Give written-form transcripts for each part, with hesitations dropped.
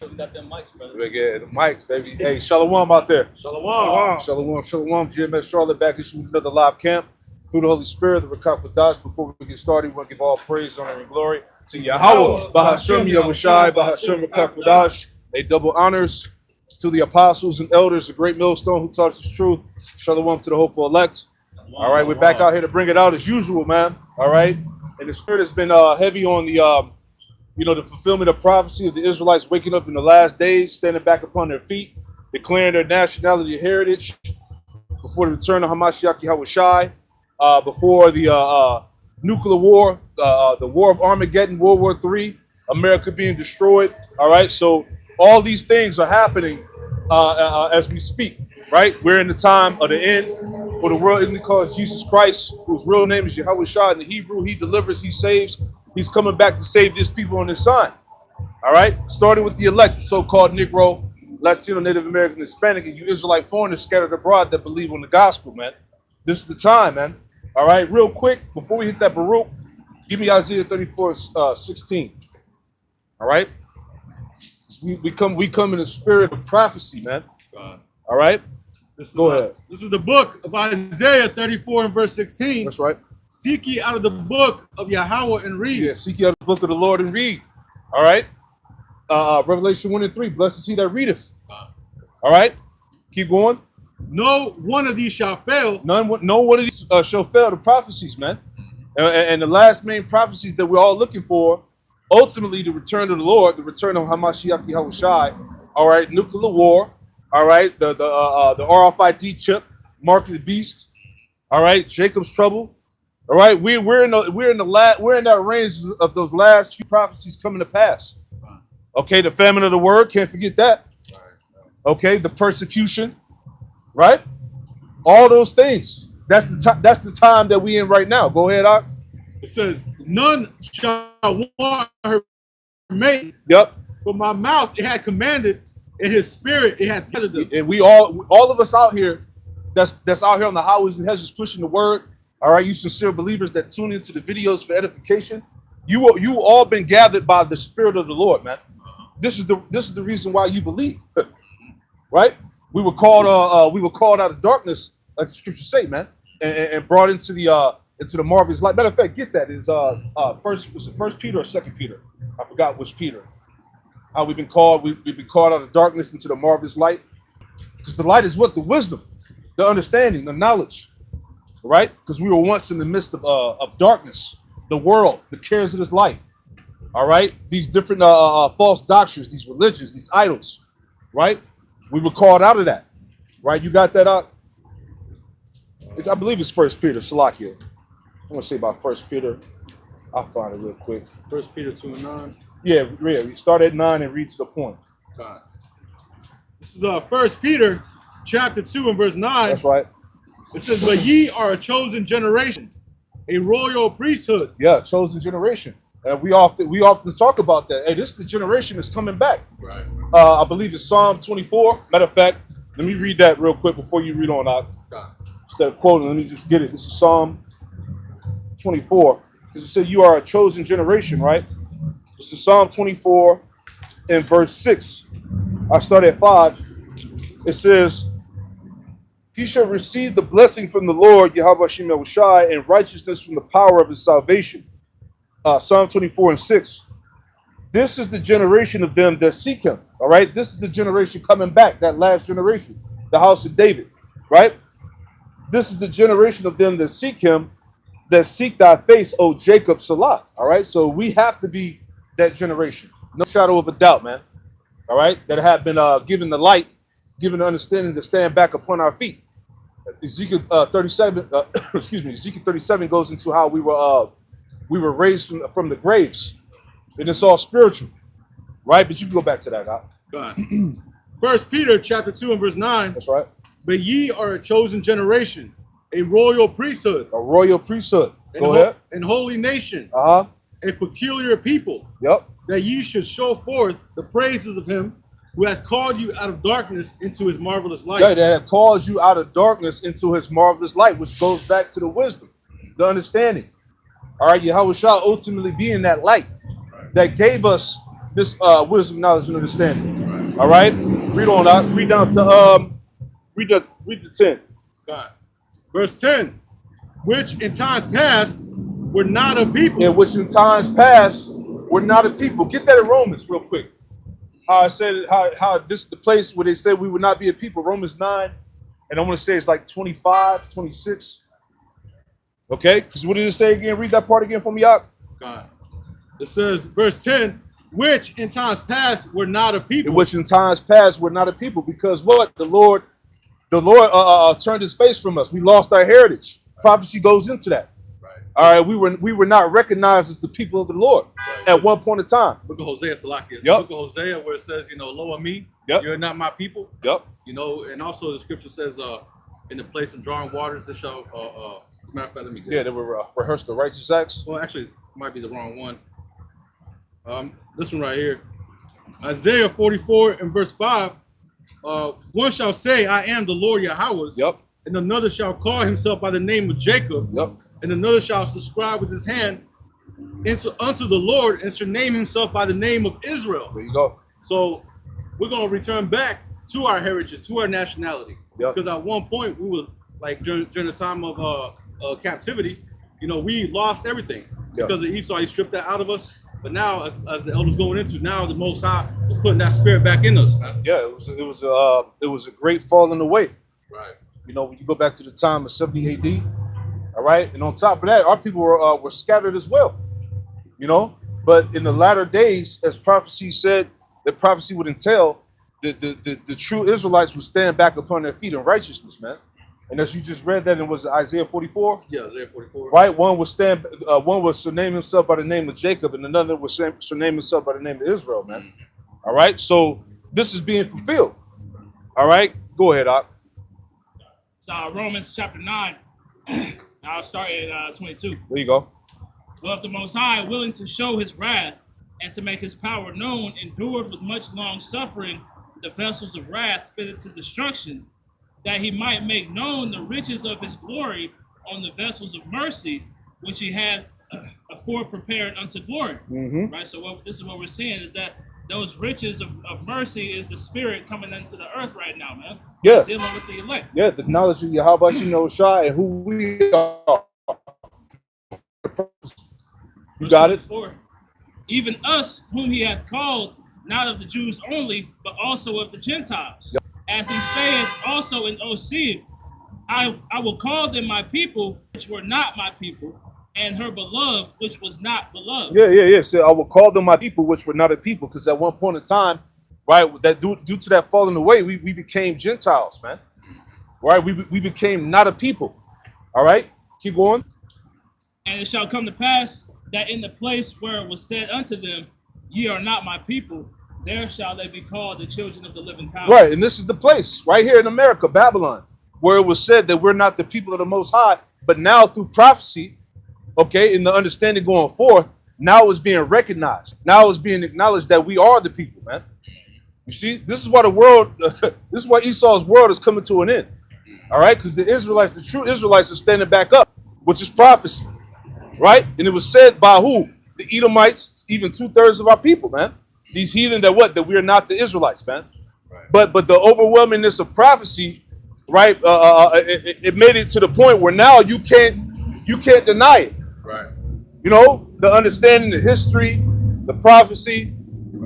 We got them mics, brother. We get the mics, baby. Hey, Shalom out there. Shalom. Shalom. GMS Charlotte back at you with another live camp. Through the Holy Spirit, the Rakak Dash. Before we get started, we want to give all praise, honor, and glory to Yahweh, Bahashem Yahushai, Bahashem Rakak Dash. A double honors to the apostles and elders, the great millstone who taught us truth. Shalom to the hopeful elect. All right, we're back out here to bring it out as usual, man. All right, and the Spirit has been heavy on the the fulfillment of prophecy of the Israelites waking up in the last days, standing back upon their feet, declaring their nationality and heritage before the return of Hamashiach Yahushai, before the nuclear war, the war of Armageddon, World War III, America being destroyed. All right, so all these things are happening as we speak, right? We're in the time of the end, where the world isn't called Jesus Christ, whose real name is Yahushua in the Hebrew. He delivers, he saves. He's coming back to save his people on his son. All right, starting with the elect, the so-called Negro, Latino, Native American, Hispanic, and you Israelite foreigners scattered abroad that believe on the gospel, man. This is the time, man. All right, real quick, before we hit that Baruch, give me Isaiah 34:16. All right, we come in the spirit of prophecy, man. All right, go ahead. This is the book of Isaiah 34 and verse 16. That's right. Seek ye out of the book of Yahweh and read. Yeah, seek ye out of the book of the Lord and read. All right. Revelation 1 and 3. Blessed is he that readeth. All right. Keep going. No one of these shall fail. No one of these shall fail. The prophecies, man. And the last main prophecies that we're all looking for, ultimately the return of the Lord, the return of Hamashiach Yahushai. All right. Nuclear war. All right. The RFID chip, mark of the beast. All right. Jacob's trouble. All right, we're in that range of those last few prophecies coming to pass. Okay, the famine of the word, can't forget that. Okay, the persecution, right? All those things. That's the time that we in right now. Go ahead, Ak. It says, none shall want her mate. Yep. For my mouth it had commanded, and his spirit it had gathered them. And we all of us out here, that's out here on the highways and hedges pushing the word. All right, you sincere believers that tune into the videos for edification, you all been gathered by the Spirit of the Lord, man. This is the reason why you believe, right? We were called out of darkness, like the scriptures say, man, and brought into the marvelous light. Matter of fact, get that. It's First Peter or Second Peter? I forgot which Peter. How we've been called out of darkness into the marvelous light, because the light is what? The wisdom, the understanding, the knowledge. Right? Because we were once in the midst of darkness, the world, the cares of this life. All right? These different false doctrines, these religions, these idols. Right? We were called out of that. Right? You got that up? I believe it's First Peter, Salakia. I'm going to say about First Peter. I'll find it real quick. 1 Peter 2 and 9. Yeah. We start at 9 and read to the point. God. This is 1 Peter chapter 2 and verse 9. That's right. It says, but ye are a chosen generation, a royal priesthood. Yeah, chosen generation. And we often talk about that. Hey, this is the generation that's coming back. Right. I believe it's Psalm 24. Matter of fact, let me read that real quick before you read on out. Instead of quoting, let me just get it. This is Psalm 24. Because it said you are a chosen generation, right? This is Psalm 24 and verse 6. I start at 5. It says, he shall receive the blessing from the Lord, Yahweh Shem Yahushai, and righteousness from the power of his salvation. Psalm 24 and 6. This is the generation of them that seek him. All right. This is the generation coming back, that last generation, the house of David. Right. This is the generation of them that seek him, that seek thy face, O Jacob Salah. All right. So we have to be that generation. No shadow of a doubt, man. All right. That have been given the light, given the understanding to stand back upon our feet. Ezekiel 37, Ezekiel 37 goes into how we were raised from the graves, and it's all spiritual, right? But you can go back to that, God. 1 Peter chapter 2 and verse 9. That's right. But ye are a chosen generation, a royal priesthood. A royal priesthood. Go ahead. And holy nation. A peculiar people. Yep. That ye should show forth the praises of him who hath called you out of darkness into his marvelous light. Yeah, that have called you out of darkness into his marvelous light, which goes back to the wisdom, the understanding. All right, Yahushua ultimately being that light that gave us this wisdom, knowledge, and understanding. All right, read on out. Read down to read the 10. God. Verse 10, which in times past were not a people. In which in times past were not a people. Get that in Romans real quick. How I said how this is the place where they said we would not be a people. Romans 9, and I want to say it's like 25, 26. Okay, because what did it say again? Read that part again for me, Yak. God. It says, verse 10, which in times past were not a people. In which in times past were not a people, because what? The Lord turned his face from us. We lost our heritage. Prophecy goes into that. Right. All right, we were not recognized as the people of the Lord at one point in time. Book of Hosea, Salakia. Yep. Book of Hosea, where it says, lower me, Yep. you're not my people. Yep. And also the scripture says, in the place of drawing waters, this shall, as a matter of fact, let me get Yeah, they were rehearsed the righteous acts. Well, actually, it might be the wrong one. This one right here. Isaiah 44 and verse 5. One shall say, I am the Lord Yahweh. Yep. And another shall call himself by the name of Jacob. Yep. And another shall subscribe with his hand unto the Lord and shall name himself by the name of Israel. There you go. So we're going to return back to our heritage, to our nationality. Yep. Because at one point we were like during the time of captivity, we lost everything because of Esau. He stripped that out of us. But now, as the elders going into, now the Most High is putting that spirit back in us, man. Yeah, it was a great falling away. Right. When you go back to the time of 70 AD, all right, and on top of that, our people were scattered as well. But in the latter days, as prophecy said, that prophecy would entail the true Israelites would stand back upon their feet in righteousness, man. And as you just read that, it was Isaiah 44. Yeah, Isaiah 44. Right, one was to name himself by the name of Jacob, and another was to name himself by the name of Israel, man. Mm-hmm. All right, so this is being fulfilled. All right, go ahead, Ak. So Romans chapter 9. I'll start at 22. There you go. Well, if the Most High, willing to show his wrath and to make his power known, endured with much long suffering the vessels of wrath fitted to destruction, that he might make known the riches of his glory on the vessels of mercy, which he had afore prepared unto glory. Mm-hmm. Right. So this is what we're seeing is that those riches of mercy is the spirit coming into the earth right now, man. Yeah. Dealing with the elect. Yeah, the knowledge of Yahweh Shai and who we are. You got it? Even us, whom he hath called, not of the Jews only, but also of the Gentiles. Yep. As he saith also in Osee, I will call them my people, which were not my people, and her beloved, which was not beloved. Yeah. So I will call them my people, which were not a people, because at one point in time, right, that due to that falling away, we became Gentiles, man. Right, we became not a people. All right, keep going. And it shall come to pass that in the place where it was said unto them, ye are not my people, there shall they be called the children of the living power. Right, and this is the place right here in America, Babylon, where it was said that we're not the people of the Most High, but now through prophecy, okay, in the understanding going forth, now it's being recognized. Now it's being acknowledged that we are the people, man. You see, this is why this is why Esau's world is coming to an end. All right, because the true Israelites are standing back up, which is prophecy, right? And it was said by who? The Edomites, even 2/3 of our people, man. These heathen that we are not the Israelites, man. Right. But the overwhelmingness of prophecy, right? It made it to the point where now you can't deny it. Right. The understanding, the history, the prophecy,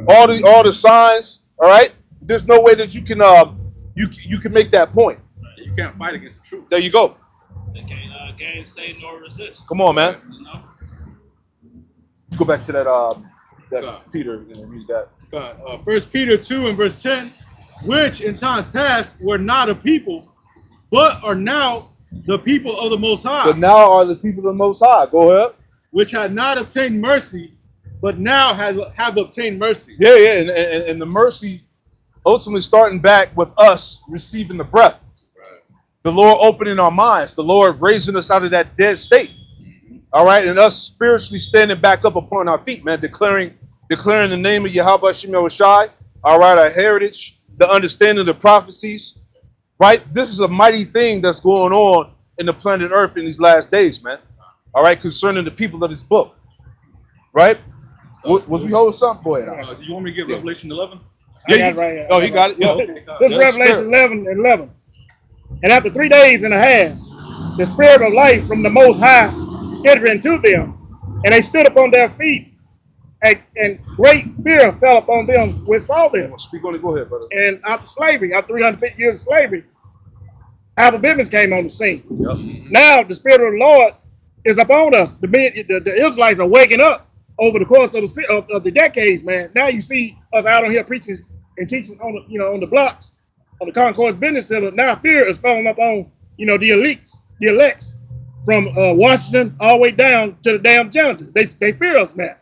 all the signs. All right. There's no way that you can make that point. You can't fight against the truth. There you go. They can't gainsay nor resist. Come on, man. Go back to that Peter and read that. 1 Peter 2 and verse 10, which in times past were not a people, but are now the people of the Most High. But now are the people of the Most High. Go ahead. Which had not obtained mercy, but now have obtained mercy. Yeah, and the mercy ultimately starting back with us receiving the breath. Right. The Lord opening our minds, the Lord raising us out of that dead state. All right, and us spiritually standing back up upon our feet, man, declaring the name of Yahweh Shai, all right, our heritage, the understanding of the prophecies, right? This is a mighty thing that's going on in the planet Earth in these last days, man. All right, concerning the people of this book, right? Was we holding something, boy? Do you want me to get Revelation 11? Yeah, I got it right here. Oh, he got it. Yeah. Okay, This is Revelation 11 and 11. And after 3 days and a half, the spirit of life from the Most High entered into them, and they stood upon their feet, and great fear fell upon them which saw them. Speak on it. Go ahead, brother. And after slavery, after 350 years of slavery, our business came on the scene. Yep. Now the spirit of the Lord is upon us. The Israelites are waking up over the course of the decades, man. Now you see us out on here preaching and teaching on the on the blocks on the Concourse Business Center. Now fear is falling up on the elects from Washington all the way down to the damn janitor. They fear us now.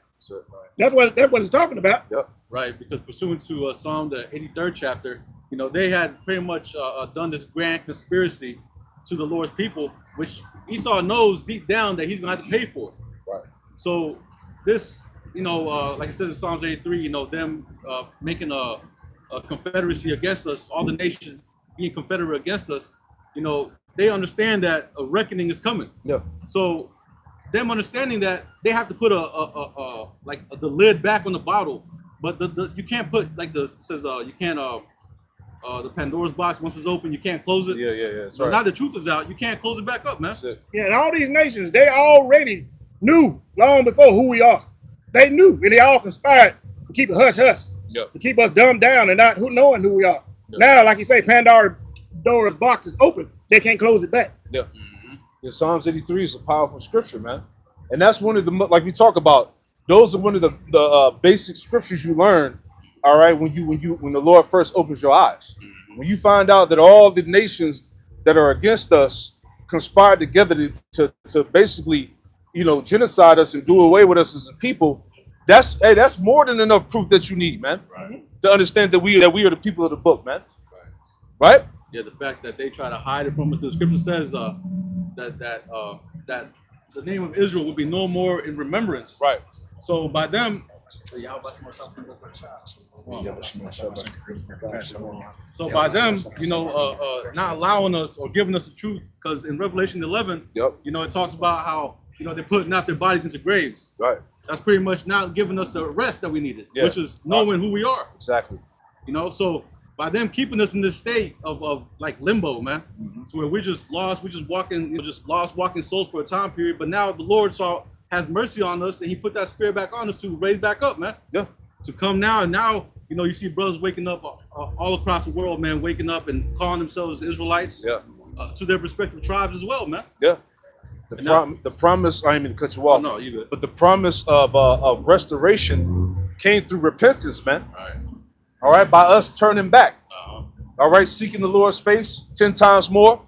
That's what it's talking about. Yep. Right, because pursuant to Psalm the 83rd chapter, they had pretty much done this grand conspiracy to the Lord's people, which Esau knows deep down that he's gonna have to pay for it. Right. So this, like it says in Psalms 83, them making a confederacy against us, all the nations being confederate against us, they understand that a reckoning is coming. Yeah. So them understanding that they have to put the lid back on the bottle, but you can't put you can't the Pandora's box, once it's open, you can't close it. Yeah. That's So right. now the truth is out, you can't close it back up, man. That's it. Yeah, and all these nations, they already knew long before who we are. They knew, and they all conspired to keep it hush-hush, Yep. to keep us dumbed down and not knowing who we are. Yep. Now, like you say, Pandora's box is open. They can't close it back. Yeah. Yeah. Psalms 83 is a powerful scripture, man, and that's one of the like we talk about. Those are one of the basic scriptures you learn. All right, when the Lord first opens your eyes, when you find out that all the nations that are against us conspired together to basically, genocide us and do away with us as a people, that's more than enough proof that you need, man, to understand that we are the people of the book, man. Right? Yeah, the fact that they try to hide it from us. The scripture says that the name of Israel will be no more in remembrance. Right. So by them, not allowing us or giving us the truth, because in Revelation 11, Yep. it talks about how they're putting out their bodies into graves. Right. That's pretty much not giving us the rest that we needed, Yeah. which is knowing who we are. Exactly. So by them keeping us in this state of like limbo, man, to where we're just lost, we're just walking, just lost walking souls for a time period. But now the Lord has mercy on us, and He put that spirit back on us to raise back up, man. Yeah. To come now, and now you see brothers waking up all across the world, man, waking up and calling themselves Israelites. Yeah. To their respective tribes as well, man. Yeah. The promise. I didn't mean to cut you off. Oh, no, you good. But the promise of restoration came through repentance, man. All right. All right, by us turning back. Uh-huh. All right, seeking the Lord's face 10 times more.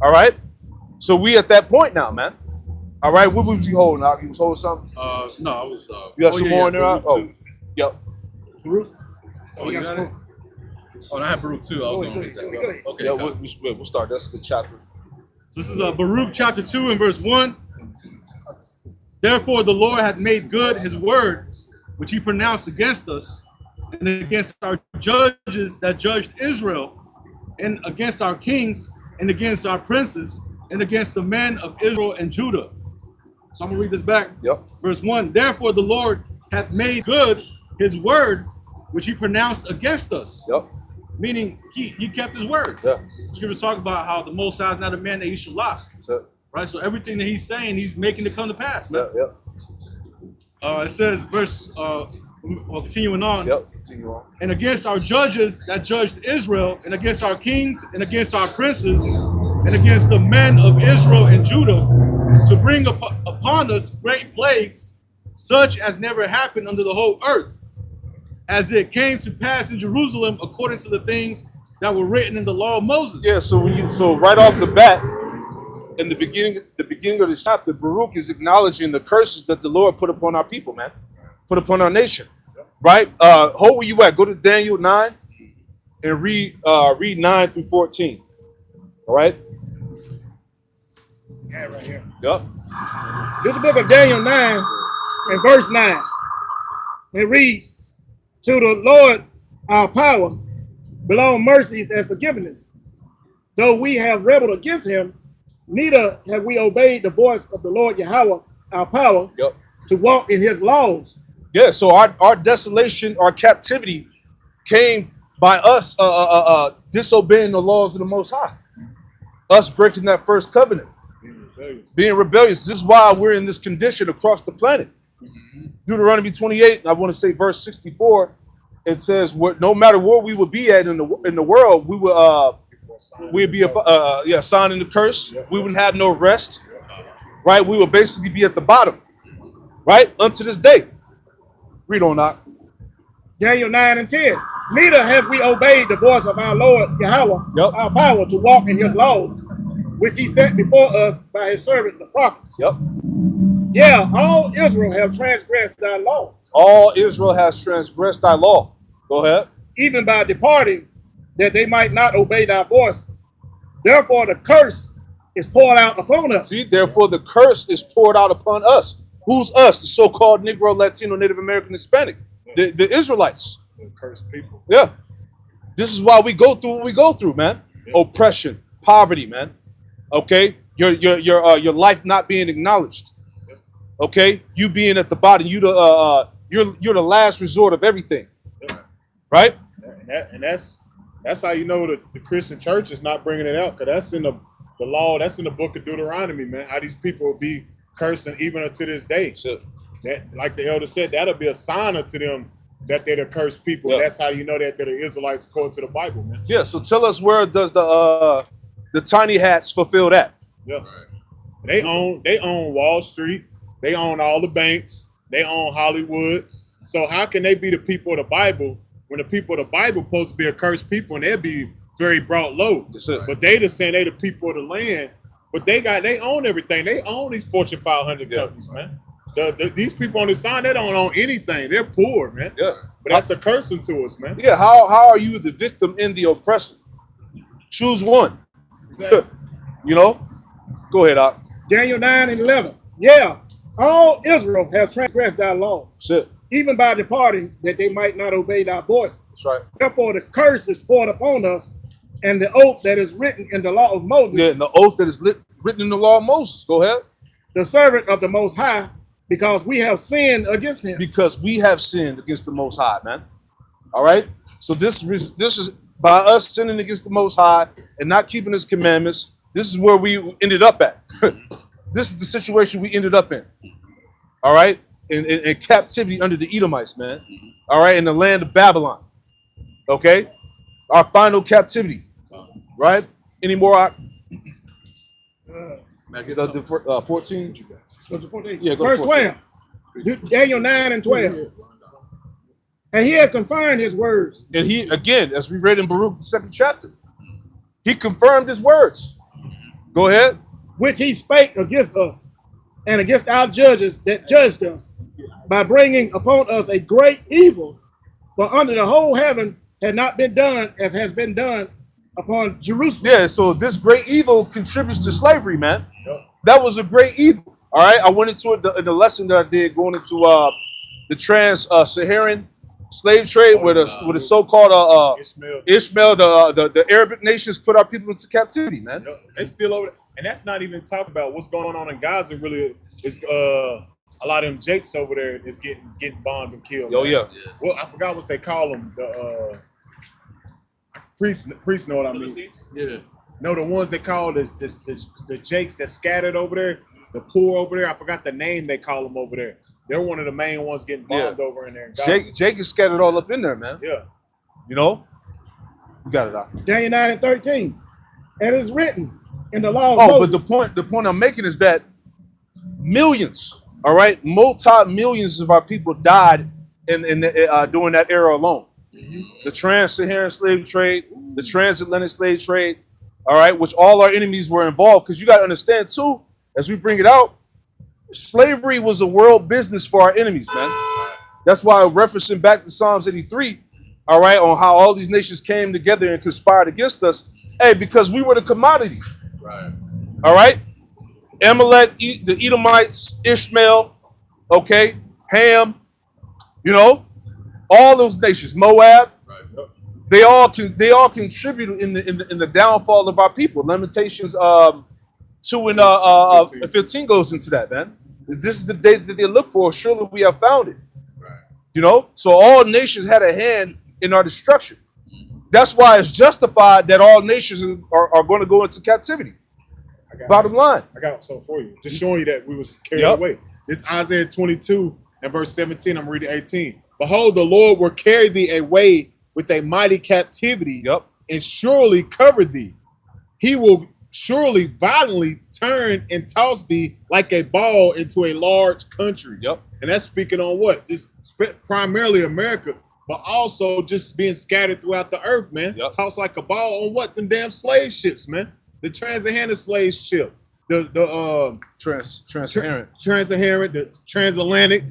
All right. So we at that point now, man. All right, what was he holding? He was holding something. No, I was. You got some more in there? Baruch Oh, too. yep. Oh, you got it? Oh, and I have Baruch too. I was gonna read that. Okay. Yeah, got it. we'll start. That's a good chapter. This is Baruch chapter 2 and verse 1. Therefore the Lord hath made good His word, which He pronounced against us, and against our judges that judged Israel, and against our kings, and against our princes, and against the men of Israel and Judah. So I'm gonna read this back. Yep. Verse 1. Therefore the Lord hath made good His word, which He pronounced against us. Yep. Meaning He kept His word. Yeah. Scripture talk about how the Most High is not a man that He should lie. So, Right, so everything that He's saying, He's making it come to pass, man. yeah. It says, continuing on. Yep. Continue on. And against our judges that judged Israel, and against our kings, and against our princes, and against the men of Israel and Judah, to bring upon us great plagues, such as never happened under the whole earth, as it came to pass in Jerusalem according to the things that were written in the law of Moses. Yeah. So right off the bat, in the beginning of this chapter, Baruch is acknowledging the curses that the Lord put upon our people, man, put upon our nation. Right? Hold where you at. Go to Daniel 9 and read 9 through 14. All right. Yeah, right here. Yep. This is the book of Daniel 9 and verse 9. It reads, to the Lord our power belong mercies and forgiveness. Though we have rebelled against Him, neither have we obeyed the voice of the Lord Yahweh our power Yep. to walk in His laws Yeah, so our desolation, our captivity came by us disobeying the laws of the Most High. Us breaking that first covenant. Being rebellious. This is why we're in this condition across the planet. Deuteronomy 28, I want to say verse 64, it says, no matter where we would be at in the world, we would we'd be a sign and a curse. We wouldn't have no rest. Right? We would basically be at the bottom. Right? Unto this day. Read on that. Daniel 9 and 10. Neither have we obeyed the voice of our Lord Yahweh, our power to walk in his laws, which he set before us by his servant the prophets. Yep. Yeah, all Israel have transgressed thy law. All Israel has transgressed thy law. Go ahead. Even by departing, that they might not obey thy voice. Therefore the curse is poured out upon us. See, therefore the curse is poured out upon us. Who's us? The so-called Negro, Latino, Native American, Hispanic. The Israelites. The cursed people. Yeah. This is why we go through what we go through, man. Yeah. Oppression, poverty, man. Okay? Your life not being acknowledged. Okay? You being at the bottom, you're the last resort of everything. Yeah. Right? And that's how you know the Christian church is not bringing it out, because that's in the law, that's in the book of Deuteronomy, man. How these people will be cursing even unto this day. Sure. That, like the elder said, that'll be a sign unto them that they're the cursed people. Yeah. That's how you know that they're the Israelites according to the Bible, man. Yeah, so tell us, where does the tiny hats fulfill that? Yeah. They own Wall Street, they own all the banks, they own Hollywood. So how can they be the people of the Bible when the people of the Bible supposed to be a cursed people and they'll be very brought low? But they just saying they the people of the land, but they own everything. They own these Fortune 500 companies, man. These people on the sign, they don't own anything. They're poor, man. Yeah. But that's a cursing to us, man. Yeah, how are you the victim and the oppressor? Choose one. Exactly. You know? Go ahead, Doc. Daniel 9 and 11. Yeah, all Israel has transgressed thy law, even by departing, that they might not obey thy voice. That's right. Therefore the curse is poured upon us, and the oath that is written in the law of Moses. Yeah, and the oath that is written in the law of Moses. Go ahead. The servant of the Most High, because we have sinned against him. Because we have sinned against the Most High, man. All right? So this is by us sinning against the Most High and not keeping his commandments. This is where we ended up at. This is the situation we ended up in. All right? In captivity under the Edomites, man. All right? In the land of Babylon. Okay? Our final captivity. Right? Any more? 14? Yeah, go Verse to 14. 12. Daniel 9 and 12. And he had confirmed his words. And he, again, as we read in Baruch, the 2nd chapter, he confirmed his words. Go ahead. Which he spake against us and against our judges that judged us, by bringing upon us a great evil. For under the whole heaven had not been done as has been done upon Jerusalem. Yeah, so this great evil contributes to slavery, man. That was a great evil. All right, I went into it in the lesson that I did, going into the trans-Saharan slave trade, with a so-called Ishmael, the Arabic nations put our people into captivity, man. They still over there. And that's not even talking about what's going on in Gaza. Really, is a lot of them Jakes over there is getting bombed and killed. Oh, yeah. Well, I forgot what they call them. The priests know what I mean. Yeah. No, the ones they call the Jakes that scattered over there, the poor over there. I forgot the name they call them over there. They're one of the main ones getting bombed over in there. Jake is scattered all up in there, man. Yeah. You know? You got it out. Daniel 9 and 13. And it's written in the law of Moses. But the point I'm making is that millions, all right, multi-millions of our people died in during that era alone. Mm-hmm. The trans-Saharan slave trade, the transatlantic slave trade, all right, which all our enemies were involved. Because you got to understand, too, as we bring it out, slavery was a world business for our enemies, man. That's why referencing back to Psalms 83, all right, on how all these nations came together and conspired against us. Hey, because we were the commodity. Right. All right? Amalek, the Edomites, Ishmael, okay, Ham, you know, all those nations, Moab, right. they all contributed in the downfall of our people. Lamentations 2 and 15 goes into that, man. This is the day that they look for. Surely we have found it. Right. You know, so all nations had a hand in our destruction. That's why it's justified that all nations are going to go into captivity. Bottom line. I got something for you. Just showing you that we was carried away. This Isaiah 22 and verse 17. I'm reading 18. Behold, the Lord will carry thee away with a mighty captivity, and surely cover thee. He will surely violently turn and toss thee like a ball into a large country. And that's speaking on what? Just primarily America, but also just being scattered throughout the earth, man. Tossed like a ball on what? Them damn slave ships, man. The transatlantic slave ship, the transsaharan, the transatlantic,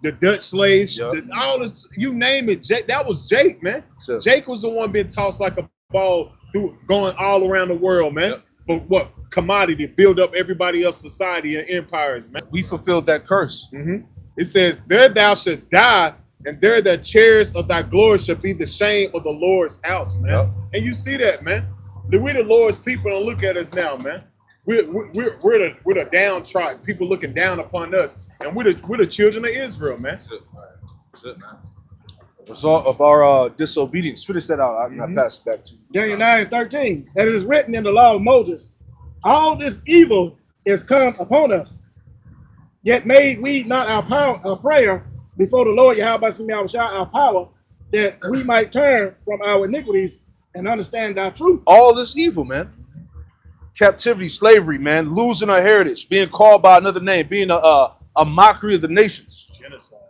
the Dutch slave ship, all this, you name it. Jake, that was Jake, man. Jake was the one being tossed like a ball through, going all around the world, man. For what? Commodity, build up everybody else's society and empires, man. We fulfilled that curse. It says, there thou shalt die, and there the chairs of thy glory shall be the shame of the Lord's house, man. And you see that, man. We the Lord's people, and look at us now, man. We're the downtrodden people looking down upon us, and we're the children of Israel, man. That's it, man. Result of our disobedience. Finish that out. I'll pass it back to you. Daniel 9:13. That it is written in the law of Moses, all this evil is come upon us. Yet made we not our prayer before the Lord Yahweh our power, that we might turn from our iniquities and understand thy truth. All this evil, man. Captivity, slavery, man. Losing our heritage, being called by another name, being a mockery of the nations.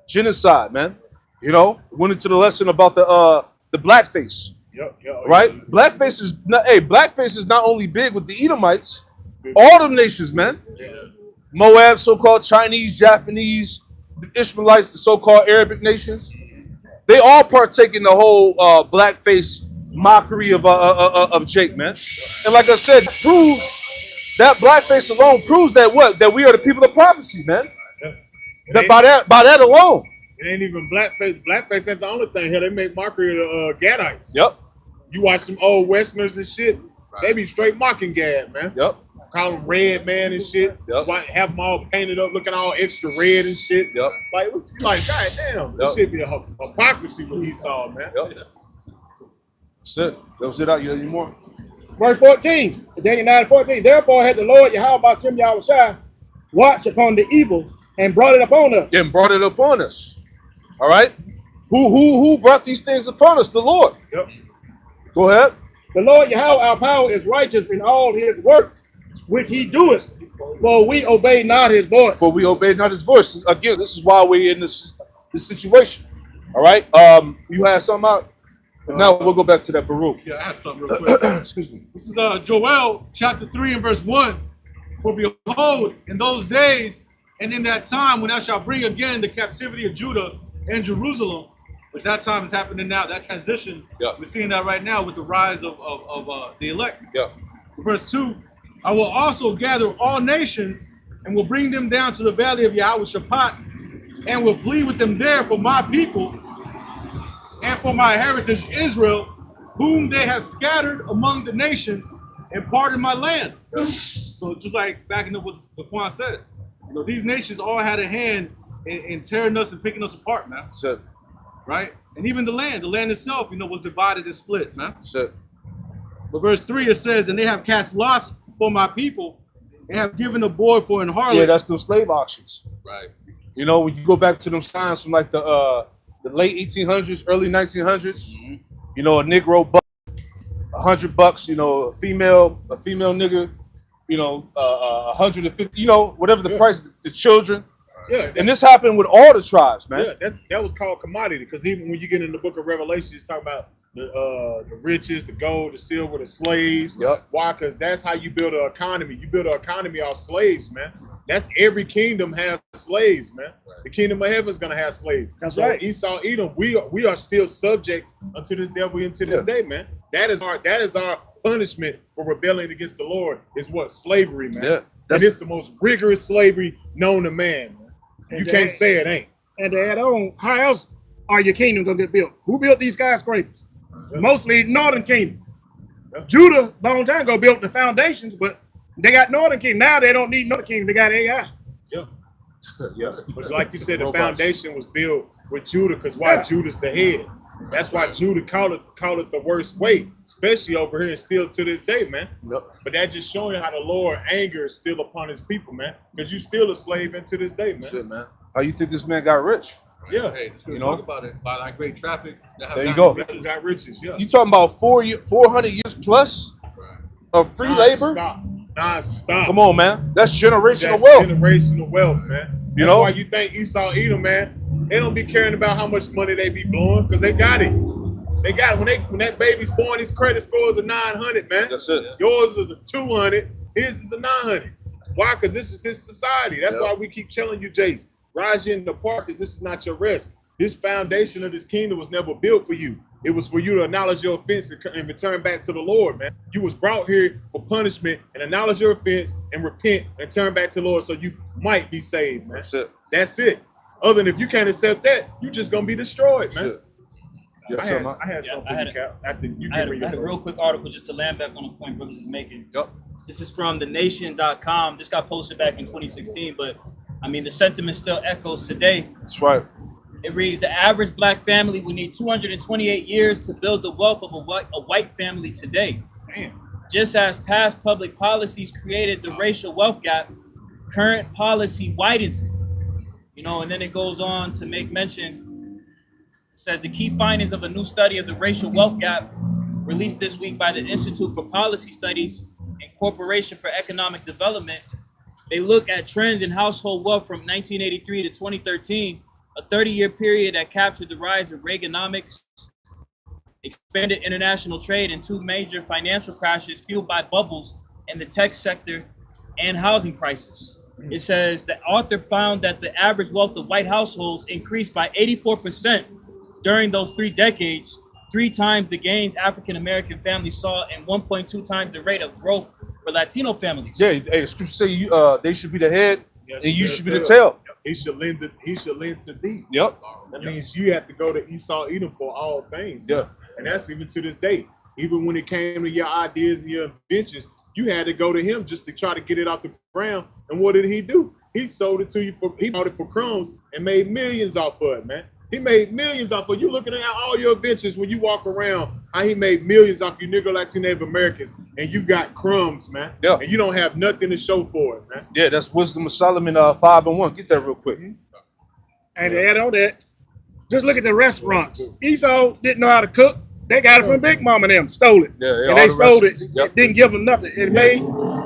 Genocide, man. You know, went into the lesson about the blackface. Right? Blackface is not only big with the Edomites, all them nations, man. Moab, so-called Chinese, Japanese, the Ishmaelites, the so-called Arabic nations. They all partake in the whole blackface mockery of Jake, man. And like I said, proves that blackface alone proves that what? That we are the people of prophecy, man. That by that alone. It ain't even blackface. Blackface ain't the only thing here. They make mockery of Gadites. You watch some old Westerners and shit, they be straight mocking Gad, man. Call them red man and shit. Have them all painted up, looking all extra red and shit. Like God damn, this shit be a hypocrisy what he saw, man. That's it. That was it out. You any more? Verse 14, Daniel 9:14. Therefore had the Lord Yahweh watched upon the evil and brought it upon us. And brought it upon us. All right. Who brought these things upon us? The Lord. Go ahead. The Lord Yahweh our power is righteous in all his works, which he doeth, for we obey not his voice. For we obey not his voice. Again, this is why we're in this situation. All right. You had something out? Now we'll go back to that Baruch. Yeah, I have something real quick. Excuse me. This is Joel chapter 3 and verse 1. For behold, in those days and in that time when I shall bring again the captivity of Judah and Jerusalem, which that time is happening now, that transition, we're seeing that right now with the rise of the elect. Verse 2, I will also gather all nations and will bring them down to the valley of Yahweh Shaphat and will plead with them there for my people and for my heritage Israel, whom they have scattered among the nations and parted my land. So just like backing up what Quan said, you know, these nations all had a hand in tearing us and picking us apart, man. That's it. Right? And even the land itself, you know, was divided and split, man. That's it. But verse 3, it says, and they have cast lots for my people and have given a boy for an harlot. Yeah, that's those slave auctions. Right. You know, when you go back to them signs from like the late 1800s, early 1900s, you know, a Negro buck, $100, you know, a female nigga, you know, 150, you know, whatever the price, the children. And this happened with all the tribes, man. That was called commodity, because even when you get in the book of Revelation, it's talking about the riches, the gold, the silver, the slaves. Why? Because that's how you build an economy. You build an economy off slaves, man. That's every kingdom has slaves, man. The kingdom of heaven is gonna have slaves. That's right. Esau, Edom, we are still subjects unto this devil until this day, man. That is our punishment for rebelling against the Lord. Is what? Slavery, man. And it's the most rigorous slavery known to man. You can't say it ain't. And to add on, how else are your kingdom gonna get built? Who built these skyscrapers? Mostly Northern Kingdom. Judah, long time ago, built the foundations, but they got Northern Kingdom. Now they don't need Northern Kingdom. They got AI. But like you said, the foundation was built with Judah, because why? Judah's the head. That's why Judah called it the worst way, especially over here and still to this day, man. Yep. But that just showing how the Lord anger is still upon his people, man. Because you still a slave into this day, man. That's it, man. How you think this man got rich? Yeah. Hey, let's You talk know? about it. By that great traffic. That have There you gotten go. riches. Got riches, yeah. You talking about 400 years plus of free labor? Non-stop. Come on, man. That's generational That's wealth. generational wealth, man. You That's know? why you think Esau, Edom, man, they don't be caring about how much money they be blowing because they got it. They got it. When that baby's born, his credit scores are 900, man. That's it. Yours is a 200. His is a 900. Why? Because this is his society. That's why we keep telling you, Jace, rise in the park because this is not your rest. This foundation of this kingdom was never built for you. It was for you to acknowledge your offense and return back to the Lord, man. You was brought here for punishment and acknowledge your offense and repent and turn back to the Lord so you might be saved, man. That's it. That's it. Other than if you can't accept that, you just gonna be destroyed, That's man. it. Yeah, I had something, I had Cap. After you I had give me a your real quick article just to land back on the point brothers is making. Yep. This is from thenation.com. This got posted back in 2016, but I mean the sentiment still echoes today. That's right. It reads, the average black family would need 228 years to build the wealth of a white family today. Damn. Just as past public policies created the racial wealth gap, current policy widens it. You know, and then it goes on to make mention, it says the key findings of a new study of the racial wealth gap released this week by the Institute for Policy Studies and Corporation for Economic Development. They look at trends in household wealth from 1983 to 2013, a 30-year period that captured the rise of Reaganomics, expanded international trade, and two major financial crashes fueled by bubbles in the tech sector and housing prices. It says the author found that the average wealth of white households increased by 84% during those 3 decades, 3 times the gains African-American families saw and 1.2 times the rate of growth for Latino families. Yeah, hey, scripture say they should be the head Yes, and you yes, should be the yes. tail. He should lend to thee. Yep. That means you have to go to Esau, Edom for all things. Yeah. And that's even to this day. Even when it came to your ideas and your inventions, you had to go to him just to try to get it off the ground. And what did he do? He sold it to you he bought it for crumbs and made millions off of it, man. He made millions off of it. You looking at all your adventures when you walk around, how he made millions off you Negro, Latino, Native Americans, and you got crumbs, man. Yeah. And you don't have nothing to show for it, man. Yeah, that's Wisdom of Solomon 5:1. Get that real quick. And to add on that, just look at the restaurants. Esau didn't know how to cook. They got it from Big Mama and them, stole it. Yeah, and all they the sold it. restaurants. Yep. Didn't give them nothing. It made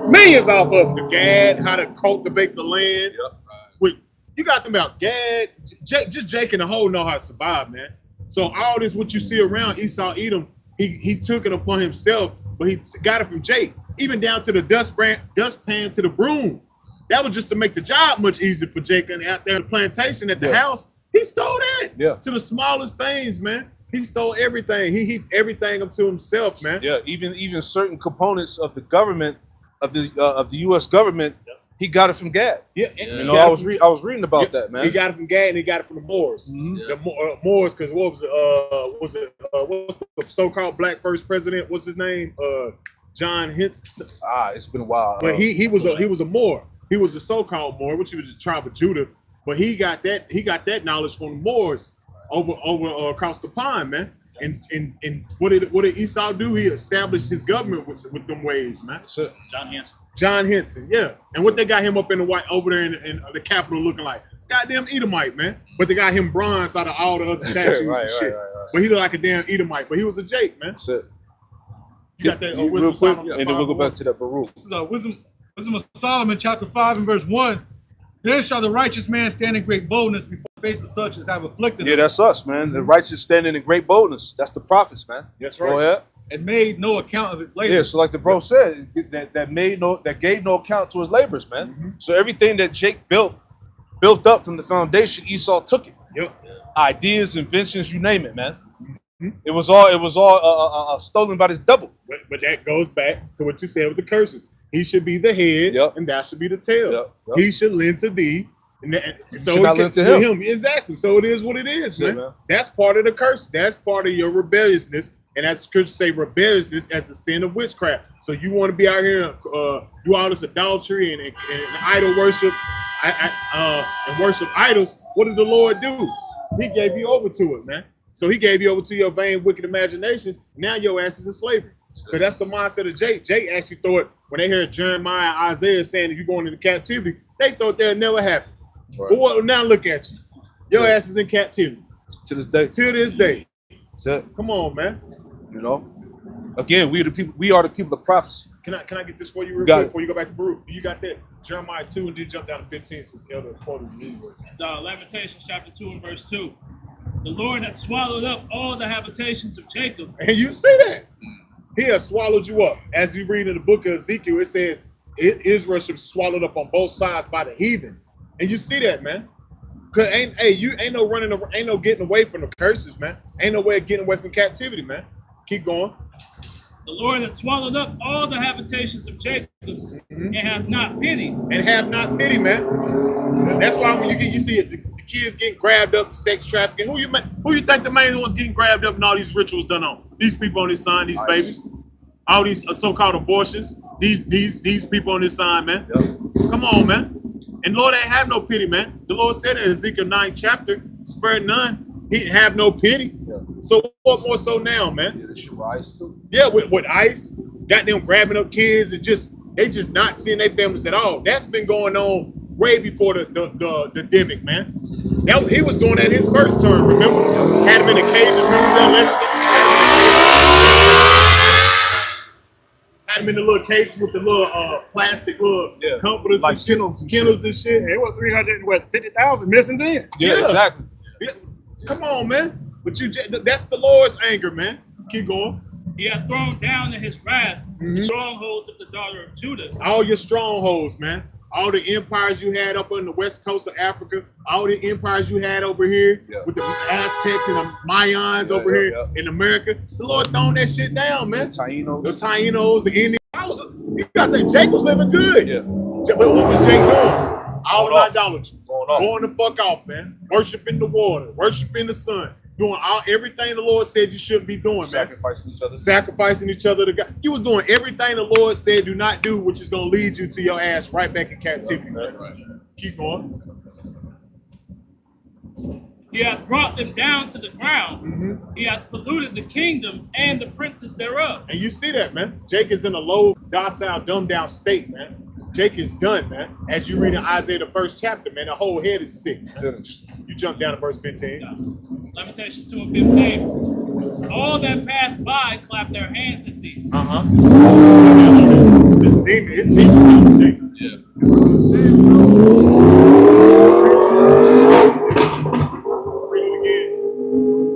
millions off of it. The Gad, how to cultivate the land. Yep. With you got them about Gad, Jake and the whole know how to survive, man. So all this what you see around Esau Edom, he took it upon himself, but he got it from Jake, even down to the dustpan to the broom. That was just to make the job much easier for Jake. And out there in the plantation at the house, he stole that. Yeah. To the smallest things, man. He stole everything. He heaped everything up to himself, man. Yeah, even certain components of the government of the U.S. government, he got it from Gad. Yeah, You know, I was reading about that, man. He got it from Gad and he got it from the Moors. Mhm. The Moors, because what's the so-called black first president? What's his name? John Henson. It's been a while. But he was a Moor. He was a so-called Moor, which was the tribe of Judah. But he got that knowledge from the Moors over across the pond, man. And what did Esau do? He established his government with them ways, man. That's it. John Hanson. Yeah. And what they got him up in the white over there in the Capitol looking like? Goddamn Edomite, man. But they got him bronze out of all the other statues Right, and shit. right. But he looked like a damn Edomite. But he was a Jake, man. That's it. You got that real Wisdom quick, Solomon and then we'll go back to that Baruch. This is Wisdom of Solomon, chapter 5 and verse 1. Then shall the righteous man stand in great boldness before the face of such as have afflicted Yeah, him, that's us, man. The righteous standing in great boldness. That's the prophets, man. That's Go right. ahead. and made no account of his labor. Yeah, so like the bro said, that gave no account to his labors, man. Mm-hmm. So everything that Jake built up from the foundation, Esau took it. Yep. Ideas, inventions, you name it, man. It was all stolen by this double. But that goes back to what you said with the curses. He should be the head, Yep. and thou should be the tail. Yep. He should lend to thee. And so should not lend to him. Exactly. So it is what it is, That's it, man. man. That's part of the curse. That's part of your rebelliousness. And as scripture say, rebelliousness as a sin of witchcraft. So you want to be out here and do all this adultery and idol worship and worship idols. What did the Lord do? He gave you over to it, man. So he gave you over to your vain, wicked imaginations. Now your ass is in slavery. Because that's the mindset of Jake. Jake actually thought when they heard Jeremiah and Isaiah saying that you're going into captivity, they thought that'd never happen. Right. But what, now look at you. Your ass is in captivity. To this day. To this day. That's it. Come on, man. You know? Again, we are the people of prophecy. Can I get this for you real Got quick it. before you go back to Baruch? You got that? Jeremiah 2 and then jump down to 15 since Elder quoted you. Lamentations chapter 2 and verse 2. The Lord hath swallowed up all the habitations of Jacob. And you see that? He has swallowed you up. As you read in the book of Ezekiel, it says Israel should be swallowed up on both sides by the heathen. And you see that, man. Cause ain't no getting away from the curses, man. Ain't no way of getting away from captivity, man. Keep going. The Lord hath swallowed up all the habitations of Jacob, and hath not pity. And have not pity, man. That's why when you see it, the kids getting grabbed up, sex trafficking. Who you think the main ones getting grabbed up and all these rituals done on? These people on this sign, these babies, all these so-called abortions. These people on this sign, man. Yep. Come on, man. And Lord ain't have no pity, man. The Lord said in Ezekiel 9 chapter, spare none. He didn't have no pity. Yeah. So what more so now, man? Yeah, this shit with ICE too. Yeah, with ICE, got them grabbing up kids and they just not seeing their families at all. That's been going on way before the demic, man. He was doing that in his first term, remember? Had him in the cages, remember that? Had him in the little cages with the little plastic little comforters like and shit, kennels and shit. It was 350,000 missing then. Yeah, exactly. Yeah. Come on, man. But that's the Lord's anger, man. Keep going. He hath thrown down in his wrath the strongholds of the daughter of Judah. All your strongholds, man. All the empires you had up on the west coast of Africa, all the empires you had over here with the Aztecs and the Mayans over here in America. The Lord throwing that shit down, man. The Tainos, the Indians. You got that Jake was living good. Yeah. But what was Jake doing? All in idolatry. Going the fuck off, man. Worshiping the water, worshiping the sun, doing everything the Lord said you shouldn't be doing, man. Sacrificing each other to God. You was doing everything the Lord said do not do, which is gonna lead you to your ass right back in captivity, man. Right. Keep going. He hath brought them down to the ground. He hath polluted the kingdom and the princes thereof. And you see that, man. Jake is in a low, docile, dumbed down state, man. Jake is done, man. As you read in Isaiah the first chapter, man, the whole head is sick. You jump down to verse 15. Lamentations 2 and 15. All that pass by clap their hands at thee. It's demon time, Jake. Yeah. Read it again.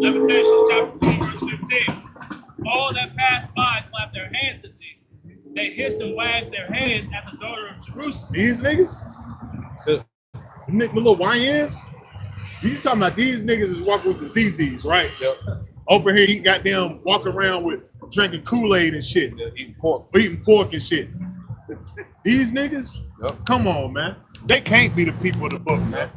Lamentations chapter 2 and verse 15. All that pass by clap their hands at thee. They hiss and wag their head at the daughter of Jerusalem. These niggas? The little YNs? You talking about these niggas is walking with the ZZs, right? Yep. Over here, he goddamn walking around with drinking Kool-Aid and shit. Yeah, eating pork. Eating pork and shit. These niggas? Yep. Come on, man. They can't be the people of the book, man.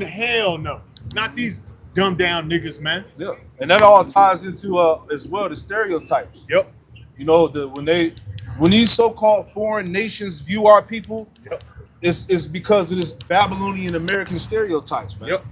Hell no. Not these dumbed down niggas, man. Yeah. And that all ties into as well the stereotypes. Yep. You know, when these so-called foreign nations view our people, it's because of this Babylonian American stereotypes, man. Yep.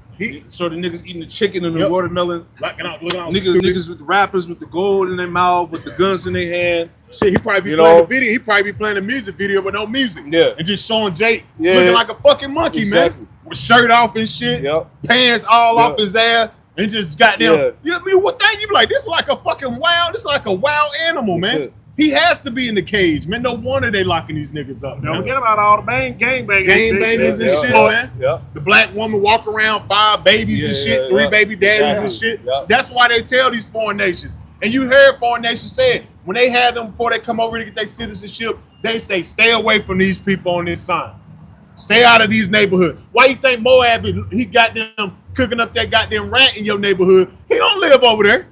So the niggas eating the chicken and the watermelon. Looking out Niggas with the rappers with the gold in their mouth, with the guns in their hand. Shit, he probably be playing a video. He probably be playing a music video with no music. Yeah. And just showing Jake looking like a fucking monkey, man. With shirt off and shit. Yep. Pants all off his ass. And just goddamn, you know what thing? You be like, this is like a fucking wild, this is like a wild animal, man. He has to be in the cage, man. No wonder they locking these niggas up. Don't forget about all the gangbangers and shit, man. The black woman walk around 5 babies and shit, 3 baby daddies and shit. That's why they tell these foreign nations. And you heard foreign nations say it. When they have them before they come over to get their citizenship, they say, stay away from these people on this sign. Stay out of these neighborhoods. Why you think Moab, he got them cooking up that goddamn rat in your neighborhood? He don't live over there.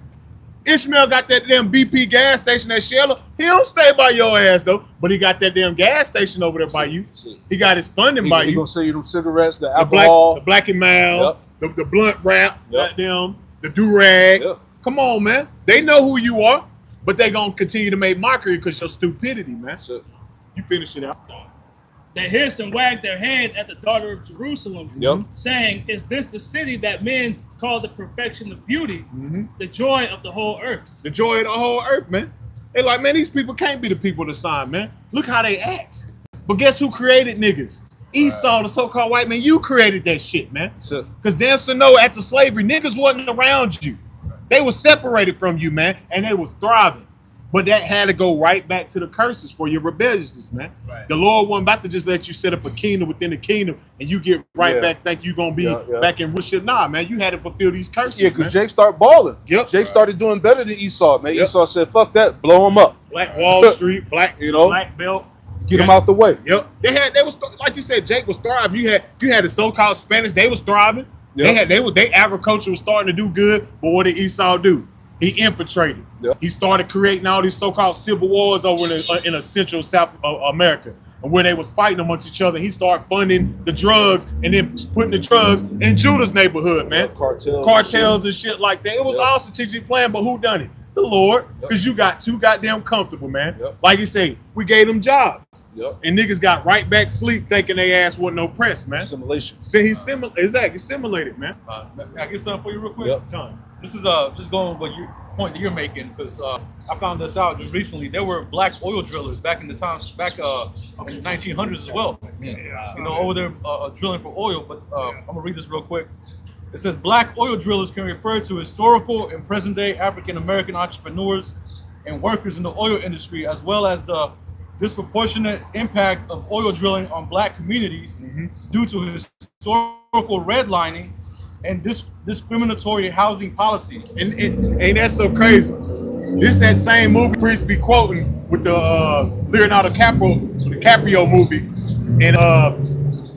Ishmael got that damn BP gas station at Sheila. He don't stay by your ass though, but he got that damn gas station over there by you. He got his funding by you. He gonna sell you them cigarettes, the alcohol, the black and mild, the blunt wrap, goddamn, the do-rag. Come on, man. They know who you are, but they gonna continue to make mockery because your stupidity, man. You finish it out. They hiss and wag their head at the daughter of Jerusalem, saying, "Is this the city that men call the perfection of beauty, the joy of the whole earth?" The joy of the whole earth, man. They like, man, these people can't be the people to sign, man. Look how they act. But guess who created niggas? Esau, the so-called white man. You created that shit, man. Because damn so no, after slavery, niggas wasn't around you. They were separated from you, man, and they was thriving. But that had to go right back to the curses for your rebelliousness, man. The Lord wasn't about to just let you set up a kingdom within the kingdom and you get right back, think you gonna be back in worship. Nah, man, you had to fulfill these curses. Yeah, because Jake started balling. Jake started doing better than Esau, man. Esau said, fuck that, blow him up. Black Wall Street, black, black belt. Get him out the way. They was like you said, Jake was thriving. You had the so-called Spanish, they was thriving. They agriculture was starting to do good, but what did Esau do? He infiltrated. He started creating all these so-called civil wars over in a central South America, and where they was fighting amongst each other. He started funding the drugs and then putting the drugs in Judah's neighborhood, man. Cartels and shit like that. It was all strategic plan, but who done it? The Lord, because you got too goddamn comfortable, man. Like you say, we gave them jobs, and niggas got right back sleep thinking they ass wasn't oppressed, man. Assimilation. See, he's assimilated, man. Can I get something for you real quick? This is just going with your point that you're making, because I found this out just recently. There were black oil drillers back in the times, back in the 1900s as well. You know, over there drilling for oil. But I'm gonna read this real quick. It says black oil drillers can refer to historical and present-day African-American entrepreneurs and workers in the oil industry, as well as the disproportionate impact of oil drilling on black communities due to historical redlining and discriminatory housing policies. And ain't that so crazy? This that same movie Priest be quoting with the Leonardo DiCaprio movie, and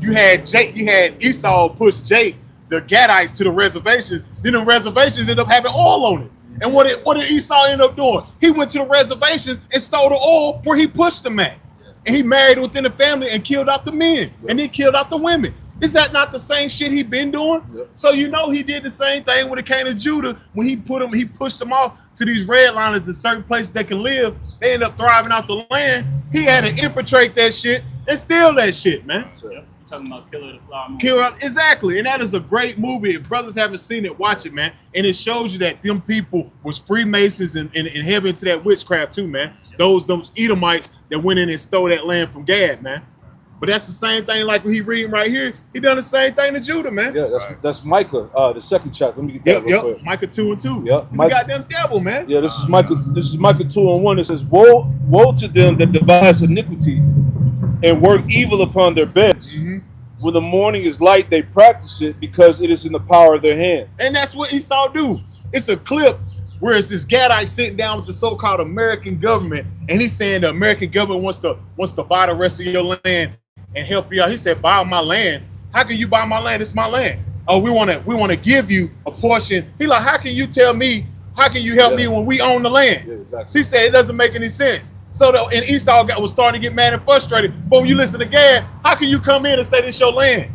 you had Esau push Jake, the Gadites, to the reservations. Then the reservations ended up having oil on it. And what did Esau end up doing? He went to the reservations and stole the oil where he pushed them at. And he married within the family and killed off the men, and then killed off the women. Is that not the same shit he been doing? So you know he did the same thing when it came to Judah. When he pushed them off to these redliners in certain places they can live. They end up thriving out the land. He had to infiltrate that shit and steal that shit, man. Talking about Killer the Flower Moon. Exactly, and that is a great movie. If brothers haven't seen it, watch it, man. And it shows you that them people was Freemasons and heavy into that witchcraft too, man. Those Edomites that went in and stole that land from Gad, man. But that's the same thing like when he reading right here. He done the same thing to Judah, man. Yeah, that's Micah, the second chapter. Let me get that real quick. Micah 2 and 2. Yep. He's a goddamn devil, man. Yeah, this is Micah 2 and 1. It says, woe to them that devise iniquity and work evil upon their beds. When the morning is light, they practice it because it is in the power of their hand. And that's what Esau do. It's a clip where it's this Gadite sitting down with the so-called American government, and he's saying the American government wants to buy the rest of your land and help you out. He said, buy my land. How can you buy my land? It's my land. Oh, we want to give you a portion. He like, how can you tell me? How can you help me when we own the land? Yeah, exactly. So he said it doesn't make any sense. So and Esau was starting to get mad and frustrated. But when you listen to Gad, how can you come in and say this your land?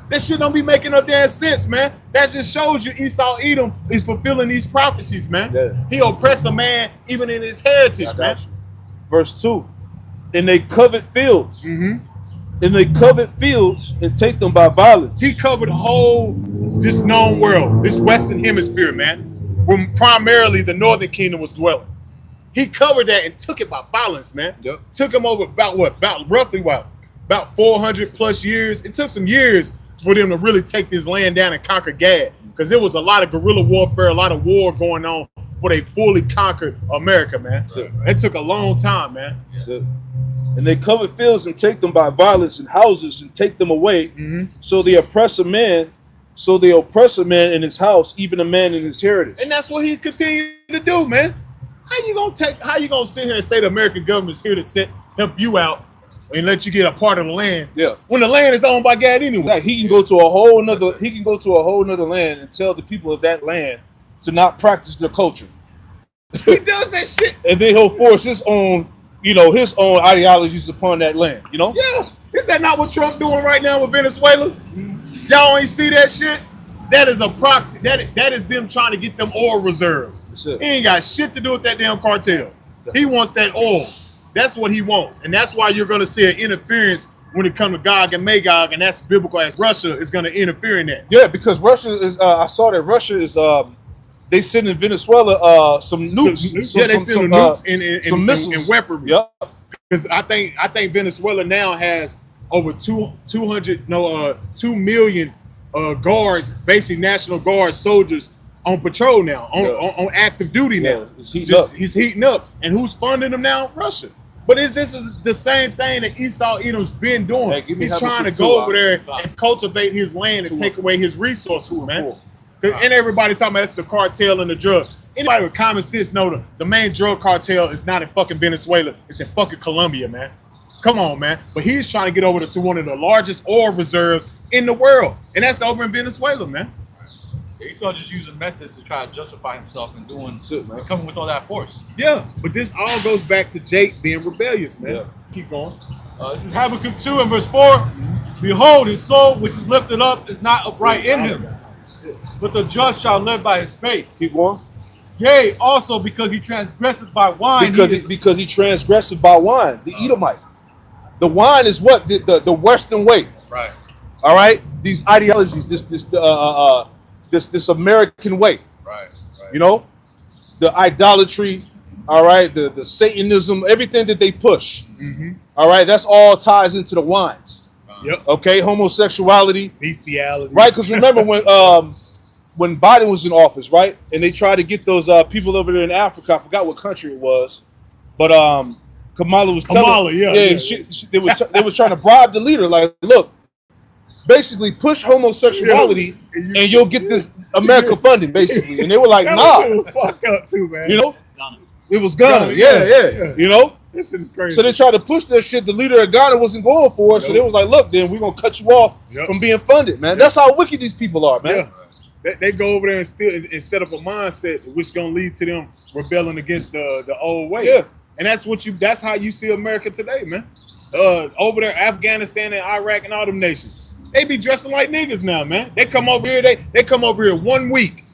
That shit don't be making no damn sense, man. That just shows you Esau Edom is fulfilling these prophecies, man. He oppress a man even in his heritage, man. Verse 2. And they covet fields. And they covet fields and take them by violence. He covered the whole this known world, this Western hemisphere, man, where primarily the Northern Kingdom was dwelling. He covered that and took it by violence, man. Took him over about 400 plus years. It took some years for them to really take this land down and conquer Gad, because there was a lot of guerrilla warfare, a lot of war going on before they fully conquered America, man. It took a long time, man. And they cover fields and take them by violence, and houses and take them away. So they oppress a man in his house, even a man in his heritage. And that's what he continued to do, man. How you gonna sit here and say the American government is here to help you out and let you get a part of the land? When the land is owned by God anyway. Like he can go to a whole nother land and tell the people of that land to not practice their culture. He does that shit. And then he'll force his own ideologies upon that land, you know? Yeah. Is that not what Trump doing right now with Venezuela? Y'all ain't see that shit? That is a proxy. That is them trying to get them oil reserves. He ain't got shit to do with that damn cartel. He wants that oil. That's what he wants. And that's why you're going to see an interference when it comes to Gog and Magog, and that's biblical as Russia is going to interfere in that. Yeah, because Russia is. I saw that Russia is. They sent in Venezuela some nukes. They sent nukes and missiles and weaponry. Yep. Because I think Venezuela now has over 2 million guards, basically National Guard soldiers on patrol now, on active duty now. Yeah, he's heating up. And who's funding them now? Russia. But this is the same thing that Esau Edom's been doing. Hey, he's trying to go over there and cultivate his land and take away his resources, man. And everybody talking about it's the cartel and the drug. Anybody with common sense know the main drug cartel is not in fucking Venezuela. It's in fucking Colombia, man. Come on, man. But he's trying to get over to one of the largest oil reserves in the world. And that's over in Venezuela, man. Esau just using methods to try to justify himself and coming with all that force. Yeah, but this all goes back to Jake being rebellious, man. Yeah. Keep going. This is Habakkuk 2 and verse 4. Behold, his soul which is lifted up is not upright in him, but the just shall live by his faith. Keep going. Yea, also because he transgresseth by wine. Because he transgressed by wine, the Edomite. The wine is what? The Western way. Right. All right? These ideologies, this American way. Right. You know? The idolatry, all right, the Satanism, everything that they push. Mm-hmm. All right, that's all ties into the wines. Yep. Okay, homosexuality. Bestiality. Right, because remember when Biden was in office, right? And they tried to get those people over there in Africa, I forgot what country it was, but Kamala was telling, they were trying to bribe the leader, like, look, basically push homosexuality and you'll get this America funding, basically. And they were like, nah. Fucked up too, man. You know? Ghana. It was Ghana. Yeah. You know? This shit is crazy. So they tried to push that shit. The leader of Ghana wasn't going for it. So they was like, look, then we're going to cut you off from being funded, man. That's how wicked these people are, man. Yeah. They go over there and set up a mindset which is going to lead to them rebelling against the old way. Yeah. And that's how you see America today, man. Over there, Afghanistan and Iraq and all them nations. They be dressing like niggas now, man. They come over here, they come over here 1 week,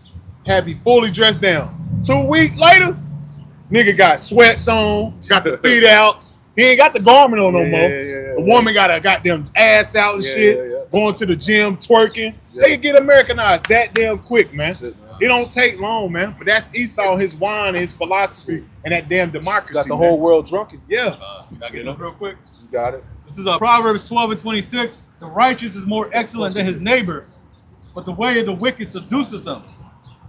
have be fully dressed down. 2 weeks later, nigga got sweats on, got the feet out. He ain't got the garment on no more. The woman got a goddamn ass out and shit, going to the gym, twerking. They get Americanized that damn quick, man. It don't take long, man. But that's Esau, his wine, his philosophy, and that damn democracy. Got the whole world drunken. Yeah. Can I get this real quick? You got it. This is Proverbs 12 and 26. The righteous is more excellent than his neighbor, but the way of the wicked seduceth them.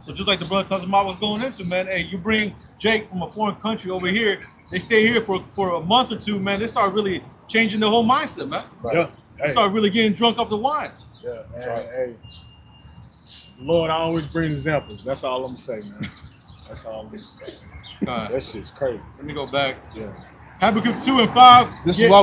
So just like the brother Tazama was going into, man, hey, you bring Jake from a foreign country over here, they stay here for a month or two, man, they start really changing their whole mindset, man. Right. Yeah. They start really getting drunk off the wine. Yeah, hey. Lord, I always bring examples. That's all I'm gonna say, man. That's all I'm gonna say. That shit's crazy. Let me go back. Yeah. Habakkuk 2 and 5. This is why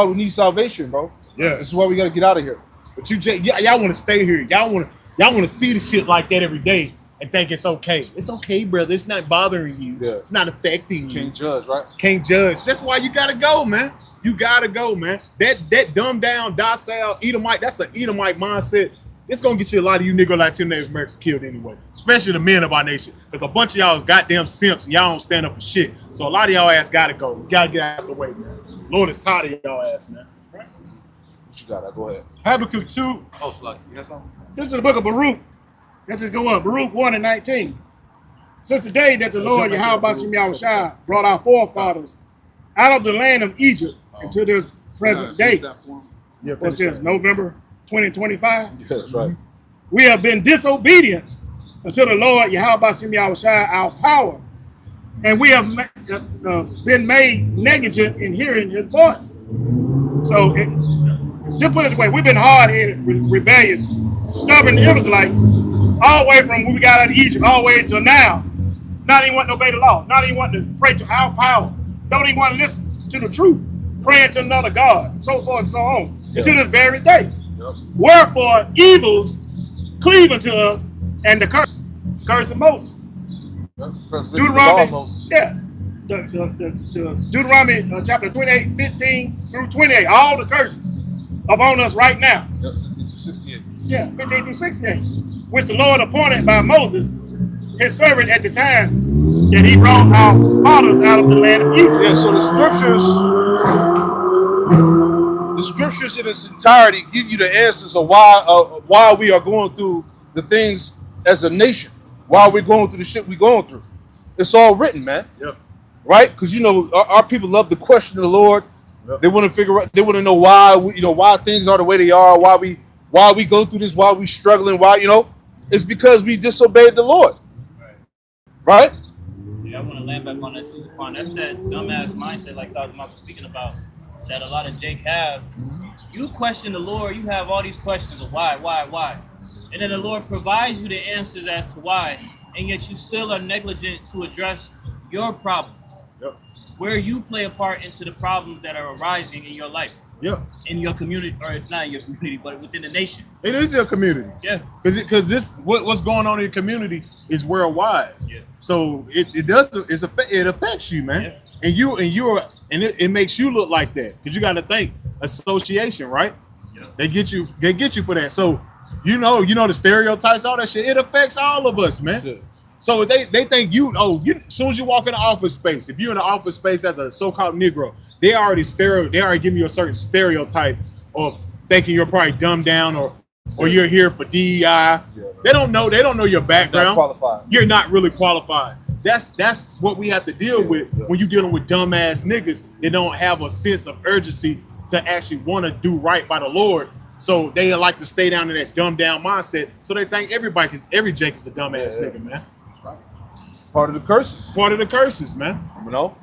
we need salvation, bro. Yeah. This is why we gotta get out of here. But y'all want to stay here. Y'all want to see the shit like that every day and think it's okay. It's okay, brother. It's not bothering you. Yeah. It's not affecting you. Can't judge, right? Can't judge. That's why you gotta go, man. You gotta go, man. That dumbed down, docile Edomite. That's an Edomite mindset. It's gonna get you a lot of you Negro Latino Native Americans killed anyway, especially the men of our nation. Because a bunch of y'all goddamn simps and y'all don't stand up for shit. So a lot of y'all ass gotta go. You gotta get out of the way, man. Lord is tired of y'all ass, man. What you got? Go ahead. Habakkuk 2. Oh, Slug, you got something? This is the book of Baruch. Let's just go up. Baruch 1 and 19. Since the day that the Lord Yahweh Yahushua brought our forefathers out of the land of Egypt until this present day, which is November 2025. Yeah, that's right. We have been disobedient unto the Lord Yahweh Yahushua, our power, and we have been made negligent in hearing his voice. So, just put it away, we've been hard-headed, rebellious, stubborn Israelites, all the way from when we got out of Egypt, all the way till now. Not even want to obey the law, not even want to pray to our power, don't even want to listen to the truth, praying to another God, and so forth and so on, until this very day. Yep. Wherefore, evils cleave unto us, and the curse of Moses. Yep. Deuteronomy, Moses. yeah. The Deuteronomy chapter 28, 15 through 28, all the curses upon us right now. Yep, 15 through 68. Yeah, 15 through 68, which the Lord appointed by Moses, his servant at the time that he brought our fathers out of the land of Egypt. Yeah, so the The scriptures in its entirety give you the answers of why we are going through the things as a nation, why we're going through the shit we're going through. It's all written, man. Yep. Right? Because you know our people love to question the Lord. Yep. They want to figure out. They want to know why why things are the way they are. Why we go through this. Why we struggling. Why it's because we disobeyed the Lord. Right? Yeah, I want to land back on that too, Zaquan. That's that dumbass mindset, like Tazama was speaking about, that a lot of Jake have. You question the Lord, you have all these questions of why, and then the Lord provides you the answers as to why, and yet you still are negligent to address your problem. Yep. Where you play a part into the problems that are arising in your life, Yeah. in your community, or not in your community, but within the nation. It is your community. Yeah. Because this what's going on in your community is worldwide. Yeah. So it affects you, man. Yeah. And it makes you look like that. Because you got to think association, right? Yeah. They get you for that. So you know the stereotypes, all that shit. It affects all of us, man. Yeah. So they think as soon as you walk in the office space, if you're in the office space as a so-called Negro, they already giving you a certain stereotype of thinking you're probably dumbed down or you're here for DEI. Yeah. They don't know your background. Not qualified. You're not really qualified. That's what we have to deal with when you're dealing with dumbass niggas that don't have a sense of urgency to actually want to do right by the Lord. So they like to stay down in that dumbed down mindset. So they think every Jake is a dumbass nigga, man. It's part of the curses. Part of the curses, man. What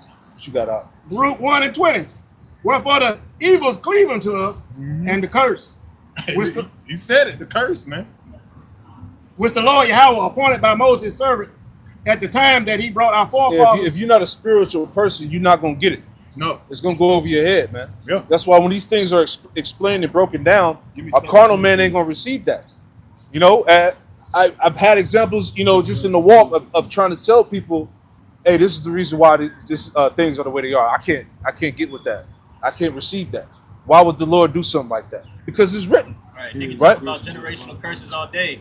you got out? Root 1 and 20. Wherefore the evils cleave unto us, and the curse, He said it, the curse, man. which the Lord Yahweh appointed by Moses his servant at the time that he brought our forefathers. If you're not a spiritual person, you're not gonna get it. No. It's gonna go over your head, man. Yeah. That's why when these things are explained and broken down, Give me a something. carnal man ain't gonna receive that. I've had examples, just in the walk of trying to tell people, hey, this is the reason why things are the way they are. I can't get with that. I can't receive that. Why would the Lord do something like that? Because it's written. All right, nigga Right. talk about generational curses all day.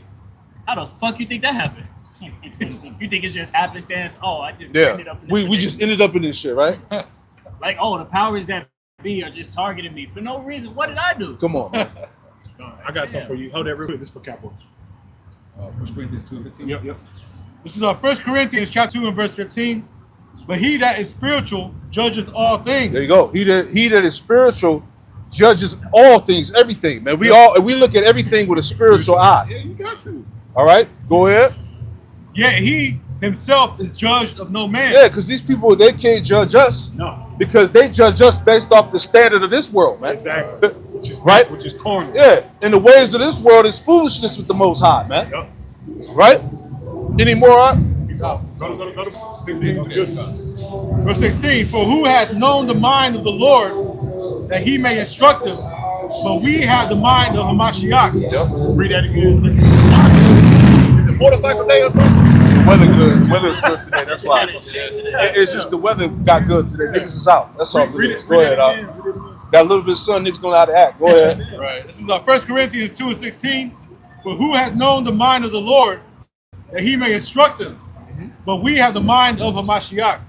How the fuck you think that happened? You think it's just happenstance? Oh, I just ended up in this We just ended up in this shit, right? like, oh, the powers that be are just targeting me for no reason. What did I do? Come on, man. I got something for you. Hold that real quick. This for Capo. 1 Corinthians 2:15. Yep. This is 1 Corinthians chapter 2 and verse 15. But he that is spiritual judges all things. There you go. He that is spiritual judges all things, everything, man. We look at everything with a spiritual eye. Yeah, you got to. All right, go ahead. Yet he himself is judged of no man. Yeah, because these people, they can't judge us No. because they judge us based off the standard of this world, man. Exactly. Which is Right? Which is corny. Yeah, and the ways of this world is foolishness with the Most High, man. Yep. Right? Any more? Go to 16. It's good. Verse 16, for who hath known the mind of the Lord, that he may instruct him? But we have the mind of a Mashiach. Read that again. Is it motorcycle day or something? Weather's good today. That's why. It's just the weather got good today. Niggas is out. That's all. Read it. Go ahead, Read it out. again. Got a little bit of sun. Niggas don't know how to act. Go ahead. Right. This is 1 Corinthians 2 and 16. For who hath known the mind of the Lord, that he may instruct him? But we have the mind of a Mashiach.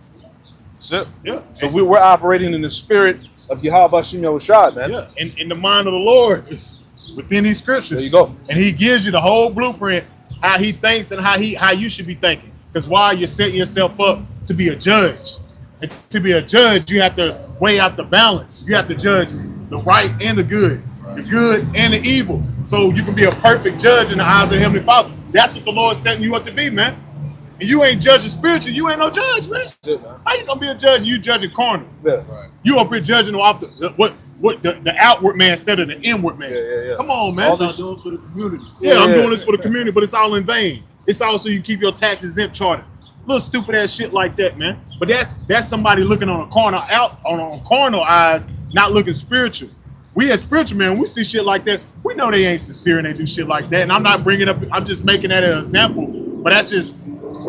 That's it. Yeah. So we're operating in the spirit of Yahweh Shem Yahushua, man. Yeah. And the mind of the Lord is within these scriptures. There you go. And he gives you the whole blueprint, how he thinks and how you should be thinking. Because while you're setting yourself up to be a judge, and to be a judge, you have to weigh out the balance. You have to judge the right and the good and the evil. So you can be a perfect judge in the eyes of Heavenly Father. That's what the Lord's setting you up to be, man. And you ain't judging spiritually, you ain't no judge, man. it, man. How you gonna be a judge and you judging carnal? Yeah. Right. You up here judging off the outward man instead of the inward man. Yeah. Come on, man. All this- doing this for the community. Yeah, I'm yeah. doing this for the community, but it's all in vain. It's all so you keep your tax exempt charter. Little stupid ass shit like that, man. But that's somebody looking on a corner on carnal eyes, not looking spiritual. We as spiritual men, we see shit like that, we know they ain't sincere and they do shit like that. And I'm not bringing up, I'm just making that an example. But that's just,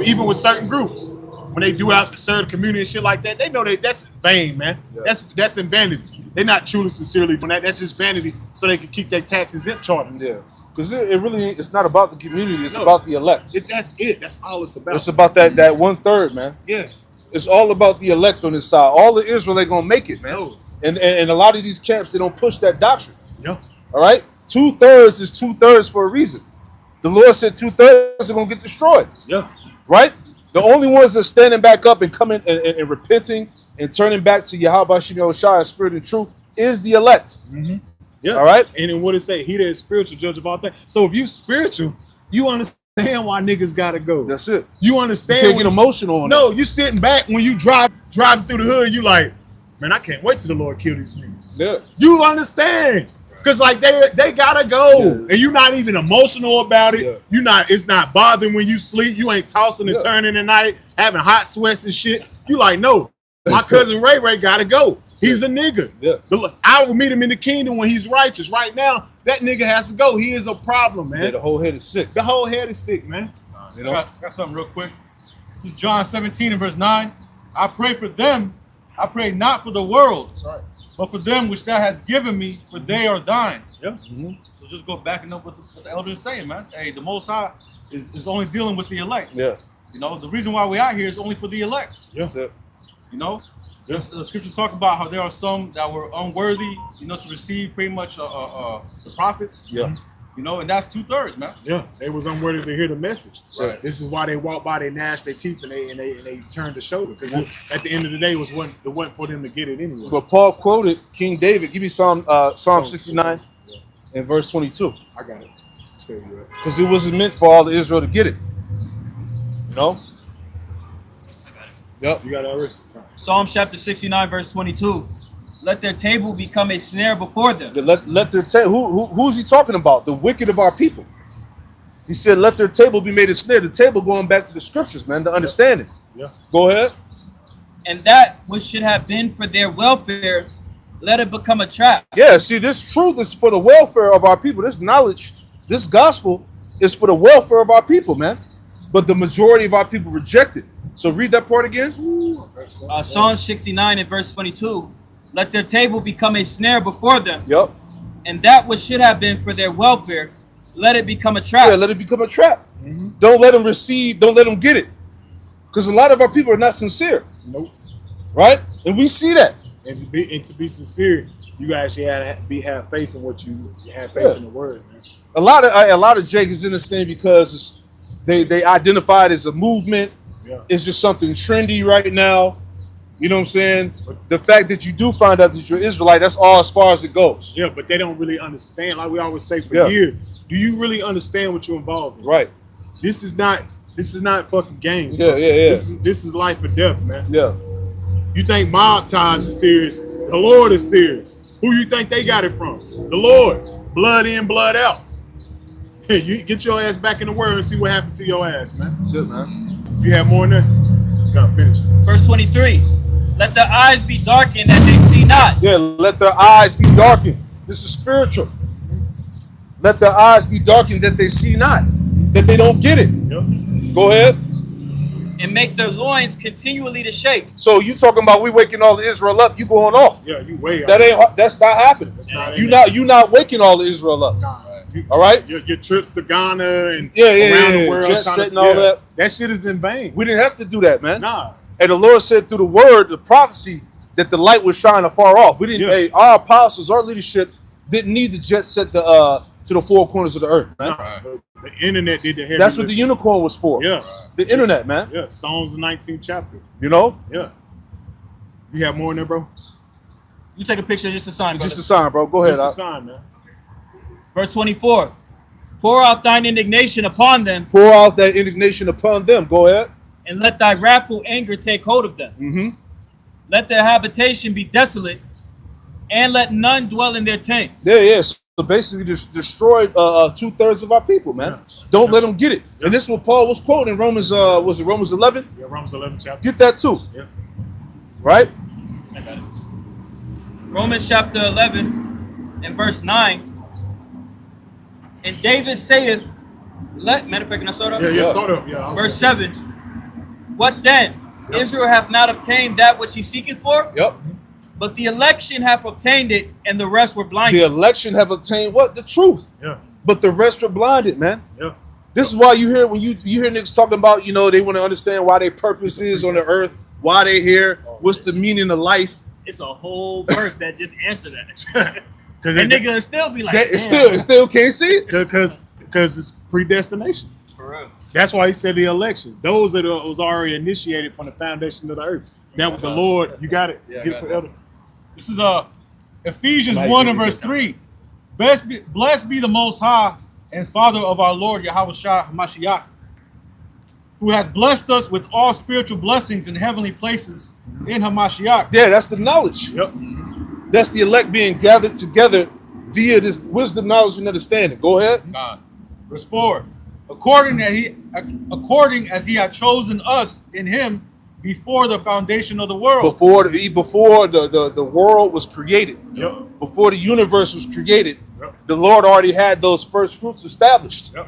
even with certain groups, when they do out to serve the community and shit like that, they know that's vain, man. Yeah. That's in vanity. They're not truly sincerely doing that. That's just vanity so they can keep their tax exempt charter. Yeah. Because it really, it's not about the community. It's No. about the elect. That's it. That's all it's about. It's about that 1/3, man. Yes. It's all about the elect on this side. All of Israel ain't gonna make it, man. And a lot of these camps, they don't push that doctrine. Yeah. All right, 2/3 is 2/3 for a reason. The Lord said 2/3 are gonna get destroyed. Yeah. Right? The only ones that are standing back up and coming and repenting and turning back to Yahweh Shai, spirit and truth, is the elect. Mm-hmm. Yeah. All right. And then what it say? He that is spiritual, judge of all things. So if you spiritual, you understand why niggas gotta go. That's it. You understand? You can't get emotional on No, it. you sitting back when you driving through the hood. You like, man, I can't wait till the Lord kill these niggas. Yeah. You understand? Cause like they gotta go, Yeah. and you're not even emotional about it. Yeah. You not. It's not bothering when you sleep. You ain't tossing and turning at night, having hot sweats and shit. You like, no, my cousin Ray gotta go. He's a nigga. Yeah. I will meet him in the kingdom when he's righteous. Right now, that nigga has to go. He is a problem, man. Yeah, the whole head is sick. The whole head is sick, man. You know? I got something real quick. This is John 17 and verse 9. I pray for them. I pray not for the world, That's right. but for them which thou hast given me, for they are thine. Yeah. Mm-hmm. So just go backing up what the elder is saying, man. Hey, the Most High is only dealing with the elect. Yeah. You know, the reason why we out here is only for the elect. Yeah. That's it. You know, the scriptures talk about how there are some that were unworthy, you know, to receive pretty much the prophets. Yeah. You know, and that's 2/3, man. Yeah, they was unworthy to hear the message. Right. This is why they walked by, they gnashed their teeth, and they turned the shoulder. Because at the end of the day, it wasn't for them to get it anyway. But Paul quoted King David. Give me Psalm 69 and verse 22. I got it. Stay with it. Because it wasn't meant for all of Israel to get it. You know? Yep. You got it already? Psalm chapter 69, verse 22. Let their table become a snare before them. Let their table. Who's he talking about? The wicked of our people. He said, "Let their table be made a snare." The table going back to the scriptures, man, the understanding. Yeah. Go ahead. And that which should have been for their welfare, let it become a trap. Yeah. See, this truth is for the welfare of our people. This knowledge, this gospel, is for the welfare of our people, man. But the majority of our people reject it. So read that part again. Psalm 69 and verse 22. Let their table become a snare before them, Yep. and that which should have been for their welfare, let it become a trap. Yeah. Let it become a trap. Don't let them receive. Don't let them get it. Because a lot of our people are not sincere, Nope. right? And we see that. And to be sincere, you actually have faith in what you have faith in the word, man. A lot of Jake is in this thing because they identify it as a movement. Yeah. It's just something trendy right now. You know what I'm saying? The fact that you do find out that you're Israelite, that's all as far as it goes. Yeah, but they don't really understand. Like we always say for years, do you really understand what you're involved in? Right. This is not fucking games. Yeah, bro. yeah, yeah. This is life or death, man. Yeah. You think mob ties is serious? The Lord is serious. Who you think they got it from? The Lord. Blood in, blood out. You get your ass back in the word and see what happened to your ass, man. That's it, man. You have more in there? Gotta finish. Verse 23. Let their eyes be darkened that they see not. Yeah, let their eyes be darkened. This is spiritual. Let their eyes be darkened that they see not, that they don't get it. Yep. Go ahead. And make their loins continually to shake. So you talking about we waking all of Israel up? You going off? Yeah, you way That off. ain't. That's not happening. That's not You in not. You not waking all of Israel up. Nah, All right. Your trips to Ghana and Yeah, around the world, jet trying set to- and all that. That shit is in vain. We didn't have to do that, man. Nah. And the Lord said through the word, the prophecy, that the light would shine afar off. We didn't. Yeah. Hey, our apostles, our leadership didn't need the jet set to the four corners of the earth, man. Nah. The internet did the heavy That's what the lifting. unicorn was for. Yeah. The internet, man. Yeah. Psalms the 19th chapter. You know, Yeah. You have more in there, bro? You take a picture, just a sign, it's just a brother. sign, bro. Go ahead. Just a sign, man. Verse 24. Pour out thine indignation upon them, Pour out that indignation upon them. Go ahead. and let thy wrathful anger take hold of them. Mm-hmm. Let their habitation be desolate, and let none dwell in their tents. Yeah, yeah. So basically, just destroyed 2/3 of our people, man. Yeah. Don't let them get it. And this is what Paul was quoting in Romans. Was it Romans 11? Yeah, Romans 11 chapter. Get that too, Yeah. right? I got it. Romans chapter 11 and verse 9. And David saith, matter of fact, can I start up? Yeah, start up. Yeah. Verse 7. What then? Yep. Israel hath not obtained that which he seeketh for, Yep. but the election hath obtained it, and the rest were The blinded. election have obtained what? The truth. Yeah. But the rest are blinded, man. Yeah. This is why you hear when you hear niggas talking about, you know, they want to understand why their purpose is on the earth. why they here, what's the meaning of life. It's a whole verse that just answered that. Because And nigga still be like, It damn, still can't see it. because it's predestination. for real. That's why he said the election. Those that was already initiated from the foundation of the earth. That was the Lord. You got it. Yeah, Get it for elder. This is Ephesians Like, 1 you and verse get that. 3. Blessed be the Most High and Father of our Lord Yahushua Hamashiach, who hath blessed us with all spiritual blessings in heavenly places in Hamashiach. Yeah, that's the knowledge. Yep. That's the elect being gathered together via this wisdom, knowledge, and understanding. Go ahead. God. Verse 4. According as he had chosen us in him before the foundation of the world. Before the world was created, Yep. before the universe was created, Yep. the Lord already had those first fruits established. Yep.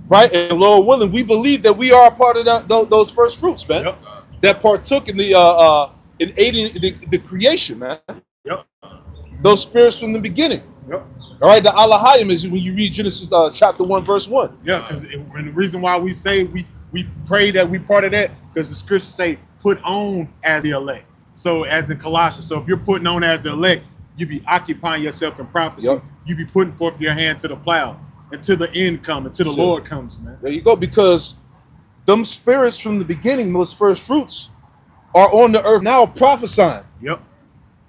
Right? And Lord willing, we believe that we are a part of those first fruits, man. Yep. That partook in in aiding the creation, man. Yep. Those spirits from the beginning. Yep. All right, the Alahayim is when you read Genesis chapter 1, verse 1. Yeah, because and the reason why we say we pray that we part of that, because the scriptures say put on as the elect. So as in Colossians, so if you're putting on as the elect, you be occupying yourself in prophecy. Yep. You be putting forth your hand to the plow until the end comes, until the So- Lord comes, man. There you go, because them spirits from the beginning, those first fruits, are on the earth now prophesying. Yep.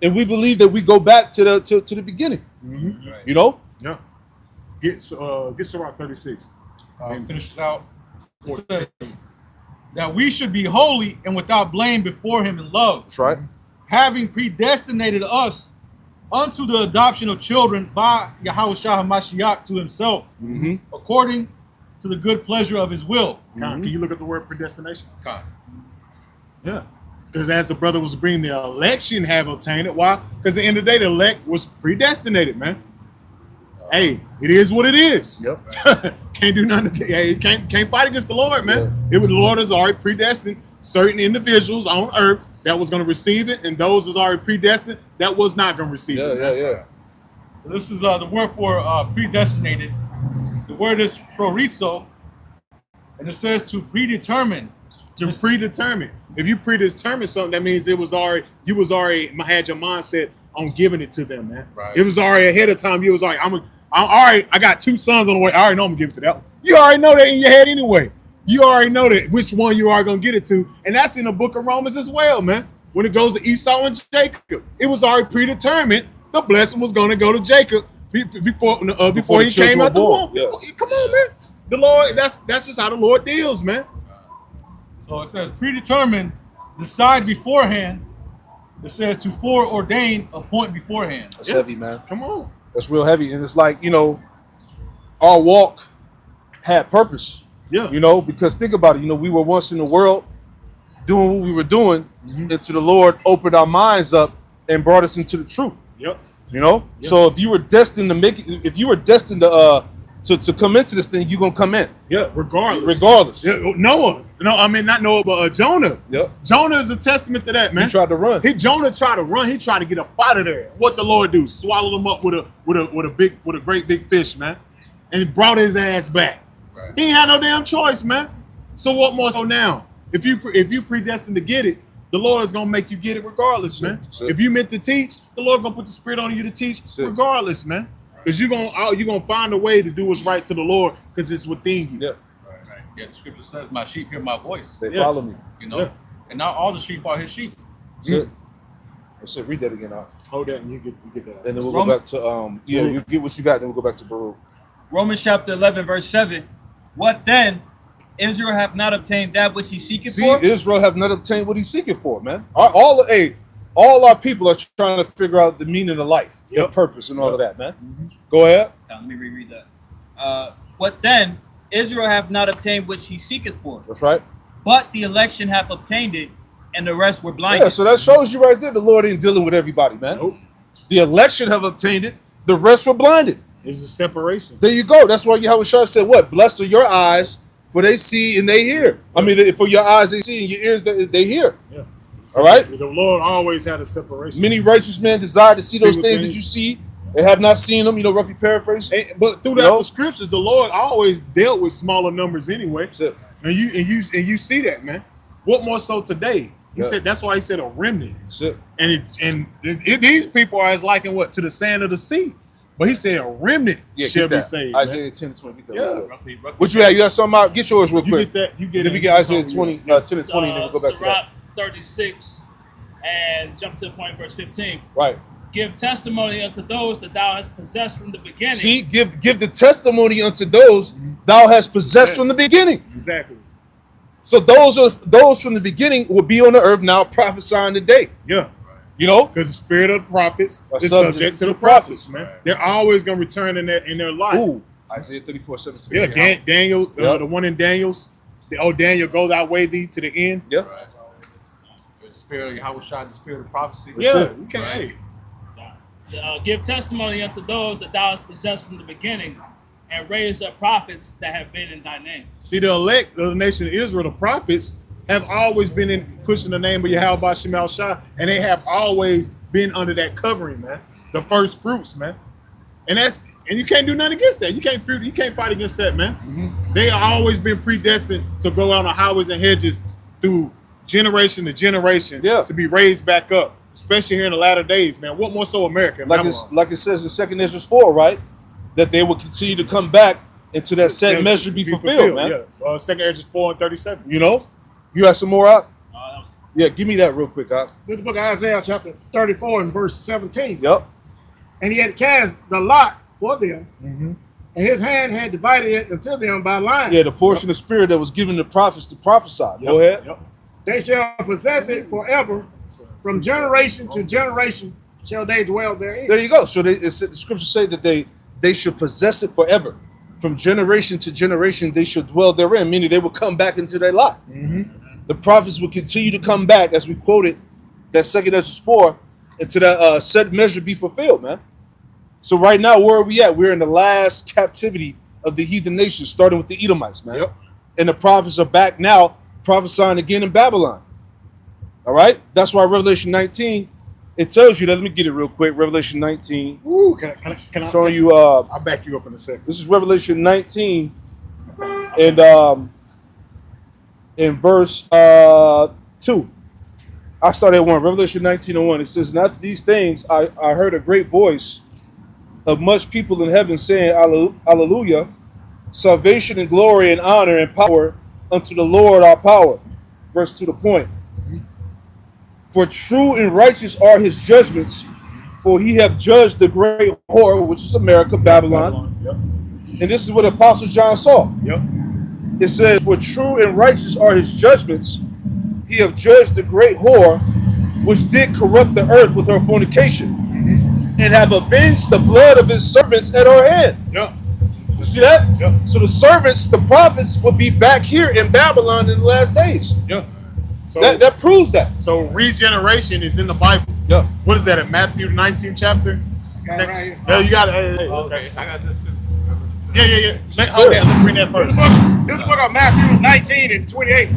And we believe that we go back to the beginning. Mm-hmm. You know? Yeah. Get Sirach 36. Finish this out. It says that we should be holy and without blame before him in love, That's right. having predestinated us unto the adoption of children by Yahushua HaMashiach to himself, Mm-hmm. according to the good pleasure of his will. Can you look at the word predestination? God. Yeah. Because as the brother was bringing the election have obtained it. Why? Because at the end of the day, the elect was predestinated, man. Hey, it is what it is. Yep. Can't do nothing. Hey, can't fight against the Lord, man. It was the Lord has already predestined certain individuals on earth that was going to receive it, and those was already predestined that was not going to receive it. Yeah. So this is the word for predestinated. The word is prorizo, and it says to predetermine. To predetermine. If you predetermine something, that means you was already had your mindset on giving it to them, man. Right. It was already ahead of time. You was like, I'm all right. I got 2 sons on the way. I already know I'm gonna give it to that one. You already know that in your head anyway. You already know that which one you are gonna get it to, and that's in the book of Romans as well, man. When it goes to Esau and Jacob, it was already predetermined. The blessing was gonna go to Jacob before Before he the came children out the were womb. born. Yeah. Come on, man. The Lord. That's just how the Lord deals, man. So it says predetermine, decide beforehand. It says to foreordain, appoint beforehand. That's heavy, man. Come on. That's real heavy. And it's like, our walk had purpose. Yeah. Because think about it, we were once in the world doing what we were doing until the Lord opened our minds up and brought us into the truth. Yep. So if you were destined to make it, if you were destined to come into this thing, you're gonna come in. Yeah. Regardless. Yeah, Noah. No, I mean not Noah, but Jonah. Yep. Jonah is a testament to that, man. He tried to run. Jonah tried to run. He tried to get up out of there. What the Lord do? Swallowed him up with a great big fish, man, and brought his ass back. Right. He ain't had no damn choice, man. So what more so now? If you predestined to get it, the Lord is gonna make you get it regardless, man. That's it. If you meant to teach, the Lord gonna put the Spirit on you to teach it. regardless, man. Because you're gonna find a way to do what's right to the Lord because it's within you. Yeah, Right. Yeah, the scripture says, "My sheep hear my voice." they Yes. follow me. Yeah. And not all the sheep are his sheep. That's it. That's it. Read that again out. Hold that and you get that. And then we'll Rom- go back to you get what you got, then we'll go back to Baruch. Romans chapter 11, verse 7. What then? Israel hath not obtained that which he seeketh See, for? Israel have not obtained what he's seeking for, man. All our people are trying to figure out the meaning of life, their purpose, and all of that, man. Go ahead. Let me reread that. What then? Israel hath not obtained which he seeketh for, That's right. but the election hath obtained it, and the rest were blinded. Yeah, so that shows you right there the Lord ain't dealing with everybody, man. Nope. The election have obtained it, the rest were blinded. It's a separation. There you go. That's why Yahushua said, what? Blessed are your eyes, for they see and they hear. I mean, for your eyes they see and your ears they hear. Yeah. All right? The Lord always had a separation. Many righteous men desire to see those what things things- that you see and have not seen them, roughly paraphrase. But throughout the scriptures, the Lord always dealt with smaller numbers anyway. That's it. And you see that, man. What more so today? He said that's why he said a remnant. That's it. And these people are as likened what to the sand of the sea. But he said a remnant shall be saved. Isaiah man. 10-20. Get that Yeah. real quick. Roughly What you have? You got something out? Get yours real You quick. get that. You get Then it. we get Isaiah 10 and 20, and then we'll go back to Sirach that. 36 and jump to the point, verse 15. Right. Give testimony unto those that thou hast possessed from the beginning. See, give the testimony unto those thou hast possessed from the beginning. Exactly. So those from the beginning will be on the earth now prophesying today. Yeah. You know? Because the spirit of the prophets Are is subject subject to to the the prophets, prophets, man. They're always gonna return in their life. Ooh. Isaiah 34:17. Yeah, Daniel, Yeah. the one in Daniel's. Daniel, go thy way thee to the end. Yeah. The spirit of Yahweh Shai, the spirit of prophecy. Yeah, you can't. Hey, Give testimony unto those that thou hast possessed from the beginning, and raise up prophets that have been in thy name. see, the elect of the nation of Israel, the prophets, have always been in pushing the name of Yahweh Shem Shai, and they have always been under that covering, man. The first fruits, man. And you can't do nothing against that. You can't fight against that, man. They have always been predestined to go out on highways and hedges through generation to generation to be raised back up, especially here in the latter days, man. What more so America? Like it says in 2 Ezra 4, right? That they will continue to come back until that set measure be fulfilled, man. Yeah. 2 Ezra 4 and 37. You know? You have some more out? That was Yeah, give me that real quick, out. This is the book of Isaiah, chapter 34 and verse 17. Yep. And he had cast the lot for them, and his hand had divided it unto them by line. Yeah, the portion of spirit that was given to prophets to prophesy. Go ahead. Yep. They shall possess it forever, from generation to generation shall they dwell therein. There you go. So the scriptures say that they should possess it forever. From generation to generation, they should dwell therein, meaning they will come back into their lot. The prophets will continue to come back, as we quoted, that 2 Ezra 4, until that set measure be fulfilled, man. So right now, where are we at? We're in the last captivity of the heathen nations, starting with the Edomites, man. Yep. And the prophets are back now, prophesying again in Babylon. All right? That's why Revelation 19, it tells you that. Let me get it real quick. Revelation 19. Ooh, can I Showing you, I'll back you up in a second. this is Revelation 19, and in verse 2. I start at 1. Revelation 19:1. It says, "And after these things, I heard a great voice of much people in heaven saying, Alleluia, salvation and glory and honor and power unto the Lord our power." Verse 2 to point. "For true and righteous are his judgments, for he have judged the great whore," which is America, Babylon. Yep. And this is what Apostle John saw. Yep. It says, "For true and righteous are his judgments. He have judged the great whore, which did corrupt the earth with her fornication, and have avenged the blood of his servants at her hand." Yep. You see that? Yep. So the servants, the prophets, will be back here in Babylon in the last days. Yep. So That proves that. so regeneration is in the Bible. Yeah. What is that in Matthew 19 chapter? Got it right here. Yeah, you got it. Hey. Okay, I got this too. Yeah. Let's bring that first. This is the book of Matthew 19 and 28.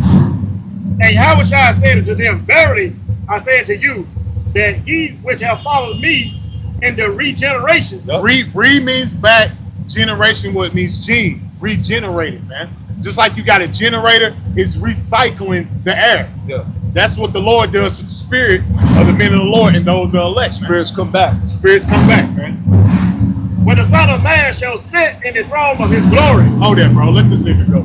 And Yahweh Shai said unto them, "Verily I say unto you, that ye which have followed me in the regeneration." Yep. Re means back. Generation, what means gene. Regenerated, man. Just like you got a generator, it's recycling the air. Yeah. That's what the Lord does with the spirit of the men of the Lord and those who are elect. Man. Spirits come back. Spirits come back, man. "When the Son of Man shall sit in the throne of his glory." Hold that, bro. Let this nigga go.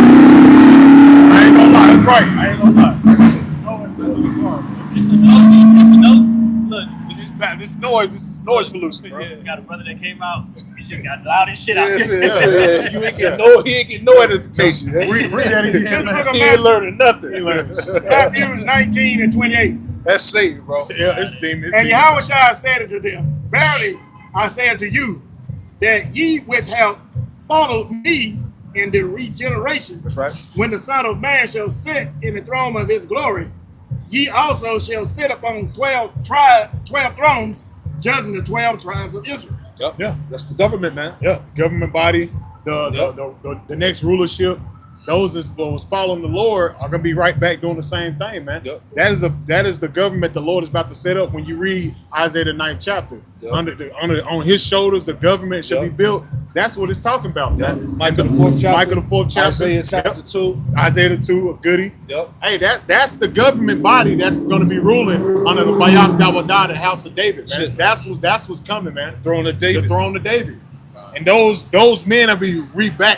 I ain't gonna lie, that's right. I ain't gonna lie. it's a note. It's a note. Look, This is bad. This is noise pollution, bro. we got a brother that came out. He just got loud as shit out. Yes, yes. You ain't get no. He ain't get no edification. Read that This again, book man. of He ain't learning nothing. Matthew 19 and 28. That's Satan, bro. Yeah, it's demon. It's And demon. Yahweh Shai said unto them, "Verily I say unto you, that ye which have followed me in the regeneration, That's right. when the Son of Man shall sit in the throne of his glory, ye also shall sit upon 12 thrones, judging the 12 tribes of Israel." Yep. Yeah. That's the government, man. Yeah, government body, the next rulership. those that was following the Lord are gonna be right back doing the same thing, man. Yep. That is the government the Lord is about to set up. When you read Isaiah the 9th chapter, Yep. on his shoulders, the government shall be built. That's what it's talking about, man. Micah the 4th chapter. Micah the 4th chapter. Isaiah chapter 2. Isaiah the 2, a goodie. Yep. Hey, that's the government body that's going to be ruling under the Bayach Dawadah, the house of David, man. Shit. That's what's coming, man. Throne of David. The throne of David. And those men will be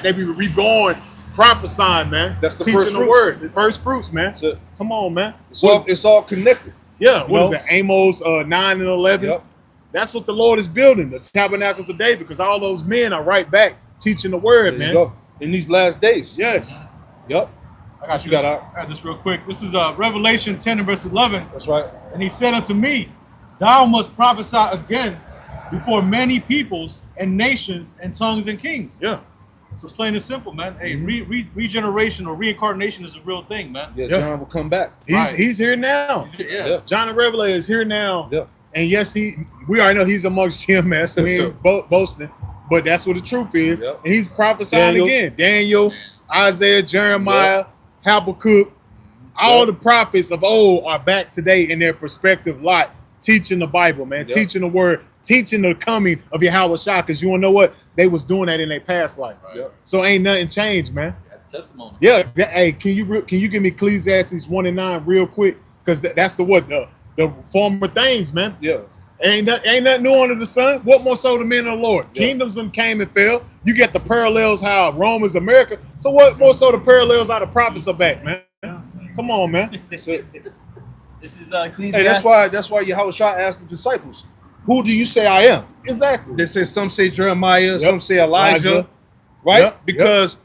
they be reborn, prophesying, man. That's the teaching first the fruits. word, the first fruits, man. That's it. Come on, man. It's all connected. Yeah, You what is know? it? Amos 9 and 11. Yep. That's what the Lord is building, the tabernacles of David, because all those men are right back teaching the word, There man. you go. In these last days. Yes. Yep. I got You got out. I got this real quick. This is Revelation 10 and verse 11. That's right. And he said unto me, thou must prophesy again before many peoples and nations and tongues and kings. Yeah. So plain and simple, man. Hey, regeneration or reincarnation is a real thing, man. Yeah, Yeah. John will come back. He's here now. Yeah. John the Revelator is here now. Yeah. And yes, we already know he's amongst GMS. We ain't boasting, but that's what the truth is. Yep. And he's prophesying Daniel. again. Daniel, Isaiah, Jeremiah, Habakkuk, all Yep. the prophets of old are back today in their perspective light, teaching the Bible, man, Yep. teaching the word, teaching the coming of Yahweh Shah, because you want to know what? They was doing that in their past life. Yep. So ain't nothing changed, man. Testimony. Yeah. Hey, can you give me Ecclesiastes 1 and 9 real quick? Because that's the former things, man. Yeah. Ain't nothing new under the sun. What more so the men of the Lord? Yeah. Kingdoms them came and fell. You get the parallels how Rome is America. So what more so the parallels how the prophets are back, man? Come on, man. That's it. This is Hey, Ecclesiastes. that's why Yahweh Shah asked the disciples, who do you say I am? Exactly. They say some say Jeremiah, some say Elijah, right? Yep. Because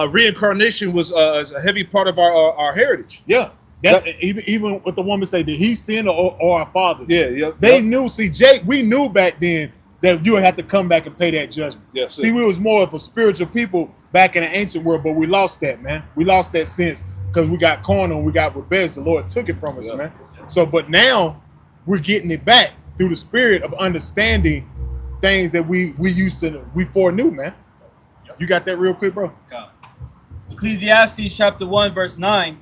reincarnation was a heavy part of our heritage. Yeah. That's even what the woman say, did he sin or our father? Yeah, yeah. They knew, see, Jake, we knew back then that you would have to come back and pay that judgment. Yes, see, we was more of a spiritual people back in the ancient world, but we lost that, man. We lost that sense because we got carnal and we got rebellious. The Lord took it from us, Yeah. man. So, but now we're getting it back through the spirit of understanding things that we foreknew, man. You got that real quick, bro? God. Ecclesiastes chapter 1 verse 9.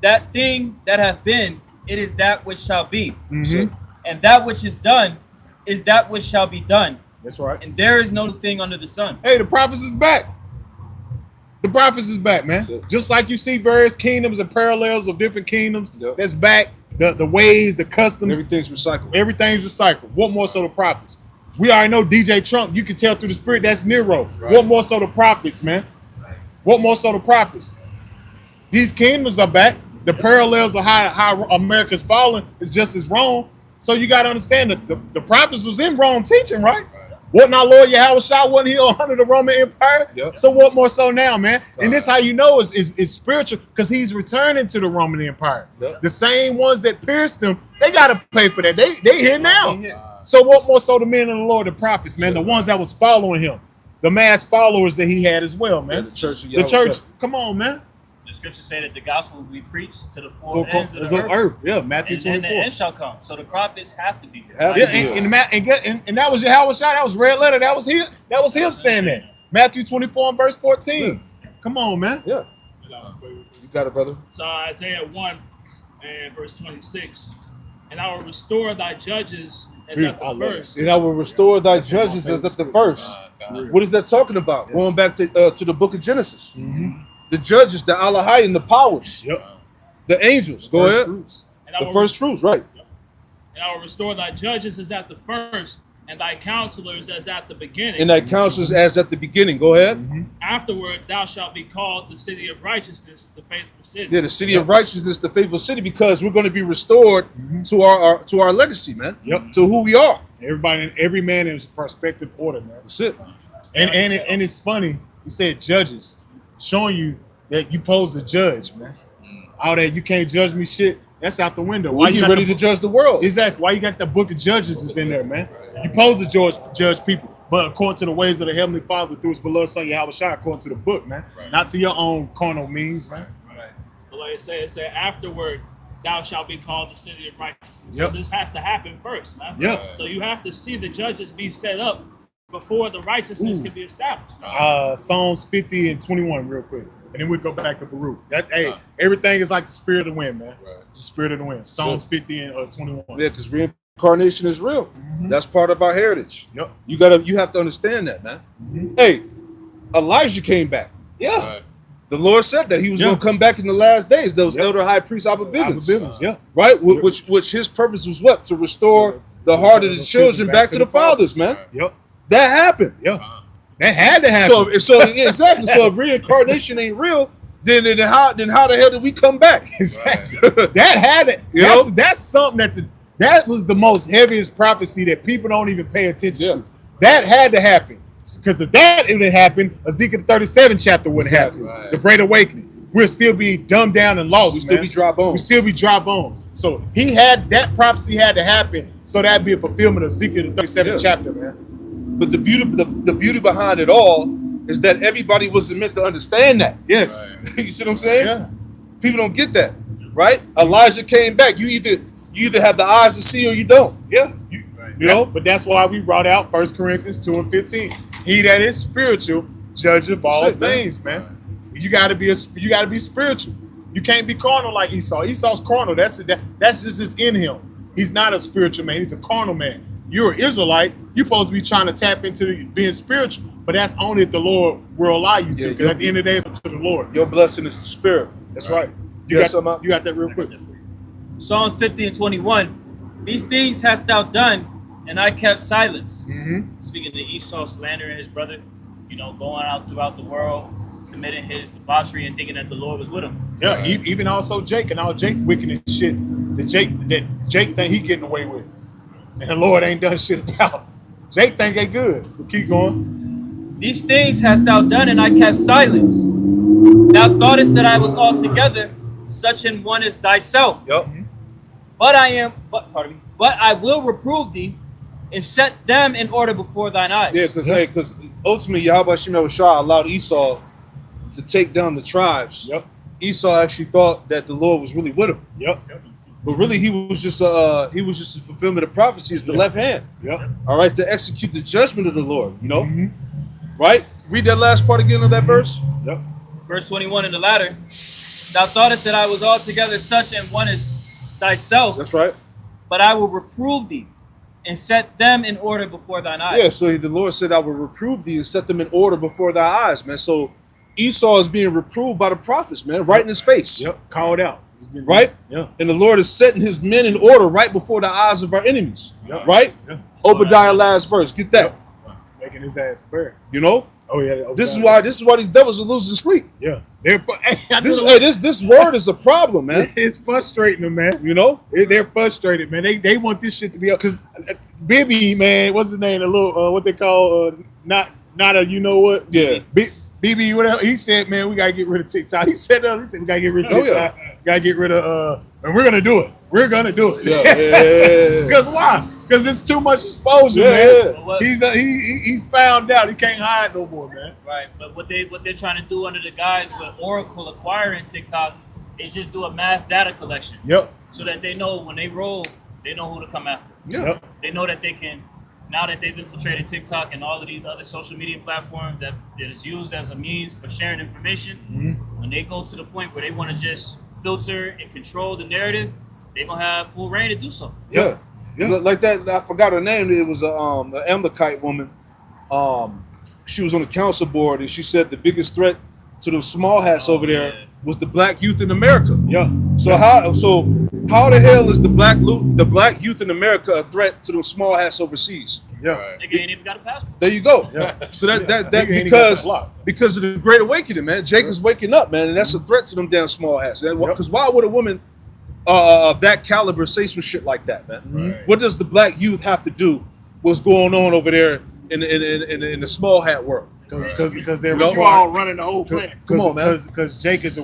That thing that hath been, it is that which shall be. So, And that which is done is that which shall be done. That's right. And there is no thing under the sun. Hey, the prophets is back. The prophets is back, man. That's it. Just like you see various kingdoms and parallels of different kingdoms, Yep. that's back. The ways, the customs, everything's recycled. everything's recycled. What more so the prophets? We already know DJ Trump, you can tell through the spirit, that's Nero. What more so the prophets, man? What more so the prophets? These kingdoms are back. The parallels of how America's fallen is just as wrong. So you got to understand that the prophets was in Rome teaching, right? Wasn't our Lord Yahweh Shah, wasn't he under the Roman Empire? Yep. So what more so now, man? And this how you know is spiritual, because he's returning to the Roman Empire. Yep. The same ones that pierced him, they got to pay for that. They here now. So what more so the men of the Lord, the prophets, man, the ones that was following him, the mass followers that he had as well, Yeah, man. the church of The Yahweh church, Shah. come on, man. The scriptures say that the gospel will be preached to the four ends of the Of earth. earth. Yeah, Matthew And then the 24. end shall come. So the prophets have to be here. Have Yeah, to be and that was Yahweh Shah. That was red letter. That was him saying that. Matthew 24 and verse 14. Come on, man. Yeah, you got it, brother. So Isaiah 1 and verse 26. And I will restore thy judges as at I the love first. And I will restore thy judges as at the first. What is that talking about? Going back to the book of Genesis. The judges, the Alahai and the powers, Yep. the angels. Go ahead. And I The will first fruits, right? And I will restore thy judges as at the first, and thy counselors as at the beginning. And that counts as at the beginning. Go ahead. Afterward, thou shalt be called the city of righteousness, the faithful city. Yeah, the city of righteousness, the faithful city, because we're going to be restored to our legacy, man. Yep. To who we are. Every man in his perspective order, man. That's it. And it's funny. He said judges, showing you that you pose to judge, man. All that you can't judge me shit, that's out the window. Why you got ready the- to judge the world? Exactly. Why you got the book of Judges is in there, man? You pose to judge people, but according to the ways of the Heavenly Father through his beloved Son Yahweh Shah, according to the book, man. Not to your own carnal means, man. But like it said, afterward, thou shalt be called the city of righteousness. Yep. So this has to happen first, man. Yep. So you have to see the judges be set up before the righteousness can be established. Psalms 50 and 21, real quick. and then we go back to Baruch. Everything is like the spirit of the wind, man. Right. The spirit of the wind. Psalms 50 and 21. Yeah, because reincarnation is real. That's part of our heritage. Yep. You have to understand that, man. Hey, Elijah came back. Yeah. Right. The Lord said that he was going to come back in the last days. There was elder high priest Abba Bivens, Yeah. right? Which his purpose was what? To restore the heart of the children back to the fathers, man. Yep. That happened. Yeah. That had to happen. So yeah, exactly. So if reincarnation ain't real, then how the hell did we come back? Exactly. That had it. That's something that was the most heaviest prophecy that people don't even pay attention to. That had to happen. Because if that didn't happen, Ezekiel 37 chapter wouldn't happen. Right. The Great Awakening. We'll still be dumbed down and lost. We still be dry bones. We still be dry bones. So that prophecy had to happen. So that'd be a fulfillment of Ezekiel 37 chapter, man. But the beauty behind it all is that everybody wasn't meant to understand that. Yes. Right. You see what I'm saying? Yeah. People don't get that, right? Elijah came back. You either have the eyes to see or you don't. Yeah. You know? But that's why we brought out 1 Corinthians 2 and 15. He that is spiritual, judge of all things, man. You gotta be spiritual. You can't be carnal like Esau. Esau's carnal. That's just in him. He's not a spiritual man. He's a carnal man. You're an Israelite. You're supposed to be trying to tap into being spiritual, but that's only if the Lord will allow you to. Because at the end of the day, it's up to the Lord. Your blessing is the spirit. That's right. You got that real quick. Psalms 50 and 21. These things hast thou done, and I kept silence. Speaking to Esau slandering his brother, going out throughout the world, committing his debauchery and thinking that the Lord was with him. Yeah, even also Jake and all Jake wicked and shit. That Jake think he getting away with, and the Lord ain't done shit about. Jake think they good. But keep going. These things hast thou done, and I kept silence. Thou thoughtest that I was altogether such an one as thyself. Yep. But I will reprove thee and set them in order before thine eyes. Yeah, because ultimately Yahweh Shem Shah allowed Esau to take down the tribes. Yep. Esau actually thought that the Lord was really with him. Yep. But really he was just a fulfillment of prophecy. It's the left hand. Yep. All right, to execute the judgment of the Lord, Right? Read that last part again of that verse. Yep. Verse 21 in the latter. Thou thoughtest that I was altogether such an one as thyself. That's right. But I will reprove thee and set them in order before thine eyes. Yeah, so the Lord said, I will reprove thee and set them in order before thy eyes, man. So Esau is being reproved by the prophets, man, right in his face. Yep. Called out. Right? Yeah. And the Lord is setting his men in order right before the eyes of our enemies. Yep. Right? Yeah. Obadiah last verse. Get that. Yep. Making his ass bare. Oh yeah. This is why these devils are losing sleep. Yeah. This word is a problem, man. It's frustrating them, man. They're frustrated, man. They want this shit to be up because Bibby, man, what's his name? A little what they call not a what? Yeah. BB, whatever. He said, man, we gotta get rid of TikTok. He said we gotta get rid of TikTok. Gotta get rid of and we're gonna do it. We're gonna do it. Yeah. Because why? Because it's too much exposure, man. Well, he's found out. He can't hide no more, man. Right, but what they're trying to do under the guise with Oracle acquiring TikTok is just do a mass data collection. Yep. So that they know when they roll, they know who to come after. Yep. They know that they can, now that they've infiltrated TikTok and all of these other social media platforms that is used as a means for sharing information, when they go to the point where they want to just filter and control the narrative, they're gonna have full reign to do so. Yeah. Like that, I forgot her name. It was an Amalekite woman. She was on the council board, and she said the biggest threat to the small hats over there was the black youth in America. Yeah. So how the hell is the black youth in America a threat to the small hats overseas? Yeah. Nigga ain't even got a passport. There you go. Yeah. So that Nigga because of the Great Awakening, man. Jake is waking up, man, and that's a threat to them damn small hats. Because why would a woman of that caliber say some shit like that, man? Right. What does the black youth have to do? What's going on over there in the small hat world? Because they're You all running the whole planet. Come on, man. Because Jake is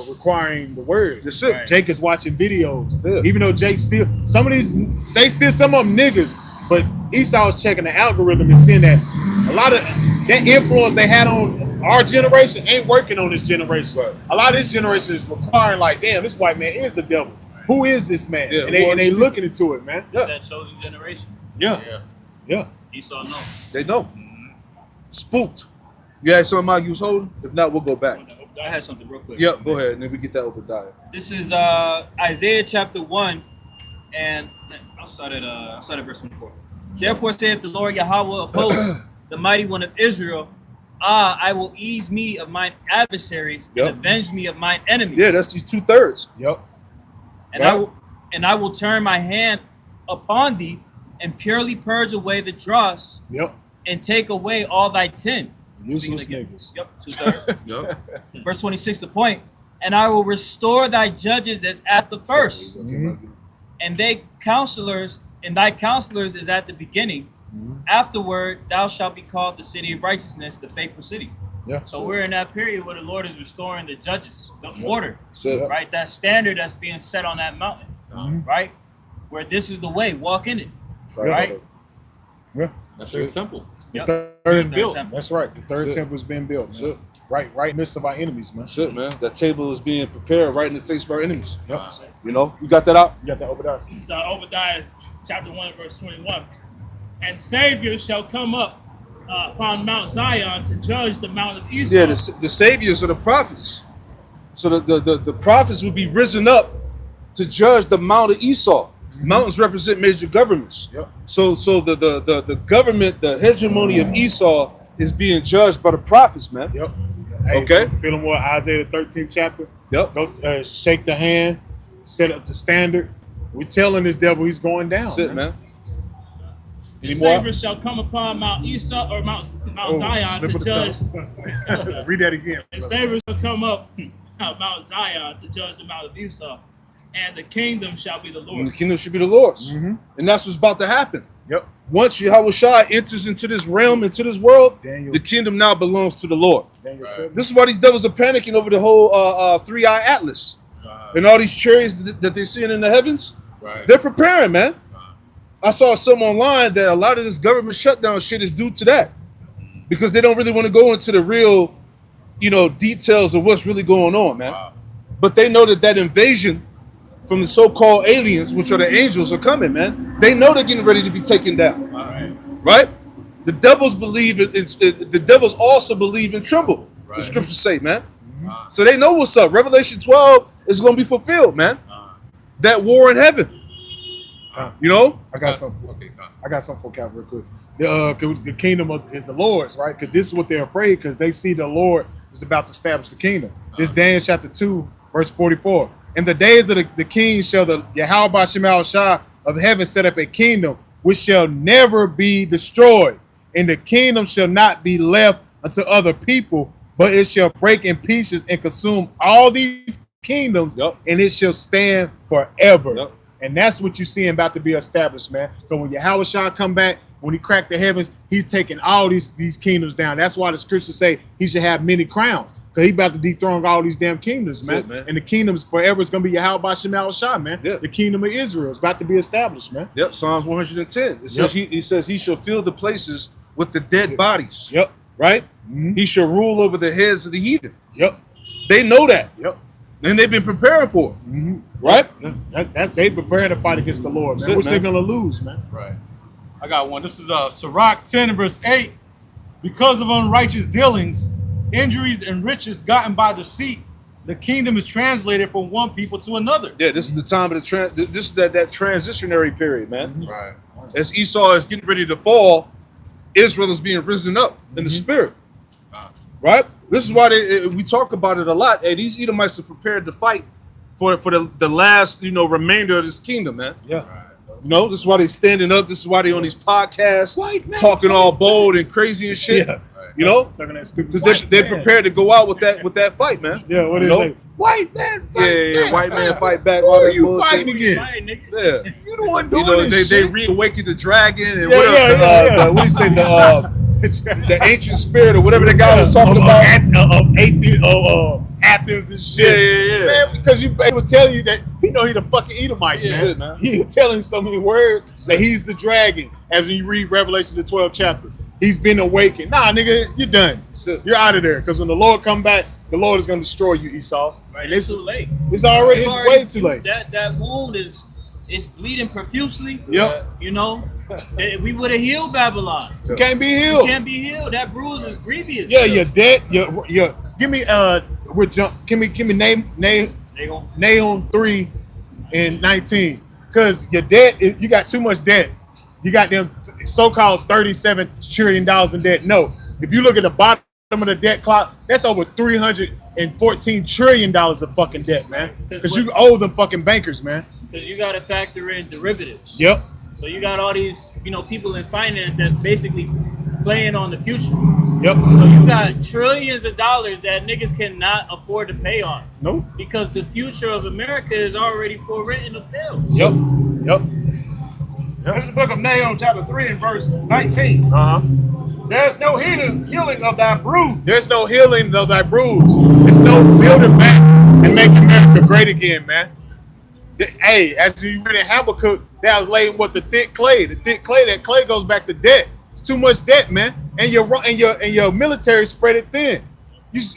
requiring the word. That's it. Right. Jake is watching videos. Yeah. Even though Jake still some of them niggas, but Esau's checking the algorithm and seeing that a lot of that influence they had on our generation ain't working on this generation. Right. A lot of this generation is requiring like, damn, this white man is a devil. Who is this man? Yeah, and they looking into it, man. It's that chosen generation. Yeah. Esau knows. They know. Spooked. You had something Mike you was holding? If not, we'll go back. I had something real quick. Yep, go ahead, and then we get that Obadiah. This is Isaiah chapter 1, and I'll start at verse 24. Therefore saith the Lord Yahweh of hosts, the mighty one of Israel, I will ease me of mine adversaries and avenge me of mine enemies. Yeah, that's these 2/3. Yep. And I will turn my hand upon thee and purely purge away the dross Yep. and take away all thy tin. Useless niggas. Yep, 2/3. Yep. Verse 26, the point. And I will restore thy judges as at the first, and thy counselors is at the beginning. Afterward, thou shalt be called the city of righteousness, the faithful city. Yeah. So we're in that period where the Lord is restoring the judges, the order, So, right? That standard that's being set on that mountain, right? Where this is the way, walk in it, right? Yeah. That's very simple. Yep. Third built. That's right. The third That's it. temple's been built. That's Man. it. Right in the midst of our enemies, man. That's it, man. That table is being prepared right in the face of our enemies. Yep. You know, you got that out? You got that Obadiah. So Obadiah chapter 1, verse 21. And Savior shall come up upon Mount Zion to judge the Mount of Esau. Yeah, the saviors are the prophets. So the prophets will be risen up to judge the Mount of Esau. Mountains represent major governments. Yep. So the government, the hegemony of Esau is being judged by the prophets, man. Yep. Hey, Okay. Feeling more Isaiah the 13th chapter. Yep. Go shake the hand, set up the standard. We're telling this devil he's going down. That's it, man. And Any more? Savior shall come upon Mount Esau or Mount Zion slip to of the judge. tongue. Read that again. And Savior shall come up Mount Zion to judge the Mount of Esau, and the kingdom shall be the And the Lord's. kingdom should be the Lord's. Mhm. And that's what's about to happen. Yep. Once Yahushua enters into this realm, into this world, Daniel. the kingdom now belongs to the Lord. Daniel 7. This is why these devils are panicking over the whole three-eye atlas and all these chariots that they're seeing in the heavens. Right. They're preparing, man. I saw some online that a lot of this government shutdown shit is due to that, because they don't really want to go into the real, details of what's really going on, man. Wow. But they know that invasion from the so-called aliens, which are the angels, are coming, man. They know they're getting ready to be taken down, All right. right? The devils believe the devils also believe and tremble. Right. The scriptures say, man. So they know what's up. Revelation 12 is going to be fulfilled, man. That war in heaven. You know? I got something. Okay, go on. I got something for Cap real quick. The kingdom is the Lord's, right? Because this is what they're afraid, because they see the Lord is about to establish the kingdom. This Daniel chapter 2, verse 44. In the days of the king shall the Yahweh Shemal Shah of heaven set up a kingdom which shall never be destroyed, and the kingdom shall not be left unto other people, but it shall break in pieces and consume all these kingdoms, Yep. and it shall stand forever. Yep. And that's what you're seeing about to be established, man. Because when Yahushua come back, when he cracked the heavens, he's taking all these kingdoms down. That's why the scriptures say he should have many crowns. Because he about to dethrone all these damn kingdoms, man. That's it, man. And the kingdoms forever is going to be Yahweh Shemal Shah, man. Yeah. The kingdom of Israel is about to be established, man. Yep, Psalms 110. It says he says he shall fill the places with the dead bodies. Yep. Right? Mhm. He shall rule over the heads of the heathen. Yep. They know that. Yep. And they've been preparing for it. Mhm. Right? That's they preparing to fight against the Lord, That's man. it, Which they're man. going to lose, man. Right. I got one. This is Sirach 10 and verse 8. Because of unrighteous dealings, injuries, and riches gotten by deceit, the kingdom is translated from one people to another. Yeah, this is the time of this is that transitionary period, man. Right. As Esau is getting ready to fall, Israel is being risen up in the spirit. Right? This is why we talk about it a lot. Hey, these Edomites are prepared to fight for the last, remainder of this kingdom, man. Yeah. This is why they standing up. This is why they on these podcasts talking all bold and crazy and shit. Yeah. Talking that stupid. Because they're prepared to go out with that fight, man. Yeah, what You is know? it? White man fight Yeah, back. white man fight back. Who all are that you bullshit. fighting against? Right, nigga. Yeah. You the one You doing know, this they shit. reawakened the dragon and Yeah, what else? yeah. What do you say? The ancient spirit or whatever the guy was talking about. Athens and shit. Yeah. Man, because he was telling you that he know he the fucking Edomite, That's man. it, man. He was telling so many words that he's the dragon. As you read Revelation, the 12th chapter, he's been awakened. Nah, nigga, you're done. That's it. You're out of there. Because when the Lord come back, the Lord is going to destroy you, Esau. Right, And it's too late. It's already, it's way too late. That wound is bleeding profusely. Yep. We would have healed Babylon. You can't be It healed. can't be healed. That bruise is grievous. Yeah, you're dead. You're give me we're jump. Can we name on 3 and 19? Because your debt, you got too much debt. You got them so-called $37 trillion in debt. No, if you look at the bottom of the debt clock, that's over $314 trillion of fucking debt, man. Because you owe them fucking bankers, man. Because you got to factor in derivatives. Yep. So you got all these, people in finance that's basically playing on the future. Yep. So you got trillions of dollars that niggas cannot afford to pay on. Nope. Because the future of America is already forewritten to fail. Yep. Yep. Here's the book of Nahum, chapter 3 and verse 19. There's no healing of thy bruise. There's no healing of thy bruise. It's no building back and making America great again, man. Hey, as you read in Habakkuk, that was laid with the thick clay. The thick clay, that clay goes back to debt. It's too much debt, man. And your military spread it thin.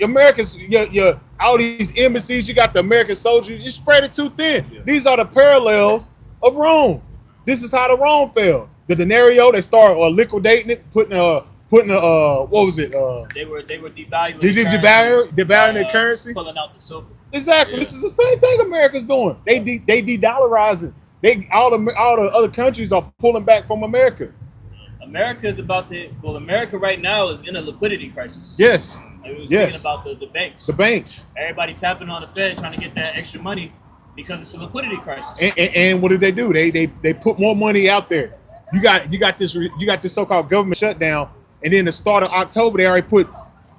America's your all these embassies, you got the American soldiers, you spread it too thin. Yeah. These are the parallels of Rome. This is how the Rome fell. The denario, they start liquidating it, putting what was it? They were devaluing. Devaluing their currency, pulling out the silver. Exactly. Yeah. This is the same thing America's doing. They de-dollarizing. All the other countries are pulling back from America. America right now is in a liquidity crisis. Yes. We were speaking about the banks. The banks. Everybody tapping on the Fed trying to get that extra money because it's a liquidity crisis. And what did they do? They put more money out there. You got this so-called government shutdown, and then the start of October they already put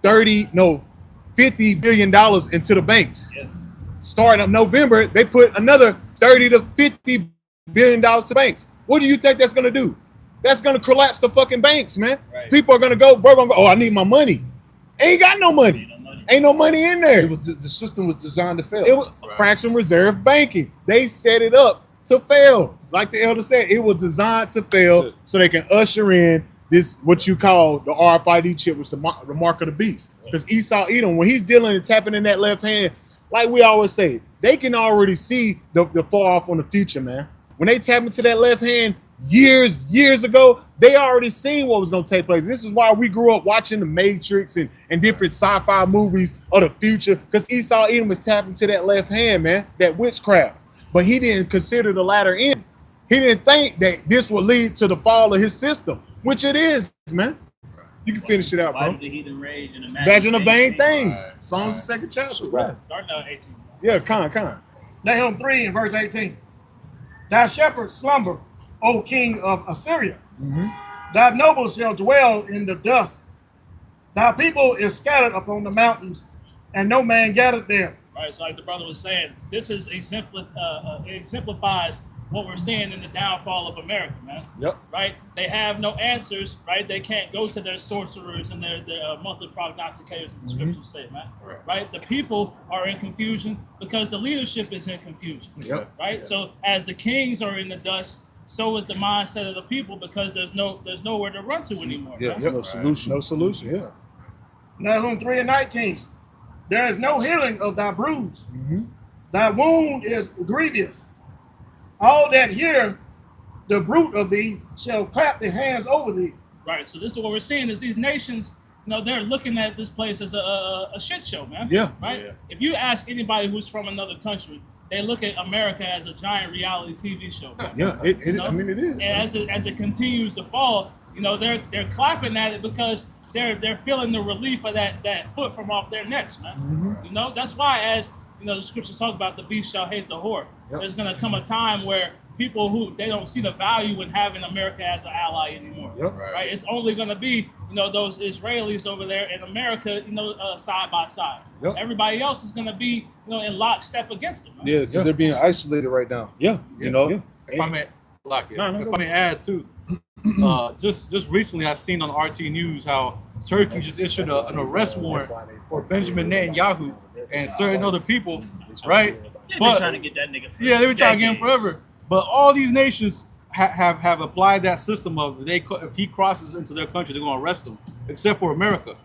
$50 billion into the banks. Yeah. Starting of November, they put another $30 to $50 billion to banks. What do you think that's gonna do? That's gonna collapse the fucking banks, man. Right. People are gonna go, oh, I need my money. Ain't got no money. Ain't no money in there. The system was designed to fail. It was fractional reserve banking. They set it up to fail. Like the elder said, it was designed to fail so they can usher in this, what you call the RFID chip, which is the mark of the beast. Because Esau Edom, when he's dealing and tapping in that left hand, like we always say, they can already see the far off on the future, man. When they tap into that left hand years ago, they already seen what was going to take place. This is why we grew up watching The Matrix and different sci-fi movies of the future, because Esau Edom was tapping to that left hand, man, that witchcraft. But he didn't consider the latter end. He didn't think that this would lead to the fall of his system, which it is, man. You can finish it out, bro. Imagine a vain thing. Right. Psalms the second chapter. Right. Starting out 18. Yeah, con. Nahum 3 and verse 18. Thy shepherds slumber, O king of Assyria. Mm-hmm. Thy nobles shall dwell in the dust. Thy people is scattered upon the mountains, and no man gathered there. Right, so like the brother was saying, this is exemplifies what we're seeing in the downfall of America, man. Yep. Right? They have no answers, right? They can't go to their sorcerers and their monthly prognosticators, as the scriptures say, man. Right? The people are in confusion because the leadership is in confusion. Yep. Right? Yep. So as the kings are in the dust, so is the mindset of the people because there's nowhere to run to anymore. Yeah, there's no solution. No solution, yeah. Nahum 3 and 19. There is no healing of thy bruise. Mm-hmm. Thy wound is grievous. All that hear the bruit of thee shall clap their hands over thee. Right. So this is what we're seeing is these nations, they're looking at this place as a shit show, man. Yeah. Right. Yeah. If you ask anybody who's from another country, they look at America as a giant reality TV show. Man. Yeah. I mean, it is. And as it continues to fall, they're clapping at it because they're feeling the relief of that foot from off their necks, man. Mm-hmm. That's why as the scriptures talk about the beast shall hate the whore. Yep. There's going to come a time where people who they don't see the value in having America as an ally anymore. Yep. Right? It's only going to be those Israelis over there and America side by side. Yep. Everybody else is going to be in lockstep against them. Right? Yeah, because they're being isolated right now. Yeah. Yeah. If I may add too, just recently I seen on RT News how Turkey just issued an arrest warrant for Benjamin Netanyahu and certain other people, right? They've been trying to get that nigga. Yeah, they were trying to get him forever. But all these nations have applied that system of if he crosses into their country, they're going to arrest him, except for America.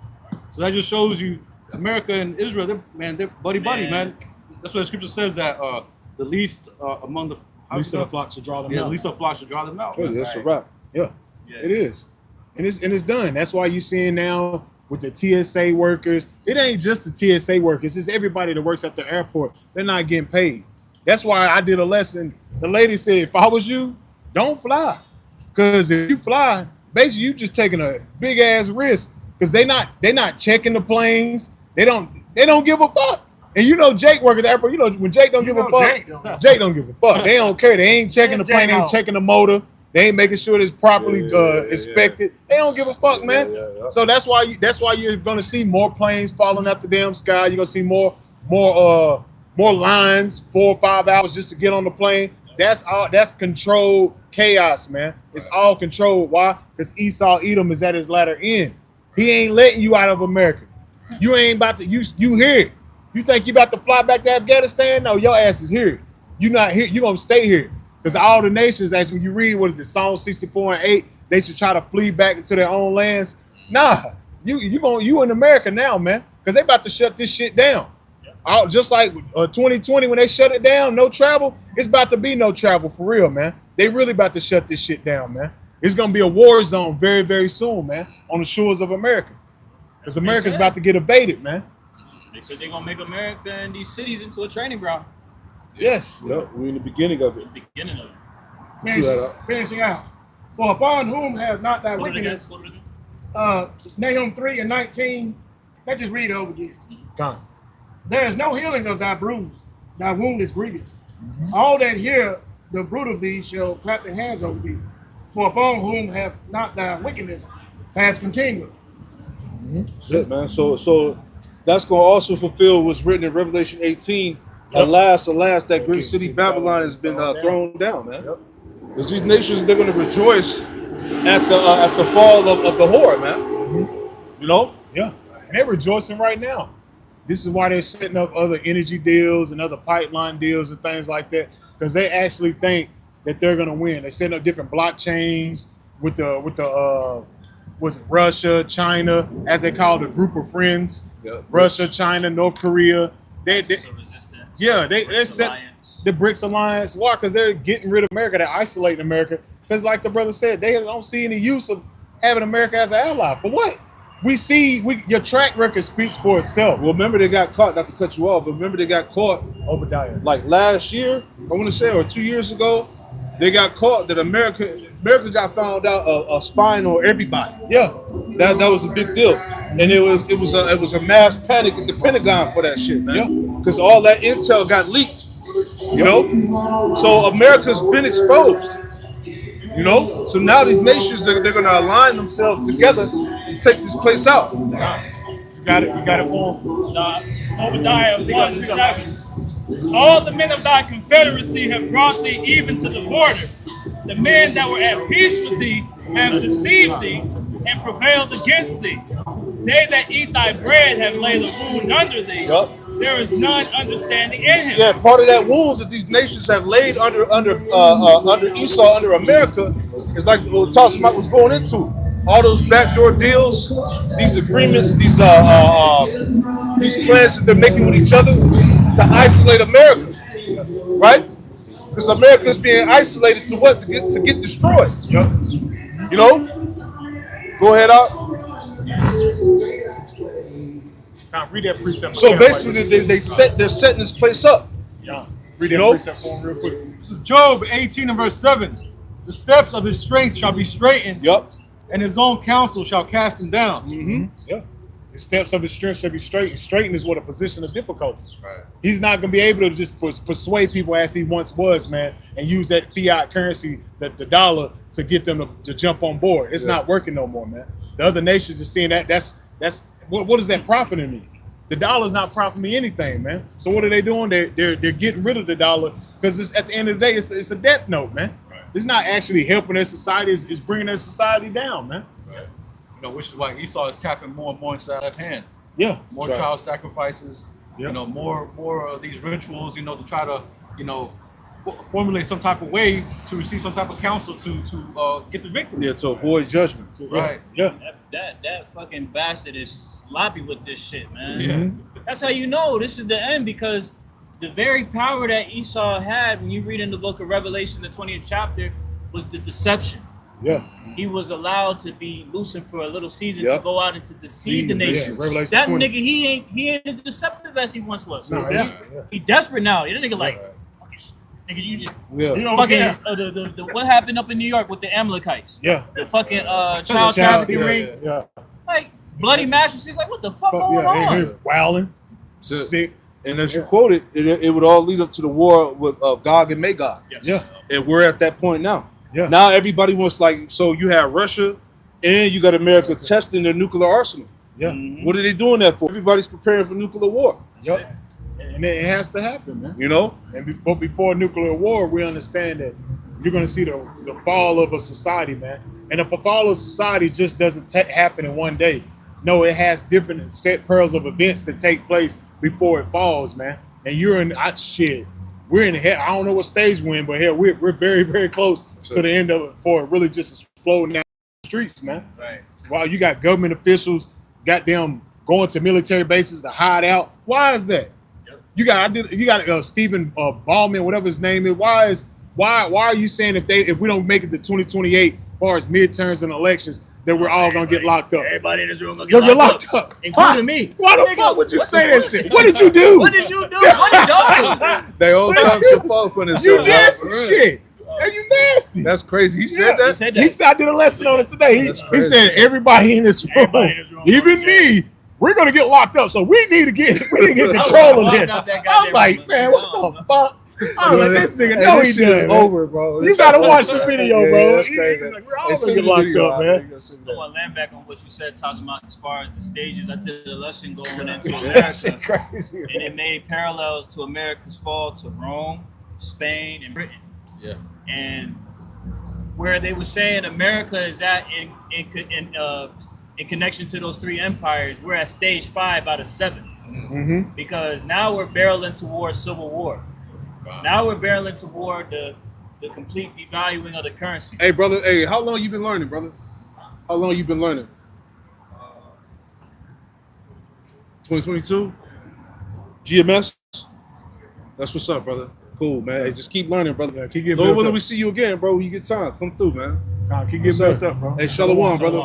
So that just shows you America and Israel, they're buddy, man. That's what the scripture says that the least among the least of the flock should draw them out. Yeah, least of the flock should draw them out. Yeah, that's a wrap. Yeah, it is. And it's done. That's why you're seeing now with the TSA workers. It ain't just the TSA workers. It's everybody that works at the airport. They're not getting paid. That's why I did a lesson. The lady said, if I was you, don't fly. Because if you fly, basically you just taking a big ass risk. Because they not checking the planes. They don't give a fuck. And you know Jake working at the airport. You know when Jake don't give a fuck, Jake don't give a fuck. They don't care. They ain't checking the plane. They ain't checking the motor. They ain't making sure it's properly inspected. They don't give a fuck, man. So that's why you're gonna see more planes falling out the damn sky. You're gonna see more lines, 4 or 5 hours just to get on the plane. That's all. That's controlled chaos, man. It's all controlled. Why? Because Esau Edom is at his latter end. He ain't letting you out of America. You ain't about to. You here. You think you about to fly back to Afghanistan? No, your ass is here. You not here. You gonna stay here. Because all the nations, as when you read, what is it, Psalm 64 and 8, they should try to flee back into their own lands. Nah, you in America now, man. Because they about to shut this shit down. Just like 2020 when they shut it down, no travel. It's about to be no travel for real, man. They really about to shut this shit down, man. It's gonna be a war zone very, very soon, man, on the shores of America. Because America's about to get invaded, man. They said they're gonna make America and these cities into a training ground. Yes. Yep, we're in the beginning of it. Finishing out. For upon whom have not thy wickedness, Nahum 3 and 19, let's just read it over again. Come. There is no healing of thy bruise, thy wound is grievous. All that hear the bruit of thee shall clap their hands over thee. For upon whom have not thy wickedness has continued. That's it, man. So that's going to also fulfill what's written in Revelation 18. Alas, that great city Babylon has been thrown down, man. Because these nations, they're going to rejoice at the fall of the whore, man. You know? Yeah. And they're rejoicing right now. This is why they're setting up other energy deals and other pipeline deals and things like that, because they actually think that they're going to win. They're setting up different blockchains with the Russia, China, as they call the group of friends. Yep. Russia, China, North Korea. They're set the BRICS alliance. Why? Because they're getting rid of America. They're isolating America. Because like the brother said, they don't see any use of having America as an ally. For what? Your track record speaks for itself. Well, remember they got caught, not to cut you off, but remember they got caught Obadiah. Like last year, I want to say, or 2 years ago, they got caught that America got found out spying on everybody. Yeah. That was a big deal. And it was a mass panic at the Pentagon for that shit, man. Yeah. Because all that intel got leaked. You know? So America's been exposed. You know? So now these nations, they're going to align themselves together to take this place out. You got it for them. Obadiah 1:7. All the men of thy confederacy have brought thee even to the border. The men that were at peace with thee have deceived thee and prevailed against thee. They that eat thy bread have laid a wound under thee. Yep. There is none understanding in him. Yeah, part of that wound that these nations have laid under Esau, under America, is like what Tasmat was going into. All those backdoor deals, these agreements, these plans that they're making with each other to isolate America, right? Because America is being isolated to what? To get destroyed. Yep. You know? Go ahead, out. Now read that precept. So basically, they're setting this place up. Yeah. Read that precept for him real quick. This is Job 18 and verse 7. The steps of his strength shall be straightened. Yep. And his own counsel shall cast him down. Mm-hmm. Yeah. The steps of his strength shall be straightened. Straightened is what a position of difficulty. Right. He's not going to be able to just persuade people as he once was, man, and use that fiat currency, the dollar, to get them to jump on board. It's not working no more, man. The other nations are seeing that. That's what is that profiting me? The dollar's not profiting me anything, man. So what are they doing? They're getting rid of the dollar because at the end of the day, it's a death note, man. Right. It's not actually helping their society. It's bringing their society down, man. Right. You know, which is why Esau is tapping more and more into that left hand. Yeah. More child sacrifices. Yep. You know, more of these rituals. You know, to try to formulate some type of way to receive some type of counsel to get the victory. Yeah, to avoid judgment. Right. Yeah. That fucking bastard is sloppy with this shit, man. Yeah. That's how you know this is the end, because the very power that Esau had, when you read in the book of Revelation, the 20th chapter, was the deception. Yeah. He was allowed to be loosened for a little season Yep. to go out and to deceive the Yeah, nations. Revelation That 20. nigga, he ain't as deceptive as he once was. No, he, yeah. he desperate now. That nigga like, fucking, nigga, you just Yeah. You don't fucking care. the what happened up in New York with the Amalekites? Yeah. The fucking child trafficking yeah, ring. Yeah. Like bloody mattresses. Like what the fuck Fuck, going yeah. on? And here wilding. So- Sick. And as you quoted, it would all lead up to the war with Gog and Magog. Yes. Yeah. And we're at that point now. Yeah. Now everybody wants so you have Russia and you got America testing their nuclear arsenal. Yeah. What are they doing that for? Everybody's preparing for nuclear war. Yep. And it has to happen, man. You know? But before nuclear war, we understand that you're going to see the fall of a society, man. And if a fall of society just doesn't happen in one day, no, it has different set pearls of events that take place before it falls, man. And you're in shit. We're in hell. I don't know what stage we're in, but hell, we're very, very close to the end of it before it really just exploding down the streets, man. Right. While you got government officials, goddamn, going to military bases to hide out. Why is that? You got Stephen Ballman, whatever his name is. Why are you saying if we don't make it to 2028 as far as midterms and elections that we're all gonna get locked up? Everybody in this room gonna You'll get locked up, including me. Why the Nigga, fuck would you what say the that fuck? shit? What did you do? What did you do? What did y'all do? They all talk some fuck on You themselves. did some shit. Are you nasty? That's crazy. He said Yeah. that? He said that. He said I did a lesson on it today. He crazy. said everybody in this room, Everybody in this room, even me, we're gonna get locked up. So we need to get control of this. I was like, man, what the fuck? I was like, this nigga know he This shit does. is man. over, bro. You gotta watch the video, Yeah, bro. that's crazy. Like, we're all Hey, gonna send get me the locked video, up, I man. think I'll send I you want to land back on what you said, Tazamak, as far as the stages. I did a lesson going into that. That America, shit crazy. and it made parallels to America's fall to Rome, Spain, and Britain. Yeah. And where they were saying America is at in connection to those three empires, we're at stage 5 out of 7. Mm-hmm. Because now we're barreling towards civil war. Now we're barreling toward the complete devaluing of the currency. Hey, brother. Hey, how long you been learning, brother? How long you been learning? 2022? GMS? That's what's up, brother. Cool, man. Hey, just keep learning, brother. Yeah, keep getting Lord built willing, up. we see you again, bro. When you get time, come through, man. Keep Yes, getting sir. built up, bro. Hey, Shalom, brother.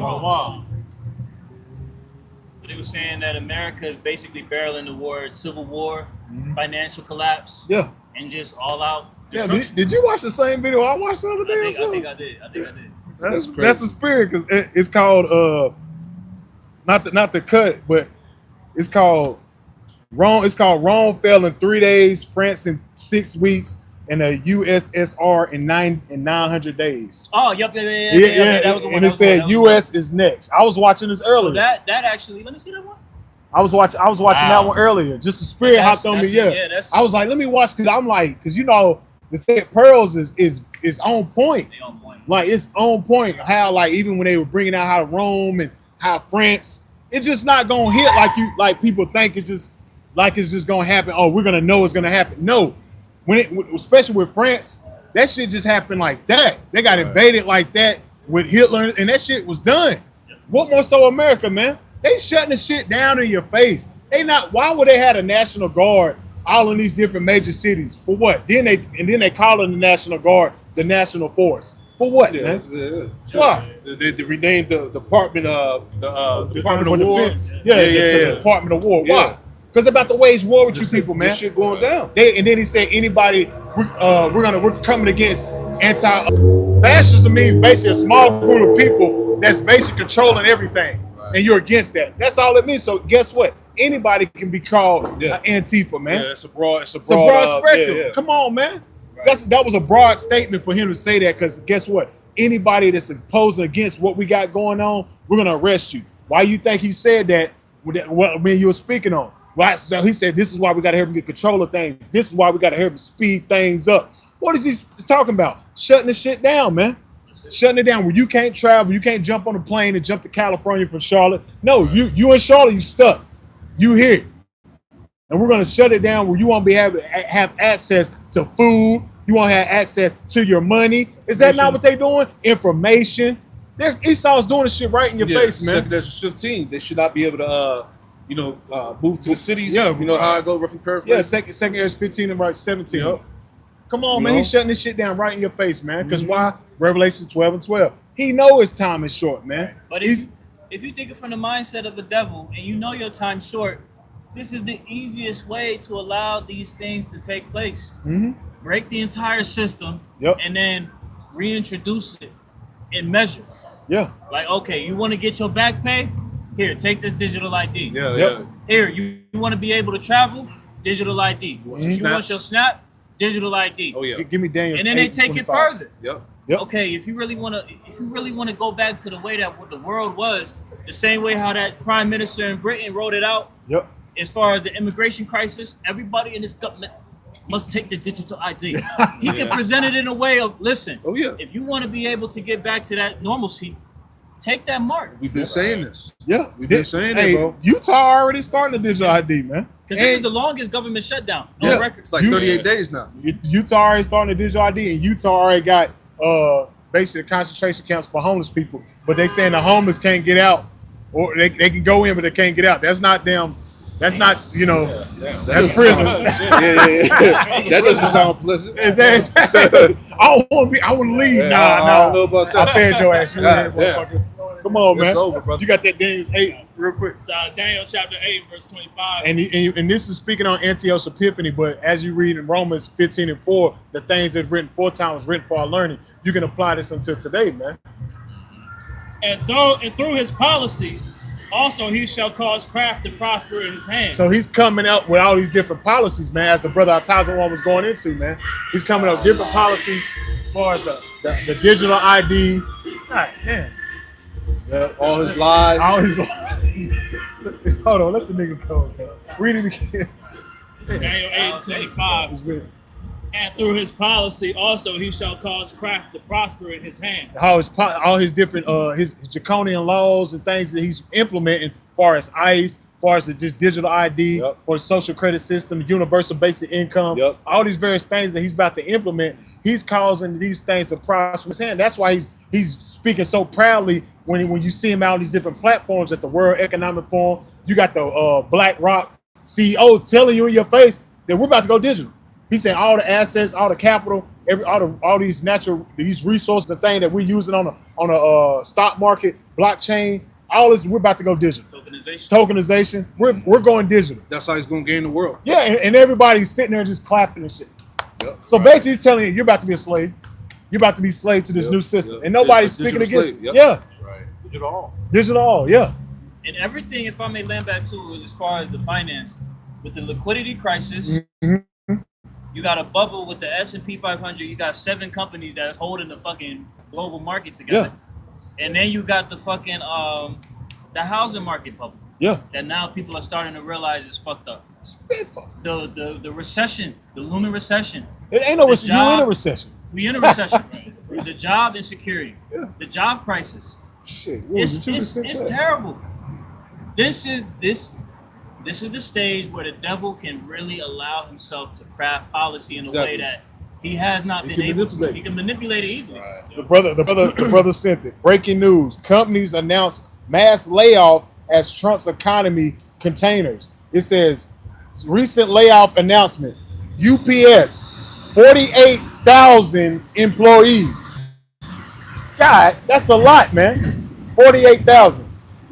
But they were saying that America is basically barreling towards civil war, financial collapse, Yeah. and just all out Yeah. destruction. Did you watch the same video I watched the other day? I or something? think I did. That's crazy. That's the spirit because it's called not the cut, but it's called Rome. It's called Rome fell in 3 days, France in 6 weeks, and the USSR in 900 days. Oh, yep, yeah. Yeah, That was the one. and that it was the one, said that was the one. US is next. I was watching this earlier. So that actually, let me see that one. I was watching that one earlier. Just the spirit hopped on me. That's I was like, let me watch because I'm like, because you know the set pearls is on point. they on point. Like it's on point. How like even when they were bringing out how Rome and how France, it's just not gonna hit like people think it's just gonna happen. Oh, we're gonna know it's gonna happen. No, especially with France, that shit just happened like that. They got invaded like that with Hitler, and that shit was done. What more so America, man? They shutting the shit down in your face. They not. Why would they have a National Guard all in these different major cities? For what? Then they call it the National Guard the National Force. For what, man? Why? They renamed the Department of Department of War. Defense. Yeah, to the Department of War. Yeah. Why? Because they're about to wage war with you people, man. This shit going down. And then he said, anybody, we're coming against anti-fascism means basically a small group of people that's basically controlling everything, and you're against that. That's all it means. So guess what? Anybody can be called an Antifa, man. Yeah, it's a broad spectrum. yeah. Come on, man. That was a broad statement for him to say that because guess what? Anybody that's opposing against what we got going on, we're gonna arrest you. Why you think he said that? What you were speaking on? Right? So he said this is why we gotta help him get control of things. This is why we gotta help him speed things up. What is he talking about? Shutting the shit down, man. Shutting it down where you can't travel, you can't jump on a plane and jump to California from Charlotte. No, you in Charlotte, you stuck. You here. And we're gonna shut it down where you won't be have access to food. You won't have access to your money. Is that not what they doing? Information. Esau's doing the shit right in your face, man. Second Ezra 15, they should not be able to, move to the cities. Yeah, you know how I go, roughly paraphrase. Yeah, second Ezra 15 and right 17. Yep. Come on, man. He's shutting this shit down right in your face, man. Because why? Revelation 12 and 12. He know his time is short, man. But He's if you think it from the mindset of the devil and you know your time's short, this is the easiest way to allow these things to take place. Break the entire system and then reintroduce it in measure. yeah. Like, okay, you want to get your back pay? Here, take this digital ID. Yeah. Here, you want to be able to travel? Digital ID. You want your snap? Digital ID. Oh yeah. Give me Daniel's. And then they take it 8:25. further. Yep. Yep. Okay, if you really want to go back to the way that what the world was, the same way how that prime minister in Britain wrote it out, Yep. as far as the immigration crisis, everybody in this government must take the digital ID. He can present it in a way of, listen, Oh yeah. if you want to be able to get back to that normalcy, take that mark. We've been saying this. Yeah. We've been saying hey, it, bro. Utah already starting the digital ID, man. Because this is the longest government shutdown on Yeah. record. It's like 38 days now. Utah already starting the digital ID, and Utah already got basically concentration camps for homeless people. But they saying the homeless can't get out, or they can go in, but they can't get out. That's not them. That's not, that's prison. That doesn't sound pleasant. Exactly. I don't want to be. I want to leave. Yeah, Nah. I don't know about that. I fed your ass. You God in, motherfucker. Come on, It's man. over, brother. You got that Daniel's 8 real quick. It's Daniel chapter 8, verse 25. And this is speaking on Antioch's epiphany, but as you read in Romans 15:4, the things that written 4 times written for our learning, you can apply this until today, man. And through his policy, also he shall cause craft to prosper in his hand. So he's coming up with all these different policies, man, as the brother Atazawan was going into, man. He's coming up with different policies as far as the digital ID. God, man. All his lies. All his lies. Hold on, let the nigga go, man. Read it again. Daniel 8:25. It's weird. And through his policy also he shall cause craft to prosper in his hand. All his different his draconian laws and things that he's implementing, as far as ICE, as far as this digital ID, for the social credit system, universal basic income, all these various things that he's about to implement, he's causing these things to prosper in his hand. That's why he's speaking so proudly when you see him out on these different platforms at the World Economic Forum. You got the BlackRock CEO telling you in your face that we're about to go digital. He said all the assets, all the capital, all these these resources, the thing that we're using on a stock market, blockchain, all this, we're about to go digital. Tokenization. We're going digital. That's how he's gonna gain the world. Yeah, and everybody's sitting there just clapping and shit. Yep. So basically, he's telling you, you're about to be a slave. You're about to be slave to this new system, and nobody's speaking against. Slave. Yeah, Right. Digital all. digital all. Yeah, And everything, if I may land back to as far as the finance, with the liquidity crisis, you got a bubble with the S&P 500. You got 7 companies that are holding the fucking global market together. And then you got the fucking the housing market bubble. yeah. That now people are starting to realize is fucked up. Spitfire. The recession, the lunar recession. It ain't no The recession. You in a job- recession. We in a recession. The job insecurity. The job crisis. Shit, what was it, 2%? It's terrible. This is the stage where the devil can really allow himself to craft policy in a way that he has not been able to. He can manipulate it easily. The brother sent it. Breaking news: companies announce mass layoff as Trump's economy containers. It says recent layoff announcement. UPS, 48,000 employees. God, that's a lot, man. 48,000.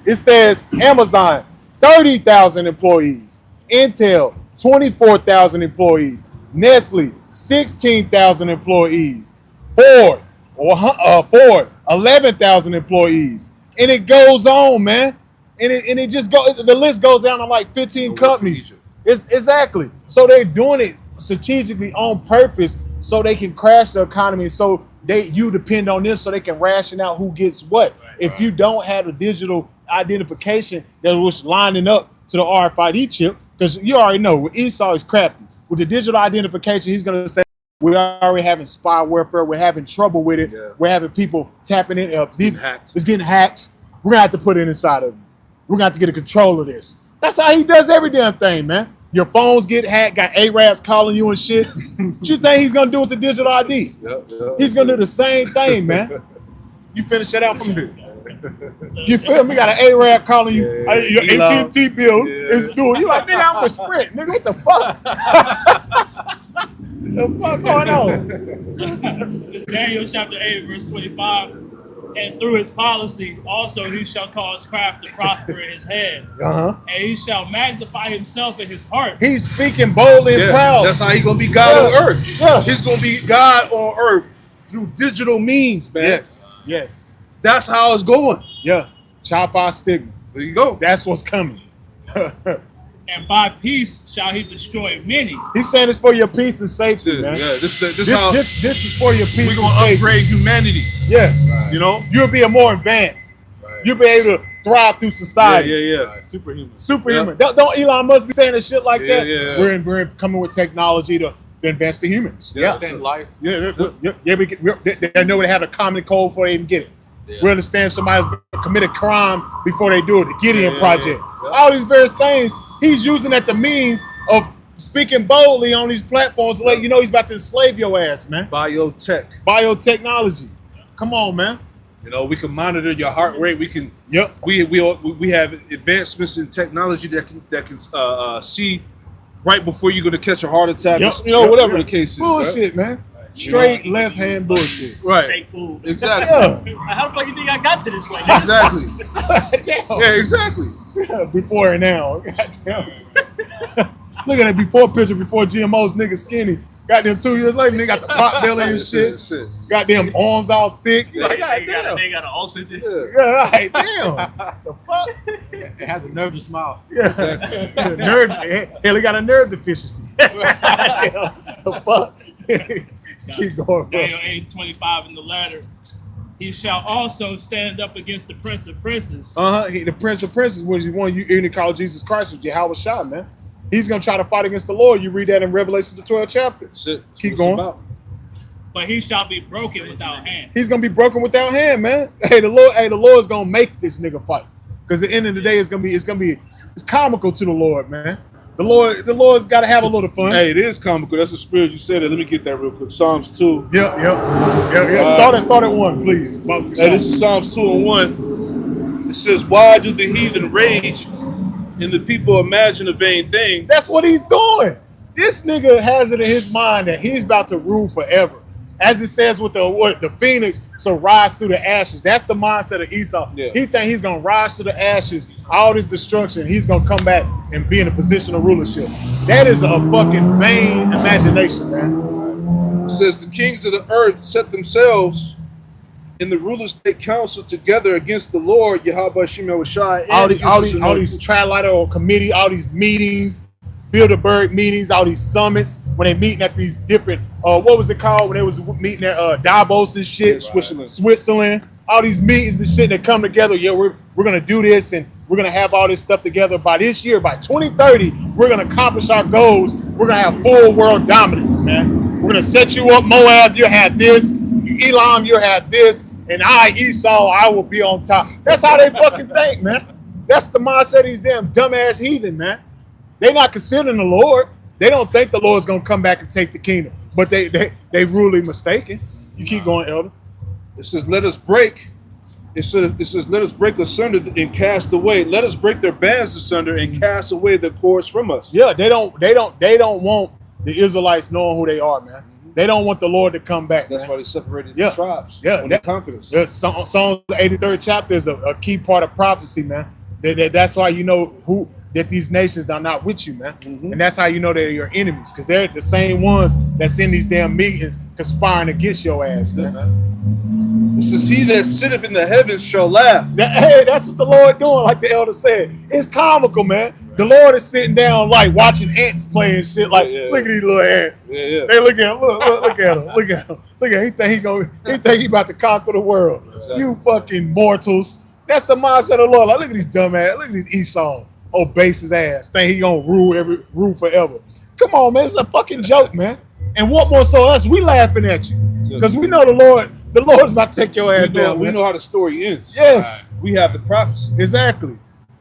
It says Amazon, 30,000 employees. Intel, 24,000 employees. Nestle, 16,000 employees. Ford, 11,000 employees. And it goes on, man. And it just goes. The list goes down to like 15 companies. Exactly. So they're doing it strategically on purpose so they can crash the economy. So you depend on them so they can ration out who gets what. If you don't have a digital identification that was lining up to the RFID chip, because you already know with Esau is crafty. With the digital identification, he's gonna say we're already having spy warfare. We're having trouble with it. Yeah. We're having people tapping in. It's getting hacked. We're gonna have to put it inside of you. We're gonna have to get a control of this. That's how he does every damn thing, man. Your phones get hacked, got Arabs calling you and shit. What you think he's gonna do with the digital ID? He's gonna do the same thing, man. You finish that out for me. You feel me? Got an Arab calling you. Your AT&T bill is due. You like, nigga, I'm with Sprint. Nigga, what the fuck? The fuck going on? It's Daniel chapter 8, verse 25. And through his policy, also he shall cause craft to prosper in his head. Uh-huh. And he shall magnify himself in his heart. He's speaking boldly and proud. That's how he's gonna be God on earth. Yeah. He's gonna be God on earth through digital means, man. Yes. That's how it's going. Yeah. Chop our stigma. There you go. That's what's coming. And by peace shall he destroy many. He's saying it's for your peace and safety, Yeah, man. this is for your peace we're gonna and safety. upgrade humanity. Yeah. You know? You'll be a more advanced. You'll be able to thrive through society. Yeah. Superhuman. Superhuman. Don't Elon Musk be saying a shit like that? Yeah. We're coming with technology to advance the humans. Yeah. Understand life. They know they have a common code before they even get it. Yeah. We understand somebody's committed crime before they do it. The Gideon Yeah. Project. All these various things he's using at the means of speaking boldly on these platforms to let you know he's about to enslave your ass, man. Biotech. Biotechnology. Come on, man. You know, we can monitor your heart rate. We can. Yep. We have advancements in technology that can see right before you're gonna catch a heart attack. Yep. You know, whatever the case is. Bullshit, man. Straight left hand bullshit. Right. Fake food. Exactly. Yeah. How the fuck you think I got to this way? Exactly. Damn. Yeah. Exactly. Before and now. Goddamn. Look at that before picture, before GMO's nigga skinny. Goddamn 2 years later, nigga got the pot belly and shit. Goddamn arms all thick. They Like, got goddamn. an ulcer. Yeah, right, damn. The fuck? It has a nerve to smile. Yeah. Nerve. Hell, he got a nerve deficiency. The fuck? Keep going, bro. Daniel 8:25 in the latter. He shall also stand up against the prince of princes. The Prince of Princes was one you even call Jesus Christ was Yahweh Shah, man. He's gonna try to fight against the Lord. You read that in Revelation the 12th chapter. Keep going. But he shall be broken without hand. He's gonna be broken without hand, man. The Lord's gonna make this nigga fight. Because at the end of the day, it's comical to the Lord, man. The Lord's gotta have a little fun. Hey, it is comical. That's the spirit you said it. Let me get that real quick. Psalms 2. Yeah. Start at 1, please. Hey, this is Psalms 2 and 1. It says, "Why do the heathen rage and the people imagine a vain thing?" That's what he's doing. This nigga has it in his mind that he's about to rule forever. As it says with the phoenix, so rise through the ashes. That's the mindset of Esau. Yeah. He think he's gonna rise to the ashes, all this destruction. He's gonna come back and be in a position of rulership. That is a fucking vain imagination, man. It says, "The kings of the earth set themselves, and the rulers take counsel together against the Lord, Yahweh Shem Yahushai." All these trilateral or committee, all these meetings, Bilderberg meetings, all these summits, when they meeting at these different, what was it called when they was meeting at Davos and shit, Switzerland, all these meetings and shit that come together. Yeah, we're gonna do this and we're gonna have all this stuff together by this year, by 2030, we're gonna accomplish our goals. We're gonna have full world dominance, man. We're gonna set you up, Moab. You have this, Elam. You have this, and I, Esau, I will be on top. That's how they fucking think, man. That's the mindset of these damn dumbass heathen, man. They're not considering the Lord. They don't think the Lord's gonna come back and take the kingdom, but they really mistaken. You keep going, Elder. It says, "Let us break." It says, "Let us break asunder and cast away. Let us break their bands asunder and cast away their cords from us." Yeah, they don't want the Israelites knowing who they are, man. They don't want the Lord to come back. That's man. why they separated Yeah. the tribes. Yeah, when they conquered us. Psalm 83rd chapter is a key part of prophecy, man. That's why you know that these nations are not with you, man. And that's how you know they're your enemies, because they're the same ones that's in these damn meetings conspiring against your ass, man. It says, "He that sitteth in the heavens shall laugh." Hey, that's what the Lord doing, like the elder said. It's comical, man. The Lord is sitting down like watching ants play and shit. Like, look at these little ants. Yeah. They look at him. Look at him. Look at him. Look at him. He think he about to conquer the world. Exactly. You fucking mortals. That's the mindset of the Lord. Like, look at these dumb ass. Look at these Esau. Old base his ass. Think he gonna rule forever. Come on, man. It's a fucking joke, man. And what more so us? We laughing at you because we know the Lord's about to take your ass down. We know how the story ends. Yes. We have the prophecy. Exactly.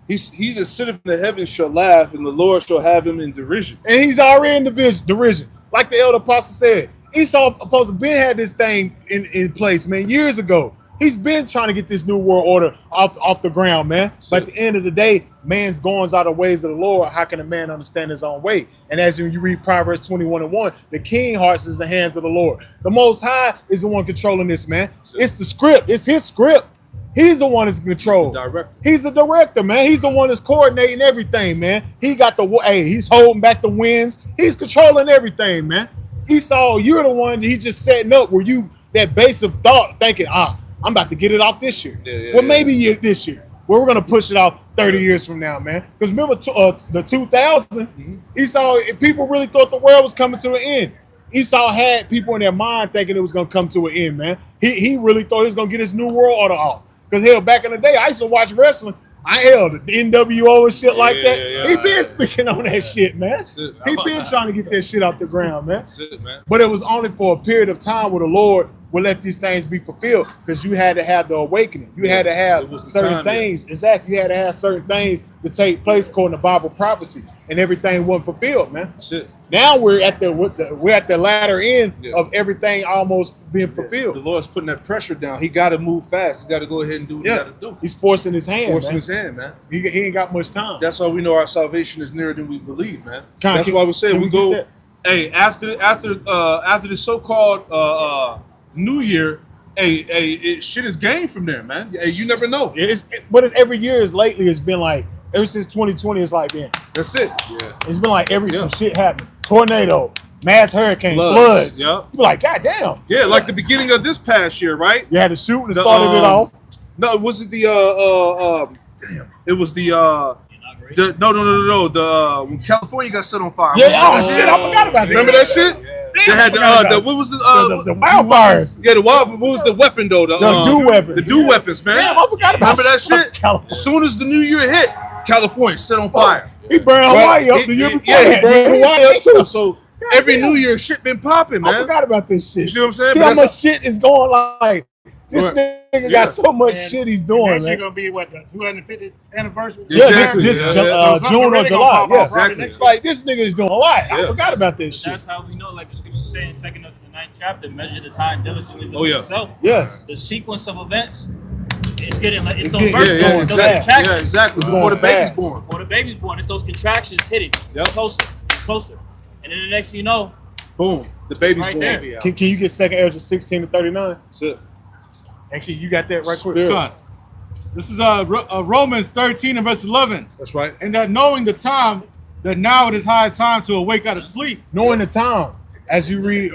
He that sitteth in the heavens shall laugh, and the Lord shall have him in derision. And he's already in derision. Like the elder apostle said, Esau supposed to been had this thing in place, man, years ago. He's been trying to get this new world order off the ground, man. But at the end of the day, man's going out of the ways of the Lord. How can a man understand his own way? And as you read Proverbs 21:1, the king hearts is the hands of the Lord. The Most High is the one controlling this, man. It's the script. It's his script. He's the one that's in control. He's the director, man. He's the one that's coordinating everything, man. He got he's holding back the winds. He's controlling everything, man. Esau, you're the one that he just setting up where you that base of thought thinking, I'm about to get it off this year. Maybe this year. Well, we're gonna push it off 30 years from now, man. Because remember the 2000, Esau, people really thought the world was coming to an end. Esau had people in their mind thinking it was gonna come to an end, man. He really thought he was gonna get his new world order off. Because hell, back in the day, I used to watch wrestling. The NWO and shit like that. He been speaking on that shit, man. He been trying to get that shit off the ground, man. But it was only for a period of time where the Lord would let these things be fulfilled, because you had to have the awakening. You had to have certain things. Exactly. You had to have certain things to take place according to Bible prophecy, and everything wasn't fulfilled, man. Now we're at the latter end of everything almost being fulfilled. The Lord's putting that pressure down. He got to move fast. He got to go ahead and do what he got to do. He's forcing his hand. Man. He ain't got much time. That's how we know our salvation is nearer than we believe, man. That's why we say we go. Hey, after the so-called New Year, shit is gained from there, man. Hey, you never know. But every year lately it's been like, ever since 2020, it's like, man. That's it. Yeah. It's been like some shit happens. Tornado, mass hurricane, floods. Yep. You're like, God damn. Yeah, like the beginning of this past year, right? You had to shoot and started it off. No, was it the damn. It was the no. When California got set on fire. Yeah, shit, I forgot about that. Remember that shit? They had what was the wildfires? Yeah, what was the weapon though? The dew weapons. The dew weapons, man. Damn, I forgot about Remember that shit? As soon as the new year hit, California set on fire. He burned Hawaii up the year before. Yeah, he burned Hawaii up too. So every new year, shit been popping, man. I forgot about this shit. You see what I'm saying? See how much shit is going like. This nigga got so much shit he's doing, man. Gonna be what, the 250th anniversary? Yeah, this June or July. Yeah, exactly. Like this nigga is doing a lot. I forgot about this shit. That's how we know, like the scripture say in 2nd of the 9th chapter, measure the time diligently with yourself. Yes. The sequence of events is getting like it's getting, exactly. Exactly. Before the baby's born. Before the baby's born, it's those contractions hitting closer. And then the next thing you know, boom, the baby's right born. there. Can you get 2nd Ezra 16 to 39? That's it. And you got that right quick. This is Romans 13 and verse 11. That's right. And that knowing the time, that now it is high time to awake out of sleep. Knowing the time. As you read,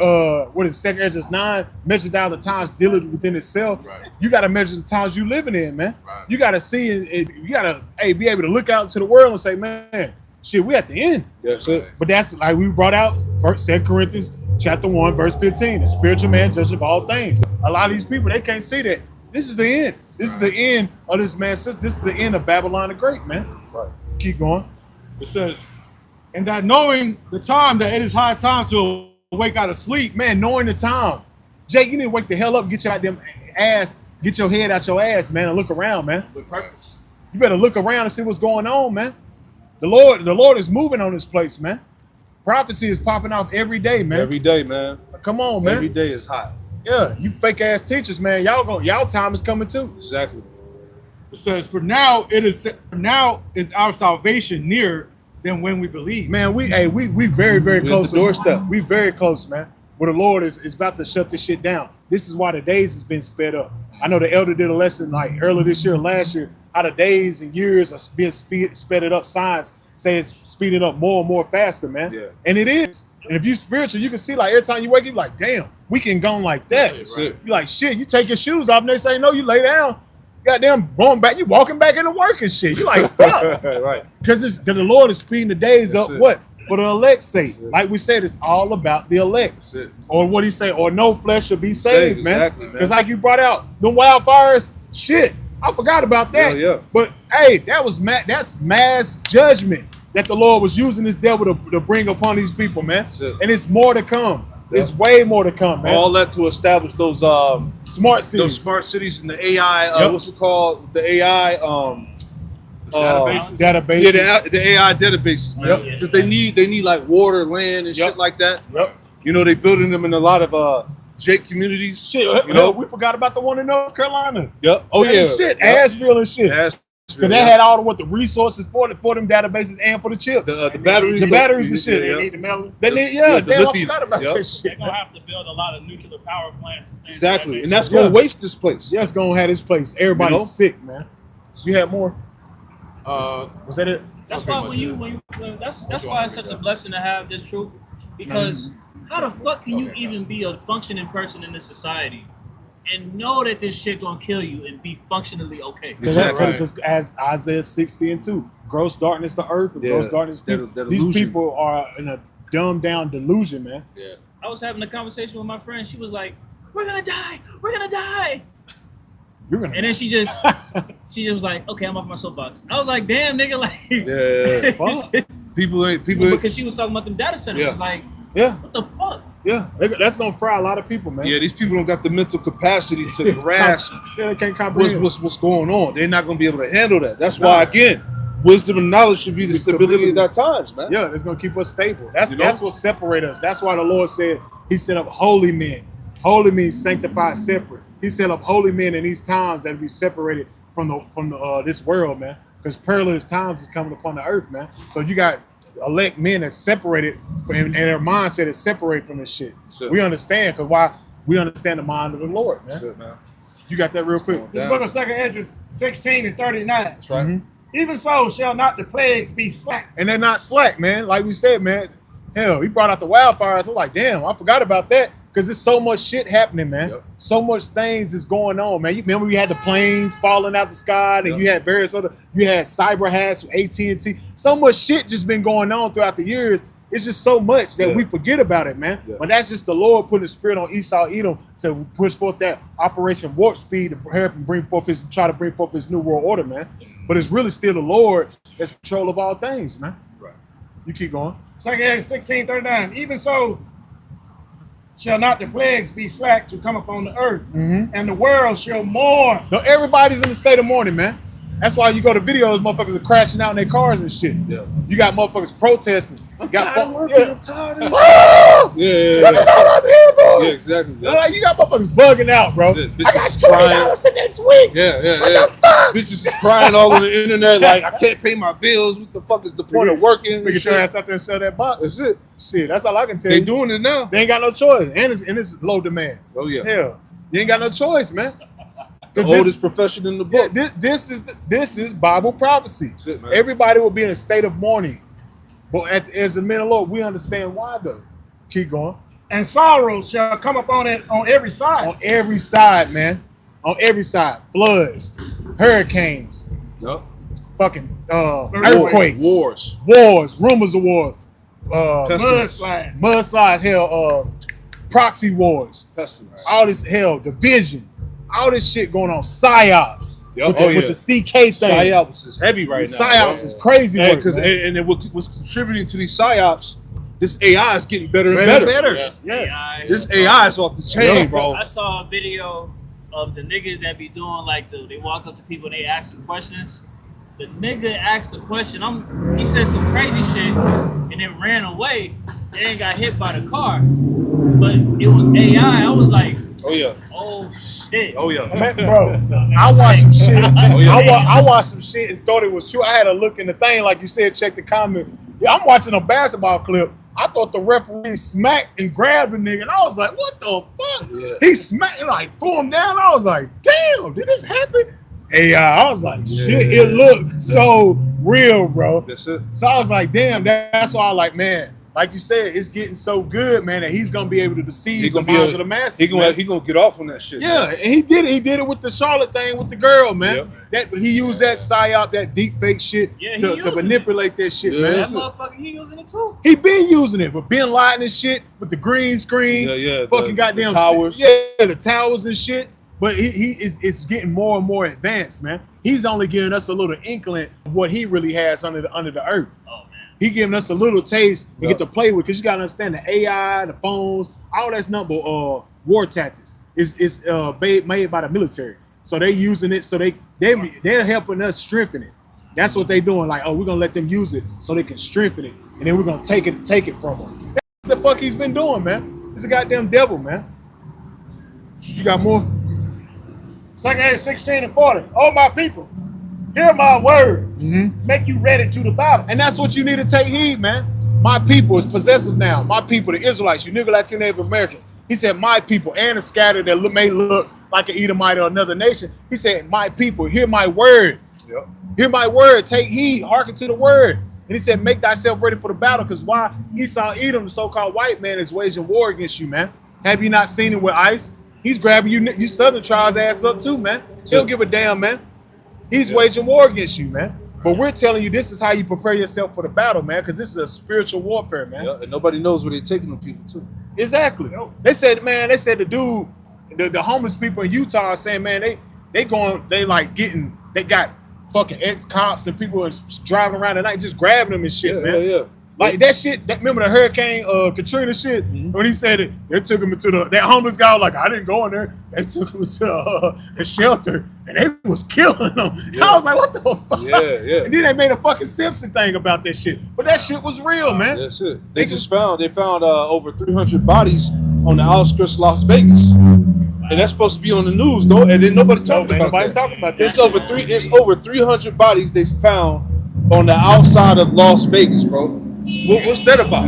what is 2nd Ezra 9, measure down the times dealing within itself. Right. You got to measure the times you living in, man. Right. You got to see it. You got to be able to look out into the world and say, man, shit, we at the end. That's it. But that's like we brought out 2 Corinthians chapter 1, verse 15. The spiritual man judge of all things. A lot of these people, they can't see that. This is the end. This is the end of this man. This is the end of Babylon the Great, man. Right. Keep going. It says, and that knowing the time, that it is high time to awake out of sleep. Man, knowing the time. Jake, you need to wake the hell up and get your goddamn ass, get your head out your ass, man, and look around, man. With purpose. You better look around and see what's going on, man. The Lord is moving on this place, man. Prophecy is popping off every day, man. Every day, man. Come on, man. Every day is hot. Yeah, you fake ass teachers, man. Y'all time is coming too. Exactly. It says, for now is our salvation nearer than when we believe. Man, we very, very close. We're at the doorstep. We very close, man. Where the Lord is about to shut this shit down. This is why the days has been sped up. I know the elder did a lesson like earlier this year, last year, how the days and years are being sped up. Science says speeding up more and more faster, man. Yeah. And it is. And if you spiritual, you can see like every time you wake up, you're like, damn, we can go like that. That's it. You're like, shit, you take your shoes off and they say, no, you lay down. Goddamn, going back, you walking back into work and shit. You like, fuck. Right. Because the Lord is speeding the days That's up. it. What? For the elect's sake. Like we said, it's all about the elect. That's it. Or what he say, or no flesh shall be saved, man. Exactly, man. Because like you brought out, the wildfires, shit, I forgot about that. Yeah. But hey, that's mass judgment that the Lord was using this devil to bring upon these people, man. And it's more to come. Yeah. It's way more to come, man. All that to establish those smart cities. Those smart cities and the AI, what's it called? The AI databases. Yeah, the AI databases, man. Because they need like water, land, and shit like that. Yep. You know, they building them in a lot of Jake communities. Shit, You know? we forgot about the one in North Carolina. Yep. Oh Man, yeah. shit, Yep. Asheville and shit. Asheville, Because they had all the resources for them databases and for the chips. the batteries, the batteries and shit. They need the melon. They need, the damn, I lithium. forgot about Yep. that shit. They're gonna have to build a lot of nuclear power plants and things. Exactly, of and that that's nature. gonna waste this place. Yeah, it's gonna have this place. Everybody's You know? sick, man. You had more? Was that it? That's pretty why much when you it. that's why it's such a blessing to have this truth, because how the fuck can you even be a functioning person in this society and know that this shit gonna kill you and be functionally okay? Because as Isaiah 60:2, gross darkness to earth and Yeah, gross darkness people. that These illusion. people are in a dumbed down delusion, man. Yeah. I was having a conversation with my friend. She was like, "We're gonna die. We're gonna die." You're gonna And then she just was like, "Okay, I'm off my soapbox." I was like, "Damn, nigga, like." Yeah, Fuck. people ain't people. Because she was talking about them data centers. Yeah. It's like, yeah, what the fuck? yeah. That's gonna fry a lot of people, man. Yeah, these people don't got the mental capacity to grasp Yeah, they can't comprehend. what's going on. They're not gonna be able to handle that. That's why, again, wisdom and knowledge should be the stability of our times, man. Yeah, it's gonna keep us stable. That's You know? that's what separates us. That's why the Lord said He set up holy men. Holy means sanctified, separate. He set up holy men in these times that be separated from the this world, man. Because perilous times is coming upon the earth, man. So you got elect men that's separated, and their mindset is separated from this shit. That's it. We understand because why? We understand the mind of the Lord, man. That's it, man. You got that real quick. going The down. book of 2 Esdras 16 and 39. That's right. Mhm. Even so shall not the plagues be slack. And they're not slack, man. Like we said, man. Hell, he brought out the wildfires. I was like, damn, I forgot about that because there's so much shit happening, man. Yep. So much things is going on, man. You remember we had the planes falling out the sky, and Yep. you had various other. You had cyber hacks from AT&T. So much shit just been going on throughout the years. It's just so much that Yeah. we forget about it, man. Yeah. But that's just the Lord putting the spirit on Esau Edom to push forth that Operation Warp Speed to help him try to bring forth his new world order, man. But it's really still the Lord that's in control of all things, man. Right. You keep going. 2 Esdras 16, 39. Even so shall not the plagues be slack to come upon the earth, and the world shall mourn. No, everybody's in the state of mourning, man. That's why you go to videos, motherfuckers are crashing out in their cars and shit. Yeah. You got motherfuckers protesting. I'm got tired of fu- working. yeah. I'm tired of Ah! yeah. This is all I'm here for. Yeah, exactly. Yeah. Like, you got motherfuckers bugging out, bro. That's it. I got Bitches is $20 the next week. Yeah. Bitches is crying all on the internet like, I can't pay my bills. What the fuck is the point of working? and Figure shit? your ass out there and sell that box. That's it. Shit, that's all I can tell They you. doing it now. They ain't got no choice, and it's low demand. Oh yeah. Hell, you ain't got no choice, man. The 'Cause oldest profession in the Yeah, book. this is Bible prophecy. That's it, man. Everybody will be in a state of mourning, but as the men of the Lord, we understand why though. Keep going. And sorrows shall come upon it on every side. On every side, man. On every side, floods, hurricanes, Yup. fucking earthquakes, Wars. rumors of wars, Pestilence. Mudslides. mudslides, hell, proxy wars, Pestilence. all this hell, division, all this shit going on, psyops. Yup. With the CK thing. Psyops is heavy right now. Psyops is crazy work, Because man. and then what was contributing to these psyops, this AI is getting better and Better, better. better. Yes. Yes. AI. This AI is off the chain, bro. I saw a video of the niggas that be doing like they walk up to people and they ask them questions. The nigga asked a question. He said some crazy shit and then ran away and got hit by the car. But it was AI. I was like, Oh yeah. oh shit. Oh yeah. Man, bro, I watched some shit. yeah. I watched some shit and thought it was true. I had to look in the thing, like you said, check the comment. Yeah, I'm watching a basketball clip. I thought the referee smacked and grabbed the nigga, and I was like, what the fuck? Yeah. He smacked and like threw him down. I was like, damn, did this happen? Hey, I was like, shit, Yeah. it looked so real, bro. That's it. So I was like, damn, that's why I like, man, like you said, it's getting so good, man, that he's gonna be able to deceive the minds of the masses. He gonna get off on that shit. Yeah, and he did it. He did it with the Charlotte thing with the girl, man. Yep. That he used that psyop, that deep fake shit Yeah, he to using manipulate that shit, Yeah. man. That motherfucker, he using it too. He been using it, but Ben Laden and shit with the green screen, Yeah. fucking goddamn the towers. yeah, the towers and shit. But he is it's getting more and more advanced, man. He's only giving us a little inkling of what he really has under the earth. Oh man. He giving us a little taste to Yeah. get to play with, because you gotta understand the AI, the phones, all that's nothing but war tactics. It's made by the military, so they using it. So they're helping us strengthen it. That's what they doing. Like, oh, we're gonna let them use it so they can strengthen it, and then we're gonna take it from them. That's what the fuck he's been doing, man. He's a goddamn devil, man. You got more? 2nd Ed 16 and 40. Oh, my people, hear my word. Make you ready to the battle. And that's what you need to take heed, man. My people is possessive now. My people, the Israelites, you nigga Latino Native Americans. He said, my people, and the scattered that may look like an Edomite or another nation. He said, my people, hear my word. Yep. Hear my word. Take heed. Hearken to the word. And he said, make thyself ready for the battle. Because why? Esau, Edom, the so-called white man, is waging war against you, man. Have you not seen him with ice? He's grabbing you Southern tribes ass up too, man. He don't give a damn, man. He's waging war against you, man. But we're telling you this is how you prepare yourself for the battle, man, because this is a spiritual warfare, man. Yeah, and nobody knows where they're taking them people to. Exactly. They said, man, the dude, the homeless people in Utah are saying, man, they got fucking ex-cops and people driving around at night just grabbing them and shit, man. Yeah. Like that shit, remember the Hurricane Katrina shit? When he said it, they took him into that homeless guy was like, I didn't go in there. They took him to the shelter and they was killing him. Yeah. I was like, what the fuck? Yeah. And then they made a fucking Simpson thing about that shit. But that shit was real, man. That's it. They found over 300 bodies on the outskirts of Las Vegas. And that's supposed to be on the news, though. And then nobody talking about that. Talking about that. It's over 300 bodies they found on the outside of Las Vegas, bro. What's that about?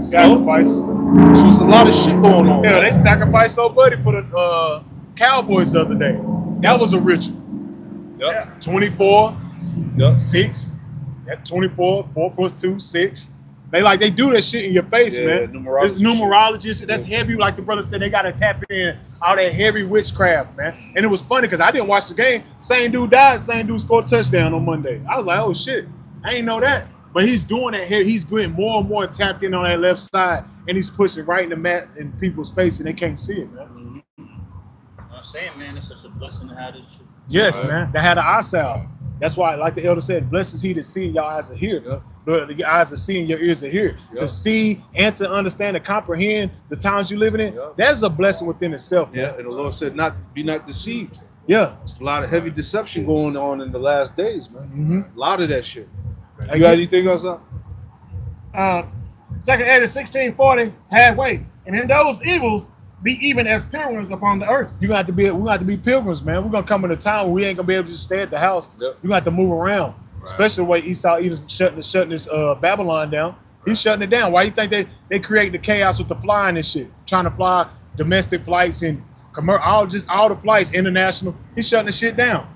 Sacrifice. So there's a lot of shit going on. Yeah, they sacrificed old buddy for the Cowboys the other day. That was a ritual. Yep. 24, Yep. 6. That 24, 4 plus 2, 6. They do that shit in your face, man. Numerology It's numerology shit. That's heavy. Like the brother said, they gotta tap in all that heavy witchcraft, man. And it was funny because I didn't watch the game. Same dude died, same dude scored a touchdown on Monday. I was like, oh shit, I ain't know that. But he's doing that here. He's getting more and more tapped in on that left side, and he's pushing right in the mat in people's face, and they can't see it, man. I'm saying, man, it's such a blessing to have this truth. Yes, man. They had an eye salve. That's why, like the elder said, blessed is he that see and your eyes are here. Yep. But your eyes are seeing, your ears are here. Yep. To see and to understand and comprehend the times you're living in, Yep. that is a blessing within itself. Yeah, Man. and the Lord said, be not deceived. Yeah. There's a lot of heavy deception going on in the last days, man. Mm-hmm. A lot of that shit. Hey, You got anything else up? 2nd Ed 1640 halfway. And in those evils, be even as pilgrims upon the earth. We're gonna have to be pilgrims, man. We're gonna come in a time where we ain't gonna be able to just stay at the house. Yep. We're gonna have to move around. Especially the way Esau Edom's shutting this Babylon down. He's shutting it down. Why you think they create the chaos with the flying and shit? Trying to fly domestic flights and all the flights, international. He's shutting the shit down.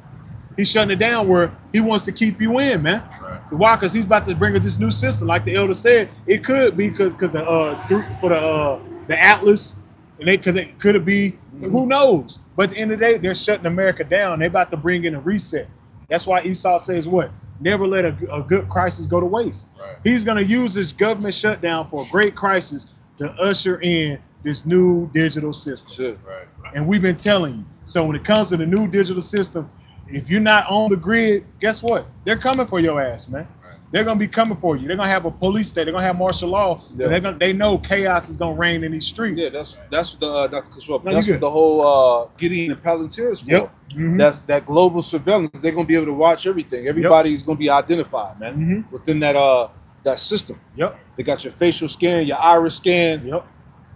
He's shutting it down where he wants to keep you in, man. Right. Why? Because he's about to bring us this new system. Like the elder said, it could be because the Atlas, and it could be, who knows? But at the end of the day, they're shutting America down. They're about to bring in a reset. That's why Esau says what? Never let a good crisis go to waste. Right. He's going to use this government shutdown for a great crisis to usher in this new digital system. Shit. Right. And we've been telling you. So when it comes to the new digital system, if you're not on the grid, guess what? They're coming for your ass, man. Right. They're gonna be coming for you. They're gonna have a police state. They're gonna have martial law. Yeah. They know chaos is gonna reign in these streets. Yeah, that's what the Dr. Kishore, No, that's you what good. the whole Gideon and Palantir is for. Yep. Mhm. That's that global surveillance. They're gonna be able to watch everything. Everybody's gonna be identified, man, Mhm. within that system. Yep. They got your facial scan, your iris scan, Yep.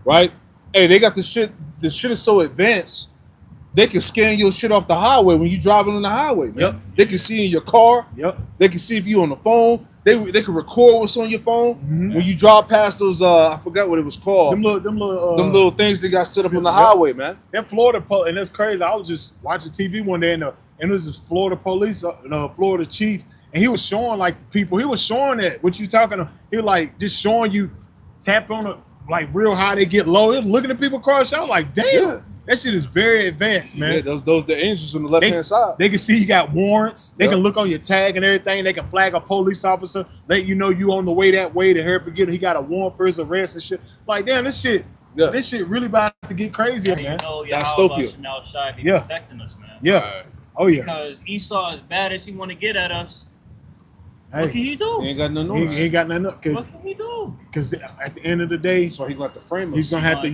right? Hey, they got the shit. The shit is so advanced. They can scan your shit off the highway when you driving on the highway, man. Yep. They can see in your car. Yep. They can see if you on the phone. They can record what's on your phone Mhm. when you drive past those. I forgot what it was called. Them Them little things they got set up on the Yep. highway, man. That Florida and that's crazy. I was just watching TV one day and it was this Florida police, Florida chief, and he was showing like people. He was showing that what you talking about. He like just showing you tap on it like real high. They get low. He was looking at people cross out like, damn, Yeah. that shit is very advanced, man. Yeah, those the angels on the left hand side. They can see you got warrants. They Yep. can look on your tag and everything. They can flag a police officer, let you know you on the way that way to help get. He got a warrant for his arrest and shit. Like, damn, this shit really about to get crazy, And man. you know, Dystopia. should now shy be Yeah. protecting us, man. Yeah. Oh yeah. Because Esau, as bad as he want to get at us, what can Hey, he do? He ain't got nothing he on us. ain't got nothing up What can he do? because at the end of the day, So he got to frame us. he's gonna have to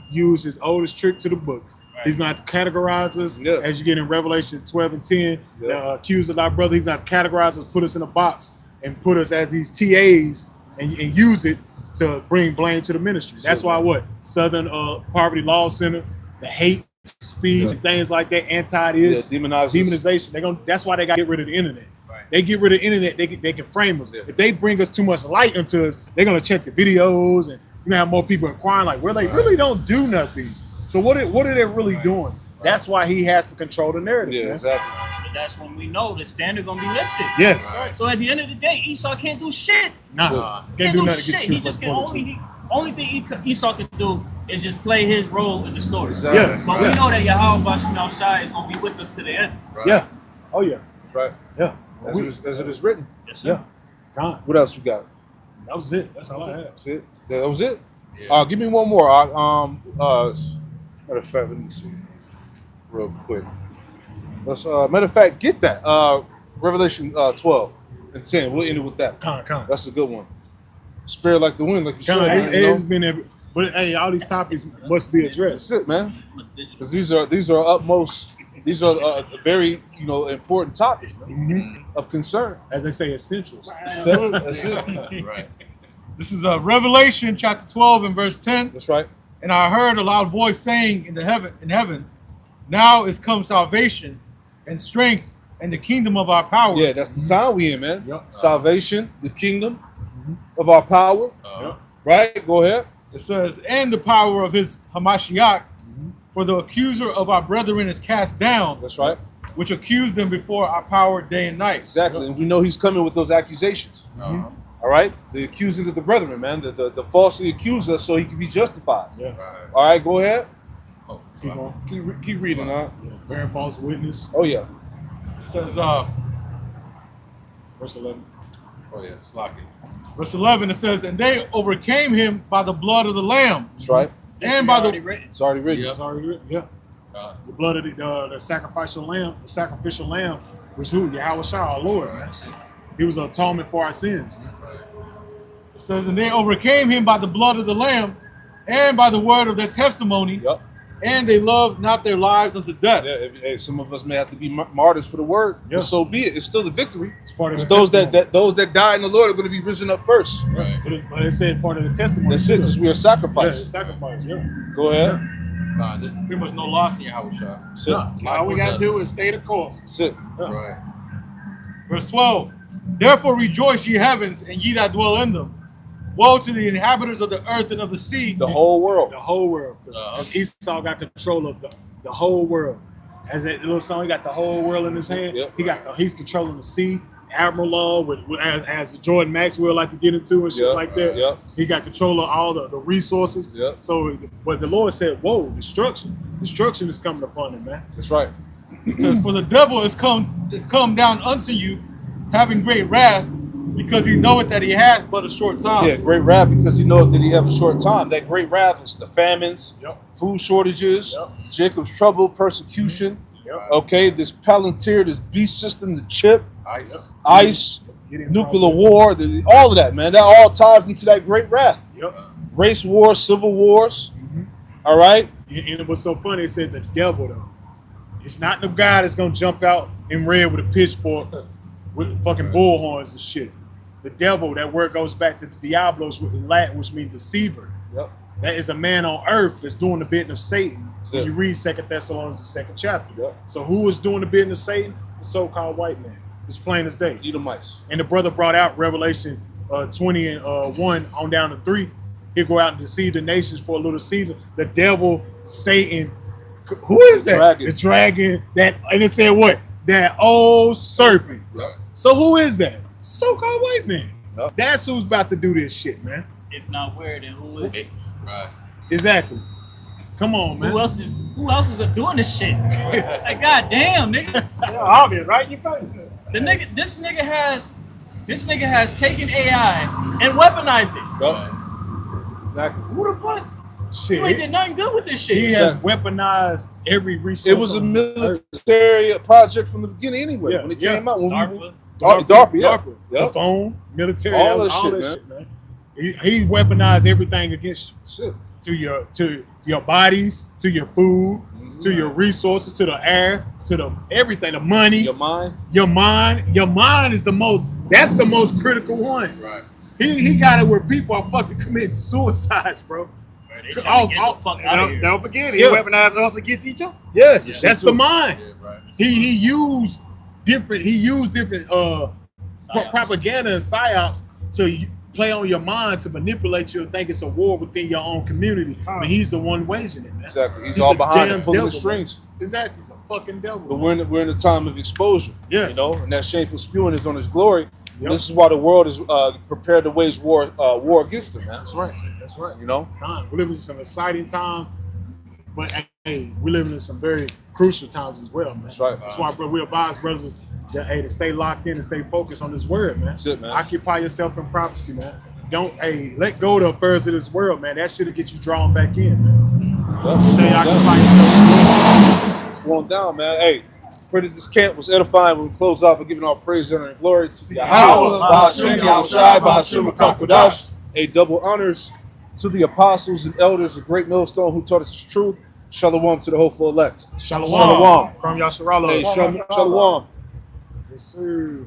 use his oldest trick to the book. Right. He's gonna have to categorize us Yeah. as you get in Revelation 12 and 10. Yeah. The accused of our brother, he's gonna have to categorize us, put us in a box, and put us as these TAs and use it to bring blame to the ministry. That's why Southern Poverty Law Center, hate speech and things like that, anti-this, demonization. That's why they got to get rid of the internet. Right. They get rid of the internet, they can frame us. If they bring us too much light into us, they're gonna check the videos and have more people inquiring like, well, they really don't do nothing. So what are they really doing? That's why he has to control the narrative. Yeah, man. exactly. But that's when we know the standard gonna be lifted. Yes. So at the end of the day, Esau can't do shit. Nah. Can't do nothing. shit. He just can only thing Esau can do is just play his role in the story. Exactly. Yeah. But we know that Yahweh Shai is gonna be with us to the end. Yeah. Oh yeah. That's right. Yeah. As it is written. Yes, sir. Yeah. God. What else you got? That was it. That's all I had. That's it. That was it. Yeah. Give me one more. Matter of fact, let me see, real quick. Let's. Matter of fact, get that. Revelation 12 and 10. We'll end it with that. Con. That's a good one. Spirit like the wind, like you Con. said. man, It's been every. But hey, all these topics must be addressed. That's it, man. Because these are utmost. These are very important topics, man, of concern. As they say, essentials. That's it. That's it. Right. This is Revelation chapter 12 and verse 10. That's right. And I heard a loud voice saying in heaven, now is come salvation and strength and the kingdom of our power. Yeah, that's the time we in, man. Yep. Salvation, the kingdom of our power. Right? Go ahead. It says, and the power of his Hamashiach, for the accuser of our brethren is cast down, That's right. which accused them before our power day and night. Exactly. And we know he's coming with those accusations. All right? The accusing of the brethren, man. The falsely accuse us so he can be justified. Yeah. All right, go ahead. Keep on. Keep reading, huh? Yeah. Bearing false witness. Oh, yeah. It says, Verse 11. Oh yeah, Slocky. verse 11, it says, and they overcame him by the blood of the Lamb That's right. and by already the written. It's already written. Yep. It's already written. Yeah. Uh, The blood of the sacrificial lamb, was who? Yahweh Shai, our Lord, man. He was an atonement for our sins, man. It says, and they overcame him by the blood of the Lamb and by the word of their testimony, Yep. and they loved not their lives unto death. Yeah, hey, some of us may have to be martyrs for the word, Yeah. but so be it. It's still the victory. It's part of the Those testimony. those that die in the Lord are going to be risen up first. right. But it said part of the testimony. That's it, because we are Yeah, it's sacrificed. sacrifice, yeah. Go ahead. There's pretty much no loss in Yahweh Shai. That's it. Nah. All we gotta do is stay the course. That's it. Right. Verse 12, therefore rejoice, ye heavens, and ye that dwell in them. Woe to the inhabitants of the earth and of the sea. The whole world. The whole world. Because Esau got control of the whole world. As that little song, he got the whole world in his hand. Yep. He's controlling the sea. Admiral Law, as Jordan Maxwell like to get into and shit Yep. like that. Yep. He got control of all the resources. Yep. So, but the Lord said, "Whoa, destruction! Destruction is coming upon him, man." That's right. It says, for the devil is come down unto you, having great wrath, because he knoweth that he hath but a short time. Yeah, great wrath because he knows that he have a short time. That great wrath is the famines, Yep. food shortages, Yep. Jacob's trouble, persecution. Yep. Okay, this Palantir, this beast system, the chip, Ice. ice, Getting nuclear war, all of that, man. That all ties into that great wrath. Yep. Race wars, civil wars. All right. And it was so funny. It said the devil though. It's not the guy that's gonna jump out in red with a pitchfork with fucking bullhorns and shit. The devil, that word goes back to the diablos in Latin, which means deceiver. Yep. That is a man on earth that's doing the bidding of Satan. That's When it. you read 2 Thessalonians, the 2nd chapter. Yep. So who is doing the bidding of Satan? The so-called white man. It's plain as day. Edomites. And the brother brought out Revelation 20 and 1 on down to 3. He'll go out and deceive the nations for a little season. The devil, Satan, who is that? Dragon. The dragon. That, and it said what? That old serpent. Right. So who is that? So-called white man. Yep. That's who's about to do this shit, man. If not where, then who is it? Right. Exactly. Come on, man. Who else is doing this shit? Like goddamn, nigga. Obvious, right? You face. This nigga has taken AI and weaponized it. Yep. Exactly. Who the fuck? Shit. You ain't did nothing good with this shit. He has weaponized every resource. It was a on earth. military project from the beginning anyway. Yeah, When it yeah. came out. When DARPA. DARPA, yeah. DARPA. Yep. The phone, military, All all that that shit, shit, man. He weaponized everything against you. Shit. To your bodies, to your food, to your resources, to the air, to the everything, the money, Your mind. your mind. Your mind is the most. That's the most critical one. Right. He got it where people are fucking committing suicides, bro. They trying to get the fuck out of here. Don't forget, he Yeah. weaponized us against each other. Yes, that's the mind. Yeah, right. He used different Psyops. propaganda and psyops to play on your mind to manipulate you and think it's a war within your own community. But he's the one waging it, man. Exactly. He's He's all a behind damn it, pulling devil, the strings. Exactly, he's a fucking devil. But we're in a time of exposure. Yes. You know, and that shameful spewing is on his glory. Yep. This is why the world is prepared to wage war against him, man. That's right. That's right. You know, We're living in some exciting times, but hey, we're living in some very crucial times as well, man. That's right. That's why, bro, we advise brothers to stay locked in and stay focused on this word, man. That's it, man. Occupy yourself in prophecy, man. Don't let go of the affairs of this world, man. That shit'll get you drawn back in, man. Stay occupied yourself. It's going down, man. Hey, pray that this camp was edifying. We'll close off by giving all praise, honor, and glory to Yahweh, Bahashem, Yahushai, Bahashem, Makakwadash. A double honors to the apostles and elders of Great Millstone who taught us the truth. Shalom to the hopeful elect. Shalom. Shalom. Kram Yasharallah. Hey, shalom. Yes, sir.